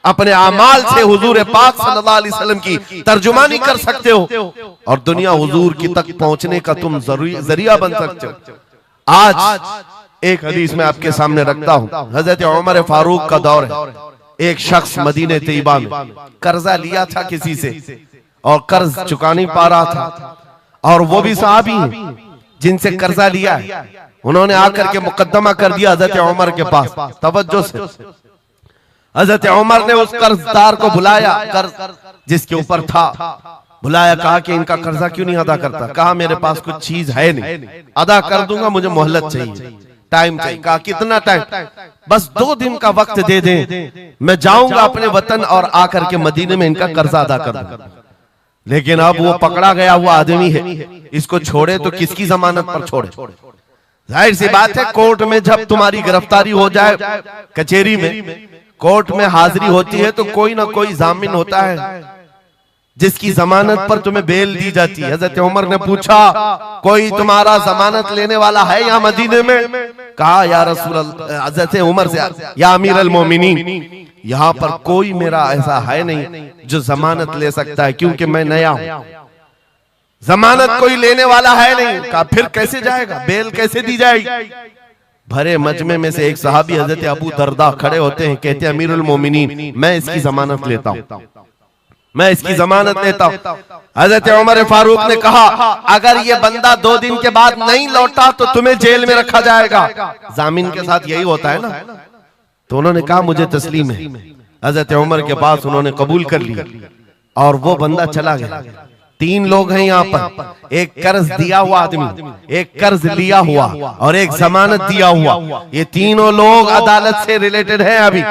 اپنے اعمال سے حضور پاک صلی اللہ علیہ وسلم کی ترجمانی کر سکتے ہو اور دنیا حضور کی تک پہنچنے کا تم ذریعہ بن سکتے ہو. آج ایک حدیث میں آپ کے سامنے رکھتا ہوں. حضرت عمر فاروق کا دور ہے. ایک شخص مدینہ طیبہ میں قرضہ لیا تھا کسی سے اور قرض چکا نہیں پا رہا تھا، اور وہ بھی صحابی ہیں جن سے قرضہ لیا ہے. انہوں نے آ کر کے مقدمہ کر دیا حضرت عمر کے پاس. توجہ سے حضرت عمر نے اس قرضدار کو بلایا، قرض جس کے اوپر تھا بلایا، کہا کہ ان کا قرضہ کیوں نہیں ادا کرتا؟ کہا میرے پاس کچھ چیز ہے نہیں، ادا کر دوں گا، مجھے مہلت چاہیے، ٹائم چاہیے. کہا کتنا ٹائم؟ بس 2 دن کا وقت دے دیں، میں جاؤں گا اپنے وطن اور آ کر کے مدینے میں ان کا قرضہ ادا کر دوں گا. لیکن اب وہ پکڑا گیا ہوا آدمی ہے، اس کو چھوڑے تو کس کی ضمانت پر چھوڑے؟ ظاہر سی بات ہے کورٹ میں جب تمہاری گرفتاری ہو جائے، کچہری میں کورٹ میں حاضری ہوتی ہے تو کوئی نہ کوئی ضامن ہوتا ہے جس کی ضمانت پر تمہیں بیل دی جاتی ہے. حضرت عمر نے پوچھا کوئی تمہارا ضمانت لینے والا ہے یہاں مدینے میں؟ کہا یا رسول اللہ، حضرت عمر سے، یا امیر المومنین یہاں پر کوئی میرا ایسا ہے نہیں جو ضمانت لے سکتا ہے کیونکہ میں نیا ہوں، ضمانت کوئی لینے والا ہے نہیں. کہا پھر کیسے جائے گا، بیل کیسے دی جائے گی؟ بھرے مجمع میں سے ایک صحابی حضرت ابو درداء کھڑے ہوتے ہیں، کہتے ہیں امیر المومنین میں اس کی ضمانت لیتا ہوں، میں اس کی ضمانت لیتا ہوں. حضرت عمر فاروق نے کہا اگر یہ بندہ 2 دن کے بعد نہیں لوٹا تو تمہیں جیل میں رکھا جائے گا. ضامن کے ساتھ یہی ہوتا ہے نا. تو انہوں نے کہا مجھے تسلیم ہے. حضرت عمر کے پاس انہوں نے قبول کر لیا اور وہ بندہ چلا گیا. 3 لوگ ہیں یہاں پر، ایک قرض دیا ہوا آدمی، ایک قرض لیا ہوا اور ایک ضمانت دیا ہوا. یہ تینوں لوگ عدالت سے ریلیٹڈ ہیں. ابھی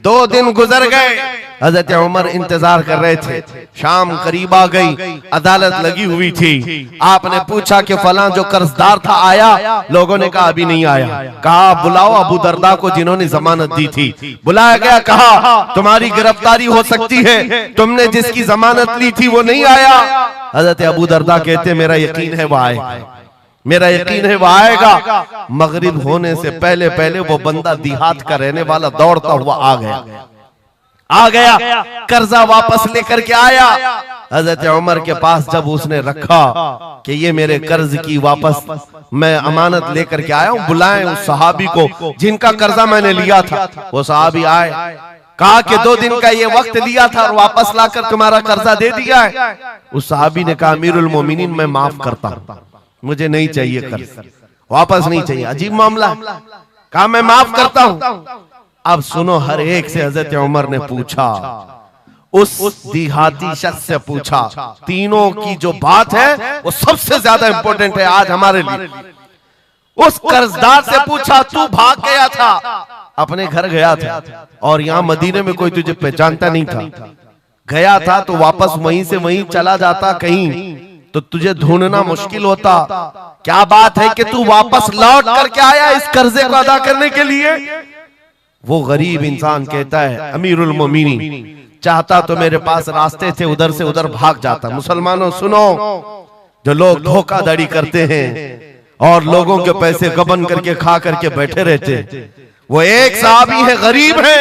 2 دن گزر گئے، حضرت عمر انتظار کر رہے تھے. شام قریب آ گئی، عدالت لگی ہوئی تھی. آپ نے پوچھا کہ فلاں جو قرضدار تھا آیا؟ لوگوں نے کہا ابھی نہیں آیا. کہا بلاؤ ابو درداء کو جنہوں نے ضمانت دی تھی. بلایا گیا، کہا تمہاری گرفتاری ہو سکتی ہے، تم نے جس کی ضمانت لی تھی وہ نہیں آیا. حضرت ابو درداء کہتے میرا یقین ہے وہ آئے گا، میرا یقین ہے وہ آئے گا. مغرب ہونے سے پہلے پہلے وہ بندہ دیہات کا رہنے والا دوڑتا ہوا آ گیا، قرضہ واپس لے کر کے آیا. حضرت عمر کے پاس جب اس نے رکھا کہ یہ میرے قرض کی واپس میں امانت لے کر کے آیا ہوں، بلائیں اس صحابی کو جن کا قرضہ میں نے لیا تھا. وہ صحابی آئے، کہا کہ 2 دن کا یہ وقت لیا تھا اور واپس لا کر تمہارا قرضہ دے دیا ہے. اس صحابی نے کہا امیر المومنین میں معاف کرتا ہوں، مجھے نہیں چاہیے قرض، واپس نہیں چاہیے. عجیب معاملہ. کہا میں معاف کرتا ہوں. اب سنو، ہر ایک سے حضرت عمر نے پوچھا، اس دیہاتی شخص سے پوچھا. تینوں کی جو بات ہے وہ سب سے زیادہ امپورٹنٹ ہے آج ہمارے لیے. اس قرضدار سے پوچھا تو بھاگ گیا تھا، اپنے گھر گیا تھا اور یہاں مدینے میں کوئی تجھے پہچانتا نہیں تھا، گیا تھا تو واپس وہیں سے وہیں چلا جاتا کہیں تو تجھے ڈھونڈنا مشکل ہوتا. کیا بات ہے کہ تو واپس لوٹ کر کے آیا اس قرضے کو ادا کرنے کے لیے؟ وہ غریب انسان کہتا ہے امیر المومنین چاہتا تو میرے پاس راستے تھے، ادھر سے ادھر بھاگ جاتا. مسلمانوں سنو، جو لوگ دھوکہ دھڑی کرتے ہیں اور لوگوں کے پیسے غبن کر کے کھا کر کے بیٹھے رہتے، وہ ایک صحابی ہے، غریب ہے،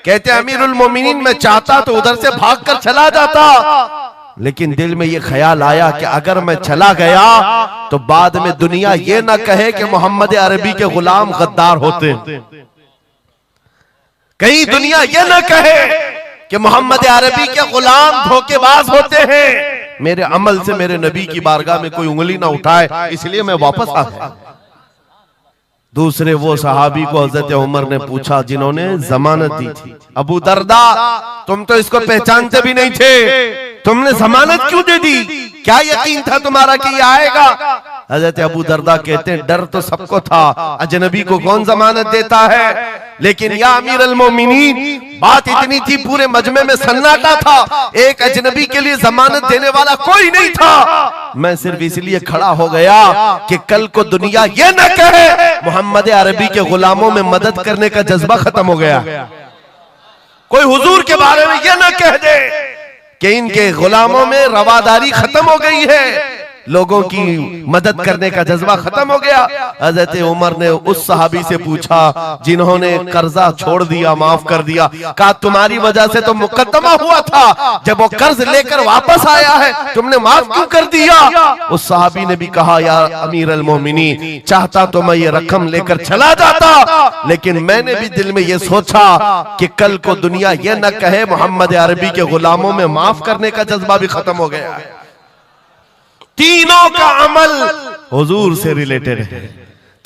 کہتے ہیں امیر المومنین میں چاہتا تو ادھر سے بھاگ کر چلا جاتا لیکن دل میں یہ خیال آیا کہ اگر میں چلا گیا تو بعد میں دنیا یہ نہ کہے کہ محمد عربی کے غلام غدار ہوتے ہیں، کہیں دنیا یہ نہ کہے کہ محمد عربی کے غلام دھوکے باز ہوتے ہیں۔ میرے عمل سے میرے نبی کی بارگاہ میں کوئی انگلی نہ اٹھائے، اس لیے میں واپس آ گیا۔ دوسرے وہ صحابی کو حضرت عمر نے پوچھا جنہوں نے ضمانت دی تھی، ابو دردہ تم تو اس کو پہچانتے بھی نہیں تھے، تم نے ضمانت کیوں دے دی؟ کیا یقین تھا تمہارا کہ یہ آئے گا؟ حضرت ابو دردہ کہتے ہیں ڈر تو سب کو تھا، اجنبی کو کون ضمانت دیتا ہے، لیکن یا امیر المومنین بات اتنی تھی پورے مجمع میں سناٹا تھا، ایک اجنبی کے لیے ضمانت دینے والا کوئی نہیں تھا۔ میں صرف اس لیے کھڑا ہو گیا کہ کل کو دنیا یہ نہ کہے محمد عربی کے غلاموں میں مدد کرنے کا جذبہ ختم ہو گیا، کوئی حضور کے بارے میں یہ نہ کہہ دے کہ ان کے غلاموں میں رواداری ختم ہو گئی ہے، لوگوں کی مدد کرنے کا جذبہ ختم ہو گیا۔ حضرت عمر نے اس صحابی سے پوچھا جنہوں نے قرضہ چھوڑ دیا، معاف کر دیا، کہا تمہاری وجہ سے تو مقدمہ ہوا تھا، جب وہ قرض لے کر واپس آیا ہے تم نے معاف کیوں کر دیا؟ اس صحابی نے بھی کہا یا امیر المومنین چاہتا تو میں یہ رقم لے کر چلا جاتا، لیکن میں نے بھی دل میں یہ سوچا کہ کل کو دنیا یہ نہ کہے محمد عربی کے غلاموں میں معاف کرنے کا جذبہ بھی ختم ہو گیا ہے۔ تینوں کا عمل حضور سے ریلیٹڈ ہے،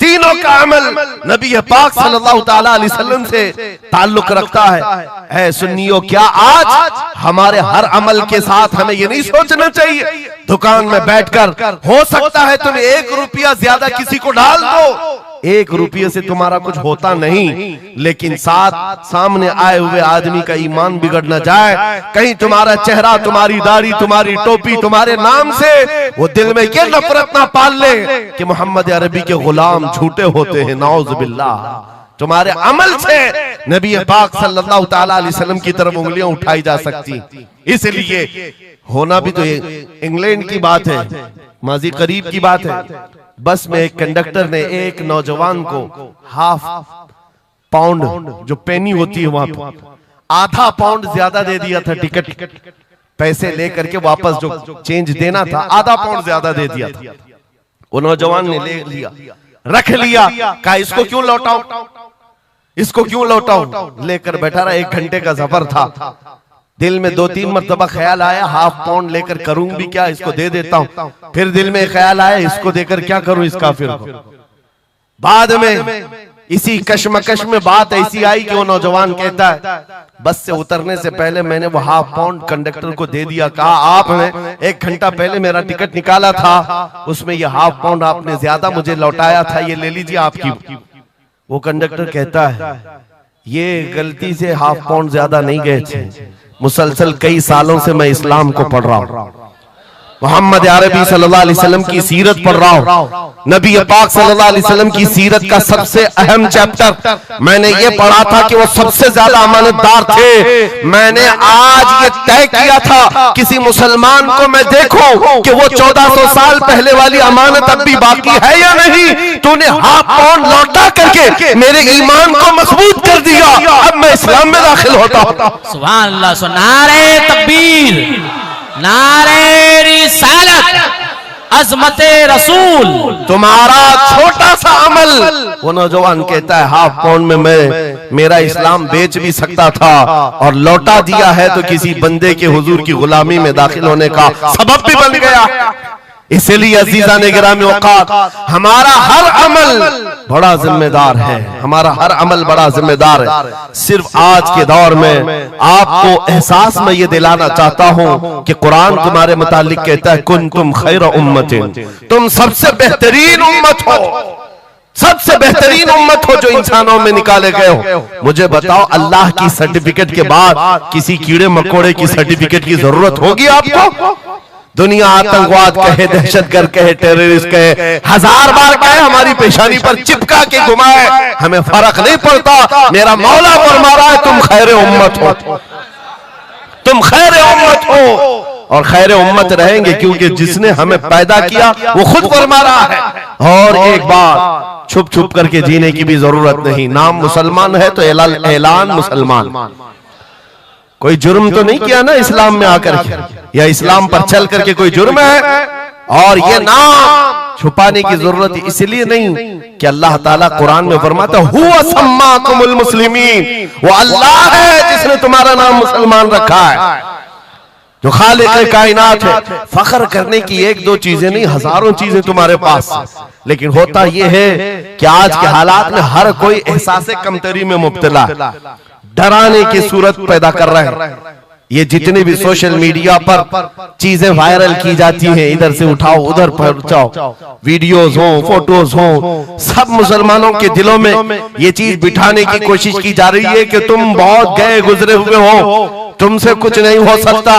تینوں کا عمل نبی پاک صلی اللہ تعالیٰ علیہ وسلم سے تعلق رکھتا ہے۔ اے سنیو، کیا آج ہمارے ہر عمل کے ساتھ ہمیں یہ نہیں سوچنا چاہیے دکان میں بیٹھ کر ہو سکتا ہے تم 1 روپیہ زیادہ کسی کو ڈال دو، 1 روپیہ سے تمہارا کچھ ہوتا نہیں، لیکن ساتھ سامنے آئے ہوئے آدمی کا ایمان بگڑ نہ جائے، کہیں تمہارا چہرہ، تمہاری داڑھی، تمہاری ٹوپی تمہارے نام سے وہ دل میں یہ نفرت نہ پال لے کہ محمد عربی کے غلام جھوٹے ہوتے ہیں، نعوذ باللہ۔ تمہارے عمل سے نبی پاک صلی اللہ تعالیٰ علیہ وسلم کی طرف انگلیاں اٹھائی جا سکتی، اس لیے ہونا بھی تو انگلینڈ کی بات ہے، ماضی قریب کی بات ہے، بس میں ایک کنڈکٹر نے ایک نوجوان کو ½ پاؤنڈ جو پینی ہوتی ہے وہاں پہ ½ پاؤنڈ زیادہ دے دیا تھا، ٹکٹ پیسے لے کر کے واپس جو چینج دینا تھا ½ پاؤنڈ زیادہ دے دیا تھا، وہ نوجوان نے لے لیا، رکھ لیا، کہا اس کو کیوں لوٹاؤں، اس کو کیوں لوٹاؤں، لے کر بیٹھا رہا، 1 گھنٹے کا سفر تھا، دل میں 2-3 مرتبہ خیال آیا ½ پاؤنڈ لے کر کروں بھی کیا، اس کو دے دیتا ہوں، پھر دل میں خیال آیا اس کو دے کر کیا کروں اس کافر کو، بعد میں اسی کشمکش میں بات ایسی آئی کہ وہ نوجوان کہتا ہے بس سے اترنے سے پہلے میں نے وہ ½ پاؤنڈ کنڈکٹر کو دے دیا، کہا آپ نے 1 گھنٹا پہلے میرا ٹکٹ نکالا تھا، اس میں یہ ½ پاؤنڈ آپ نے زیادہ مجھے لوٹایا تھا، یہ لے لیجئے آپ کی۔ وہ کنڈکٹر کہتا ہے یہ غلطی سے ½ پاؤنڈ زیادہ نہیں گئے تھے، مسلسل کئی سالوں سے میں اسلام کو پڑھ رہا ہوں، محمد عربی صلی اللہ علیہ وسلم کی سیرت پڑھ رہا ہوں، نبی پاک صلی اللہ علیہ وسلم کی سیرت کا سب سے اہم چیپٹر میں نے یہ پڑھا تھا کہ وہ سب سے زیادہ امانتدار تھے۔ میں نے آج یہ طے کیا تھا کسی مسلمان کو میں دیکھوں کہ وہ 1400 سال پہلے والی امانت اب بھی باقی ہے یا نہیں، تو نے ½ پاؤنڈ لوٹا کر کے میرے ایمان کو مضبوط کر دیا، اب میں اسلام میں داخل ہوتا ہوں۔ سبحان اللہ، نعرہ تکبیر، نعرہ رسالت، عظمت رسول۔ تمہارا چھوٹا سا عمل، وہ نوجوان کہتا ہے ½ پاؤنڈ میں میرا اسلام بیچ بھی سکتا تھا اور لوٹا دیا ہے تو کسی بندے کے حضور کی غلامی میں داخل ہونے کا سبب بھی بن گیا۔ اس لیے عزیزان گرامی اوقات ہمارا ہر عمل بڑا ذمہ دار ہے، ہمارا ہر عمل بڑا ذمہ دار ہے۔ صرف آج کے دور میں آپ کو احساس میں یہ دلانا چاہتا ہوں کہ قرآن تمہارے متعلق کہتا ہے کنتم خیر امت، تم سب سے بہترین امت ہو، سب سے بہترین امت ہو جو انسانوں میں نکالے گئے ہو۔ مجھے بتاؤ اللہ کی سرٹیفکیٹ کے بعد کسی کیڑے مکوڑے کی سرٹیفکیٹ کی ضرورت ہوگی آپ کو؟ دنیا آتنکواد کہے، دہشت گرد کہے، ٹیررسٹ کہے، 1000 بار کہے، ہماری پیشانی پر چپکا کے گھمائے، ہمیں فرق نہیں پڑتا۔ میرا مولا فرما رہا ہے تم خیر امت ہو، تم خیر امت ہو اور خیر امت رہیں گے، کیونکہ جس نے ہمیں پیدا کیا وہ خود فرما رہا ہے۔ اور ایک بات، چھپ چھپ کر کے جینے کی بھی ضرورت نہیں، نام مسلمان ہے تو اعلان مسلمان، کوئی جرم تو نہیں کیا نا اسلام میں آ کر کے، یا اسلام پر چل کر کے کوئی جرم ہے؟ اور یہ نام چھپانے کی ضرورت اس لیے نہیں کہ اللہ تعالیٰ قرآن میں فرماتا ہوا سماکم المسلمین، وہ اللہ ہے جس نے تمہارا نام مسلمان رکھا ہے، جو خالق کائنات ہے۔ فخر کرنے کی ایک دو چیزیں نہیں، ہزاروں چیزیں تمہارے پاس، لیکن ہوتا یہ ہے کہ آج کے حالات میں ہر کوئی احساس کمتری میں مبتلا، ڈرانے کی صورت پیدا کر رہے ہیں۔ یہ جتنے بھی سوشل میڈیا پر چیزیں وائرل کی جاتی ہیں، ادھر سے اٹھاؤ ادھر پہنچاؤ، ویڈیوز ہوں فوٹوز ہوں، سب مسلمانوں کے دلوں میں یہ چیز بٹھانے کی کوشش کی جا رہی ہے کہ تم بہت گئے گزرے ہوئے ہو، تم سے کچھ نہیں ہو سکتا۔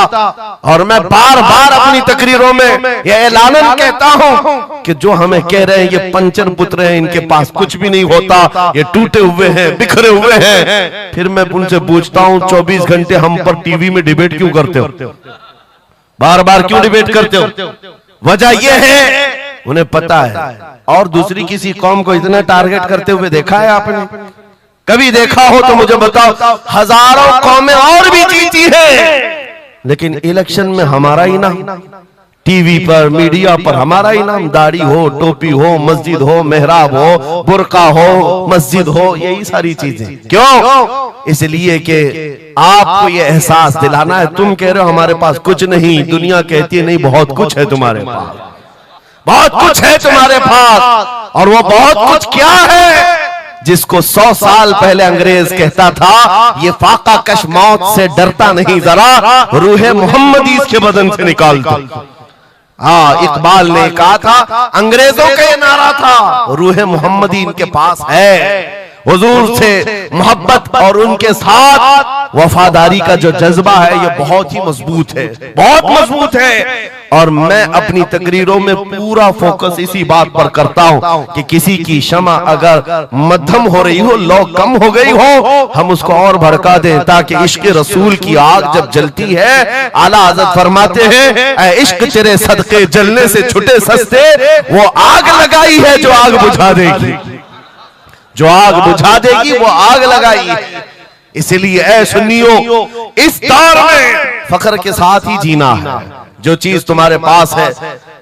اور میں بار بار اپنی تقریروں میں یہ اعلاناً کہتا ہوں کہ جو ہمیں کہہ رہے ہیں یہ پنچر پترے ہیں، ان کے پاس کچھ بھی نہیں ہوتا، یہ ٹوٹے ہوئے ہیں، بکھرے ہوئے ہیں۔ پھر میں ان سے پوچھتا ہوں 24 گھنٹے ہم پر ٹی وی میں ڈیبیٹ کیوں کرتے ہو؟ بار بار کیوں ڈیبیٹ کرتے ہو؟ وجہ یہ ہے انہیں پتا ہے۔ اور دوسری کسی قوم کو اتنا ٹارگٹ کرتے ہوئے دیکھا ہے آپ نے؟ کبھی دیکھا ہو تو مجھے بتاؤ۔ ہزاروں قومیں اور بھی جیتی ہیں، لیکن الیکشن میں ہمارا ہی نام، ٹی وی پر میڈیا پر ہمارا ہی نام، داڑھی ہو ٹوپی ہو، مسجد ہو محراب ہو، برقع ہو مسجد ہو، یہی ساری چیزیں۔ کیوں؟ اس لیے کہ آپ کو یہ احساس دلانا ہے۔ تم کہہ رہے ہو ہمارے پاس کچھ نہیں، دنیا کہتی ہے نہیں بہت کچھ ہے تمہارے پاس، بہت کچھ ہے تمہارے پاس۔ اور وہ بہت کچھ کیا ہے؟ جس کو 100 سال پہلے انگریز کہتا تھا یہ فاقہ کش موت سے ڈرتا نہیں، ذرا روح محمدی اس کے بدن سے نکال دو۔ ہاں، اقبال نے کہا تھا، انگریزوں کا یہ نعرہ تھا، روح محمدی ان کے پاس ہے۔ حضور سے محبت اور ان کے ساتھ وفاداری کا جو جذبہ ہے یہ بہت ہی مضبوط ہے، بہت مضبوط ہے۔ اور میں اپنی تقریروں میں پورا فوکس اسی بات پر کرتا ہوں کہ کسی کی شمع اگر مدھم ہو رہی ہو، لو کم ہو گئی ہو، ہم اس کو اور بھڑکا دیں، تاکہ عشق رسول کی آگ جب جلتی ہے، اعلیٰ حضرت فرماتے ہیں اے عشق تیرے صدقے جلنے سے چھٹے سستے، وہ آگ لگائی ہے جو آگ بجھا دے گی، جو آگ بجھا دے گی وہ آگ لگائی ہے۔ اس لیے اے سنیوں، اس دور میں فخر کے ساتھ ہی جینا ہے۔ جو چیز تمہارے پاس ہے،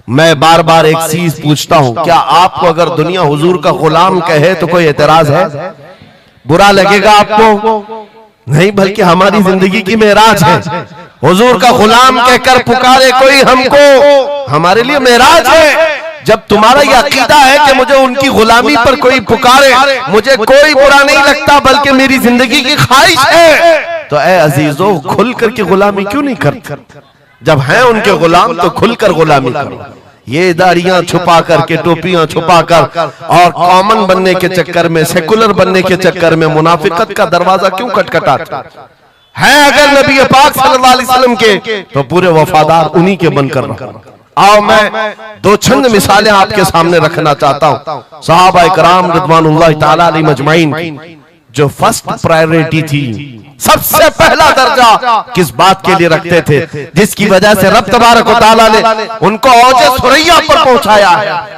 میں بار بار ایک چیز پوچھتا ہوں، کیا آپ کو اگر دنیا حضور کا غلام کہے تو کوئی اعتراض ہے؟ برا لگے گا آپ کو؟ نہیں، بلکہ ہماری زندگی کی معراج ہے۔ حضور کا غلام کہہ کر پکارے کوئی ہم کو، ہمارے لیے معراج ہے۔ جب تمہارا یہ عقیدہ ہے کہ مجھے ان کی غلامی پر کوئی پکارے مجھے کوئی برا نہیں لگتا بلکہ میری زندگی کی خواہش ہے، تو اے عزیزو کھل کر کے غلامی کیوں نہیں کرتے؟ جب ہیں ان کے غلام تو کھل کر غلامی کرو۔ یہ داڑیاں چھپا کر کے، ٹوپیاں چھپا کر اور کامن بننے کے چکر میں، سیکولر بننے کے چکر میں منافقت کا دروازہ کیوں کٹکھٹاتے ہیں؟ اگر نبی پاک صلی اللہ علیہ وسلم کے تو پورے وفادار انہی کے بن کر رہا۔ آؤ میں دو چند مثالیں آپ کے سامنے رکھنا چاہتا ہوں۔ صحابہ کرام رضوان اللہ تعالیٰ علیہ مجمعین جو فرسٹ پرائیورٹی تھی، سب سے پہلا درجہ کس بات کے لیے رکھتے تھے، جس کی وجہ سے رب تبارک و تعالیٰ نے ان کو اوج ثریا پر پہنچایا ہے،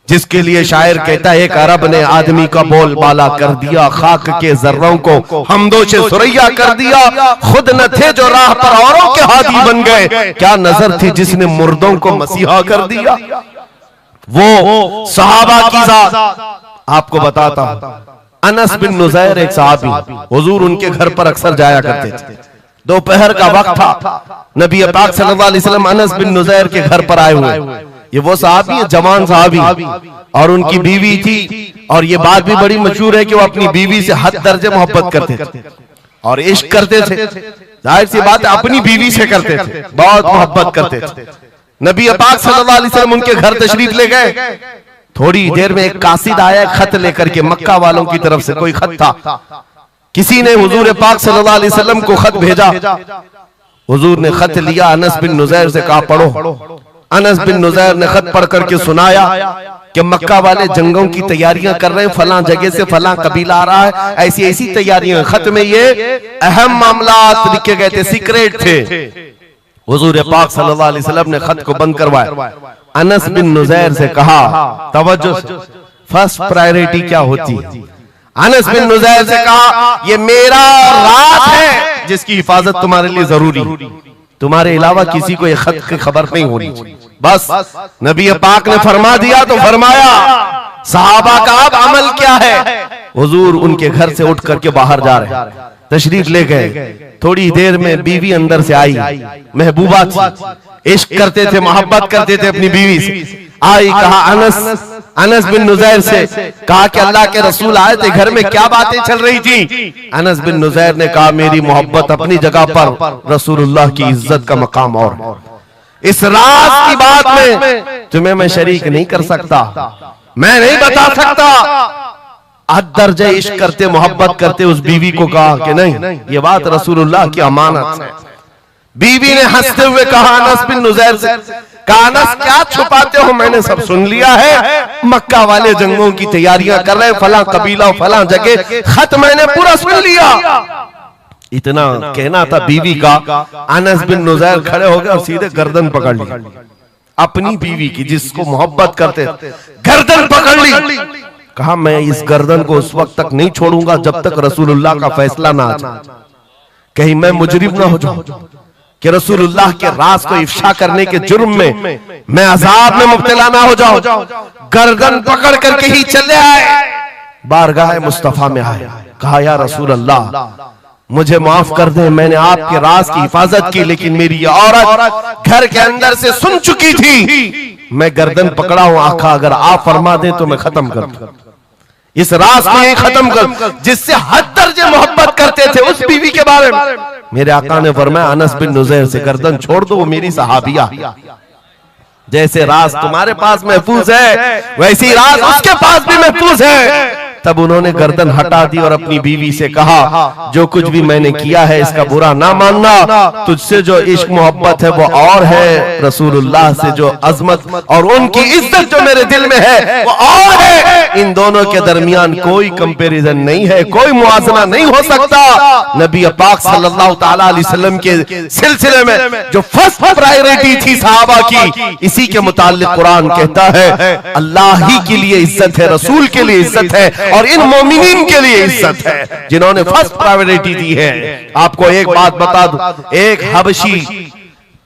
جس کے لیے شاعر کہتا ہے ایک عرب نے آدمی کا بول بالا کر دیا، خاک کے ذروں کو ہمدوش ثریا کر دیا، خود نہ تھے جو راہ پر اوروں کے ہادی بن گئے، کیا نظر تھی جس نے مردوں کو مسیحا کر دیا۔ وہ صحابہ کی ذات آپ کو بتاتا ہوں۔ انس بن نزیر ایک صحابی، حضور ان کے گھر پر اکثر جایا کرتے تھے۔ دوپہر کا وقت تھا، نبی پاک صلی اللہ علیہ وسلم انس بن نزیر کے گھر پر آئے ہوئے۔ یہ وہ صحابی ہیں، جوان صحابی، اور ان کی بیوی تھی، اور یہ بات بھی بڑی مشہور ہے کہ وہ اپنی بیوی سے حد درجے محبت کرتے تھے اور عشق کرتے تھے۔ ظاہر سی بات ہے اپنی بیوی سے کرتے تھے، بہت محبت کرتے تھے۔ نبی پاک صلی اللہ علیہ وسلم ان کے گھر تشریف لے گئے۔ تھوڑی دیر میں ایک قاصد آیا، ایک خط لے کر کے، مکہ والوں کی طرف سے کوئی خط تھا۔ کسی نے حضور پاک صلی اللہ علیہ وسلم کو خط بھیجا۔ حضور نے خط لیا، انس بن نزیر سے کہا پڑھو۔ انس بن نزیر نے خط پڑھ کر کے سنایا کہ مکہ والے جنگوں کی تیاریاں کر رہے ہیں، فلاں جگہ سے فلاں قبیلہ آ رہا ہے، ایسی ایسی تیاریاں۔ خط میں یہ اہم معاملات لکھے گئے تھے، سیکریٹ تھے۔ حضور پاک صلی اللہ علیہ وسلم نے خط کو بند کروایا۔ انس بن نزیر سے کہا توجہ سے، فرسٹ پرائیورٹی کیا ہوتی ہے؟ انس بن نزیر سے کہا یہ میرا راز ہے جس کی حفاظت تمہارے لیے ضروری، تمہارے علاوہ کسی کو یہ خط کی خبر نہیں ہونی چاہیے۔ بس نبی پاک نے فرما دیا تو فرمایا۔ صحابہ کا اب عمل کیا ہے؟ حضور ان کے گھر سے اٹھ کر کے باہر جا رہے، تشریف لے گئے۔ تھوڑی دیر میں بیوی اندر سے آئی، محبوبہ تھی، عشق کرتے تھے، محبت کرتے تھے اپنی بیوی سے۔ آئی، کہا انس بن نزیر سے، کہا کہ اللہ کے رسول آئے تھے، گھر میں کیا باتیں چل رہی تھی؟ انس بن نزیر نے کہا میری محبت اپنی جگہ پر، رسول اللہ کی عزت کا مقام اور اس راز کی بات میں تمہیں میں شریک نہیں کر سکتا، میں نہیں بتا سکتا۔ حد درجہ عشق کرتے، محبت کرتے اس بیوی کو کہا کہ نہیں، یہ بات رسول اللہ کی امانت ہے۔ بیوی نے ہنستے ہوئے کہا انس بن نزیر سے، کہا انس کیا چھپاتے ہو، میں نے سب سن لیا ہے، مکہ والے جنگوں کی تیاریاں کر رہے، فلاں قبیلہ فلاں جگہ، خط میں نے پورا سن لیا۔ اتنا کہنا تھا بیوی کا، انس بن نزیر کھڑے ہو گئے اور سیدھے گردن پکڑ لی اپنی بیوی کی، جس کو محبت کرتے، گردن پکڑ لی۔ کہا میں اس گردن کو اس وقت تک نہیں چھوڑوں گا جب تک رسول اللہ کا فیصلہ نہ آ جائے، کہیں میں مجرم نہ ہو جاؤں کہ رسول اللہ کے راز کو افشا کرنے کے جرم میں عذاب میں مبتلا نہ ہو جاؤں۔ گردن پکڑ کر کے ہی چلے آئے، بارگاہ مصطفیٰ میں آئے، کہا یا رسول اللہ مجھے معاف کر دیں، میں نے آپ کے راز کی حفاظت کی، لیکن میری یہ عورت گھر کے اندر سے سن چکی تھی، میں گردن پکڑا ہوں، آقا اگر آپ فرما دیں تو میں ختم کر دوں اس راز کو، یہ ختم کر جس سے حد درجے محبت کرتے تھے اس بیوی کے بارے میں۔ میرے آقا نے فرمایا انس بن نزیر سے گردن چھوڑ دو، وہ میری صحابیہ، جیسے راز تمہارے پاس محفوظ ہے ویسی راز اس کے پاس بھی محفوظ ہے۔ تب انہوں نے گردن ہٹا دی اور اپنی بیوی سے کہا جو کچھ بھی میں نے کیا ہے اس کا برا نہ ماننا، تجھ سے جو عشق محبت ہے وہ اور ہے، رسول اللہ سے جو عظمت اور ان کی عزت جو میرے دل میں ہے وہ اور ہے، ان دونوں کے درمیان کوئی کمپیریزن نہیں ہے، کوئی موازنہ نہیں ہو سکتا۔ نبی پاک صلی اللہ تعالی علیہ وسلم کے سلسلے میں جو فرسٹ پرائیورٹی تھی صحابہ کی، اسی کے متعلق قرآن کہتا ہے اللہ ہی کے لیے عزت ہے، رسول کے لیے عزت ہے اور ان مومنین کے لیے عزت ہے جنہوں نے فرسٹ پرائیورٹی دی ہے۔ آپ کو ایک بات بتا دوں، ایک حبشی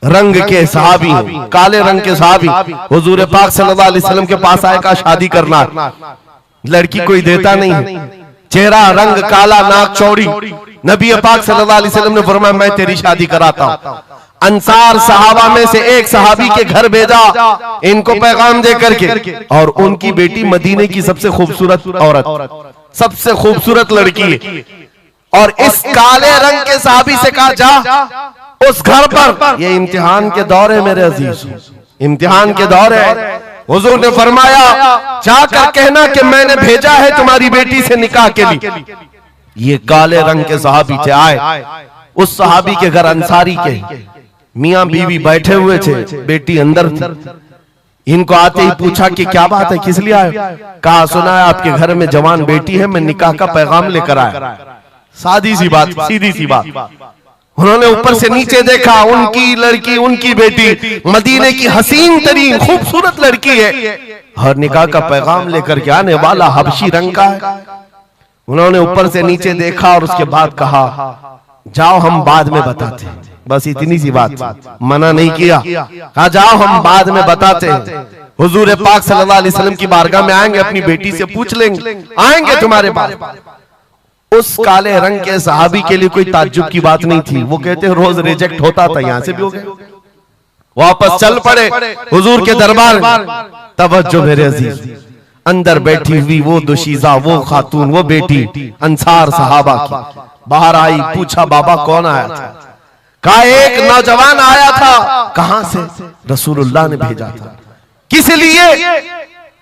رنگ کے صحابی، کالے رنگ کے صحابی حضور پاک صلی اللہ علیہ وسلم کے پاس آئے، کہا شادی کرنا، لڑکی کوئی دیتا نہیں ہے، چہرہ رنگ کالا، ناک چوڑی۔ نبی پاک صلی اللہ علیہ وسلم نے فرمایا میں تیری شادی کراتا ہوں۔ انصار صحابہ میں سے ایک صحابی کے گھر بھیجا ان کو پیغام دے کر کے، اور ان کی بیٹی مدینے کی سب سے خوبصورت عورت، سب سے خوبصورت لڑکی ہے، اور اس کالے رنگ کے صحابی سے کہا جا اس گھر پر، یہ امتحان کے دور ہے میرے عزیز، امتحان کے دور ہے۔ حضور نے فرمایا جا کر کہنا کہ میں نے بھیجا ہے تمہاری بیٹی سے نکاح کے لیے۔ یہ کالے رنگ کے صحابی تھے، آئے اس صحابی کے گھر، انصاری کے، میاں بیوی بیٹھے ہوئے تھے، بیٹی اندر تھی۔ ان کو آتے ہی پوچھا کہ کیا بات ہے، کس لیے آئے؟ کہا سنا ہے آپ کے گھر میں جوان بیٹی ہے، میں نکاح کا پیغام لے کر آیا۔ سادی سی بات، سیدھی سی بات۔ انہوں نے اوپر سے نیچے دیکھا، ان کی لڑکی، ان کی بیٹی مدینے کی حسین ترین خوبصورت لڑکی ہے، اور نکاح کا پیغام لے کر کے آنے والا حبشی رنگ کا ہے۔ انہوں نے اوپر سے نیچے دیکھا اور اس کے بعد کہا جاؤ ہم بعد میں بتاتے ہیں، بس اتنی سی بات، منع نہیں کیا، کہا جاؤ ہم بعد میں بتاتے ہیں، حضور پاک صلی اللہ علیہ وسلم کی بارگاہ میں آئیں گے، اپنی بیٹی سے پوچھ لیں گے، آئیں گے تمہارے پاس۔ اس کالے رنگ کے صحابی کے لیے کوئی تعجب کی بات نہیں تھی، وہ کہتے ہیں روز ریجیکٹ ہوتا تھا، یہاں سے بھی ہو گئے، واپس چل پڑے حضور کے دربار میں۔ توجہ میرے عزیز، اندر بیٹھی ہوئی وہ دوشیزہ، وہ خاتون، وہ بیٹی انصار صحابہ کی باہر آئی، پوچھا بابا کون آیا تھا؟ کہا ایک نوجوان آیا تھا۔ کہاں سے؟ رسول اللہ نے بھیجا تھا۔ کس لیے؟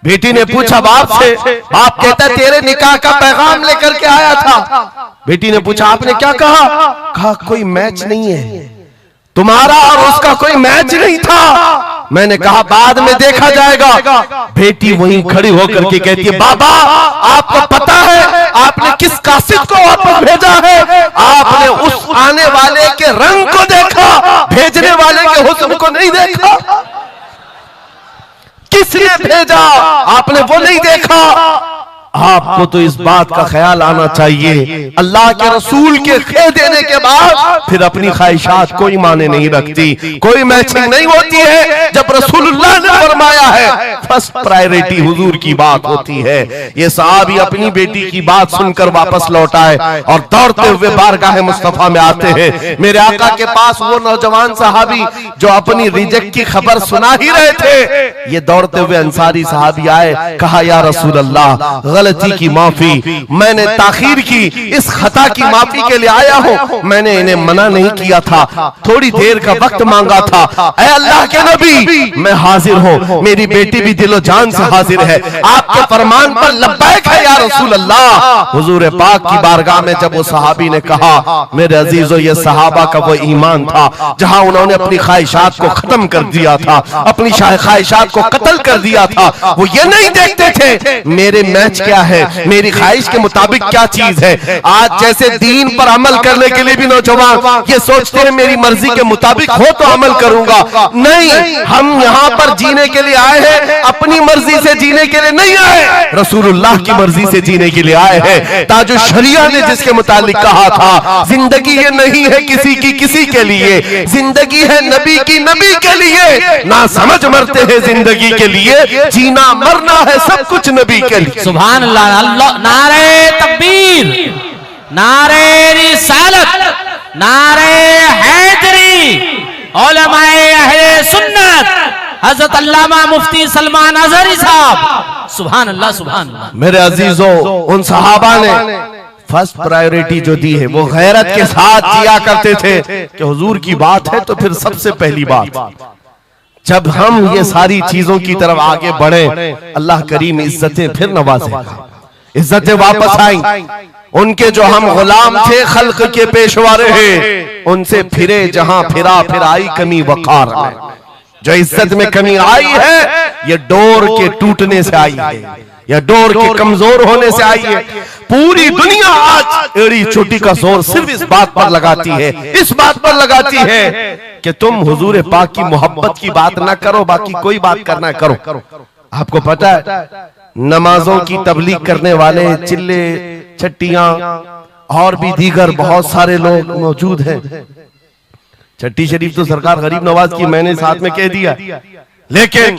بیٹی نے پوچھا باپ سے، باپ کہتا ہے تیرے نکاح کا پیغام لے کر کے آیا تھا۔ بیٹی نے پوچھا آپ نے کیا کہا؟ کہا کوئی میچ نہیں ہے، تمہارا اور اس کا کوئی میچ نہیں تھا۔ میں نے کہا بعد میں دیکھا جائے گا۔ بیٹی وہیں کھڑی ہو کر کے کہتی ہے بابا آپ کو پتا ہے آپ نے کس قاصد کو واپس بھیجا ہے؟ آپ نے اس آنے والے کے رنگ کو دیکھا، بھیجنے والے کے حسن کو نہیں دیکھا۔ کس نے بھیجا آپ نے وہ نہیں دیکھا۔ آپ کو تو اس بات کا خیال آنا چاہیے اللہ کے رسول کے خیر دینے کے بعد پھر اپنی خواہشات کوئی معنی نہیں رکھتی، کوئی میچنگ نہیں ہوتی ہے۔ جب رسول اللہ نے فرمایا ہے فرسٹ پرائیورٹی حضور کی بات ہوتی ہے۔ یہ صحابی اپنی بیٹی کی بات سن کر واپس لوٹ آئے اور دوڑتے ہوئے بارگاہ مصطفیٰ میں آتے ہیں۔ میرے آقا کے پاس وہ نوجوان صحابی جو اپنی ریجیکٹ کی خبر سنا ہی رہے تھے، یہ دوڑتے ہوئے انصاری صحابی آئے، کہا یا رسول اللہ غلطی کی معافی، میں نے تاخیر کی، اس خطا کی معافی کے لیے آیا ہوں، میں نے انہیں منع نہیں کیا تھا، تھوڑی دیر کا وقت مانگا تھا۔ اے اللہ کے نبی میں حاضر ہوں، میری بیٹی بھی دل و جان سے حاضر ہے، آپ کے فرمان پر لبیک ہے یا رسول اللہ۔ حضور پاک کی بارگاہ میں جب وہ صحابی نے کہا میرے عزیزو یہ صحابہ کا وہ ایمان تھا جہاں انہوں نے اپنی خواہشات کو ختم کر دیا تھا، اپنی خواہشات کو قتل کر دیا تھا۔ وہ یہ نہیں دیکھتے تھے میرے میچ کیا ہے، میری خواہش کے مطابق کیا چیز ہے۔ آج جیسے دین پر عمل کرنے کے لیے بھی نوجوان یہ سوچتے ہیں میری مرضی کے مطابق ہو تو عمل کروں گا، نہیں، ہم یہاں پر جینے کے لیے آئے ہیں، اپنی مرضی سے جینے کے لیے نہیں آئے، رسول اللہ کی مرضی سے جینے کے لیے آئے ہیں۔ تاج الشریعہ نے جس کے متعلق کہا تھا زندگی یہ نہیں ہے کسی کی کسی کے لیے، زندگی ہے نبی کی نبی کے لیے، نہ سمجھ مرتے ہیں زندگی کے لیے، جینا مرنا ہے سب کچھ نبی کے لیے۔ سبحان اللہ، اللہ نعرہ تکبیر، نعرہ رسالت، نعرہ حیدری، علماء اہل سنت، حضرت علامہ مفتی سلمان اظہری صاحب، سبحان اللہ سبحان اللہ۔ میرے عزیزو ان صحابہ نے فرسٹ پرائیورٹی جو دی ہے وہ غیرت کے ساتھ جیا کرتے تھے کہ حضور کی بات ہے تو پھر سب سے پہلی بات۔ جب ہم یہ ساری چیزوں کی طرف آگے بڑھیں اللہ کریم عزتیں پھر نوازے گا، عزتیں واپس آئیں۔ ان کے جو ہم غلام تھے خلق کے پیشوا رہے، ان سے پھرے جہاں پھرا پھر آئی کمی وقار میں۔ جو عزت میں کمی آئی ہے یہ ڈور کے ٹوٹنے سے آئی ہے، یا ڈور کے کمزور ہونے سے آئی ہے۔ پوری دنیا آج ایڑی چوٹی کا زور صرف اس بات پر لگاتی ہے، اس بات پر لگاتی ہے کہ تم حضور پاک کی محبت کی بات نہ کرو، باقی کوئی بات کرنا کرو۔ آپ کو پتہ ہے نمازوں کی تبلیغ کرنے والے چلے چھٹیاں اور بھی دیگر بہت سارے لوگ موجود ہیں۔ چھٹی شریف تو سرکار غریب نواز کی میں نے ساتھ میں کہہ دیا، لیکن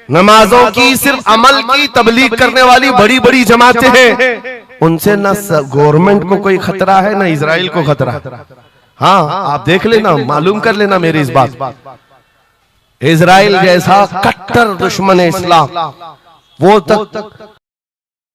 نمازوں کی صرف عمل کی تبلیغ کرنے والی بڑی بڑی جماعتیں ہیں، ان سے نہ گورنمنٹ کو کوئی خطرہ ہے نہ اسرائیل کو خطرہ ہے۔ ہاں آپ دیکھ لینا، معلوم کر لینا میرے اس بات۔ اسرائیل جیسا کٹر دشمن اسلام وہ تک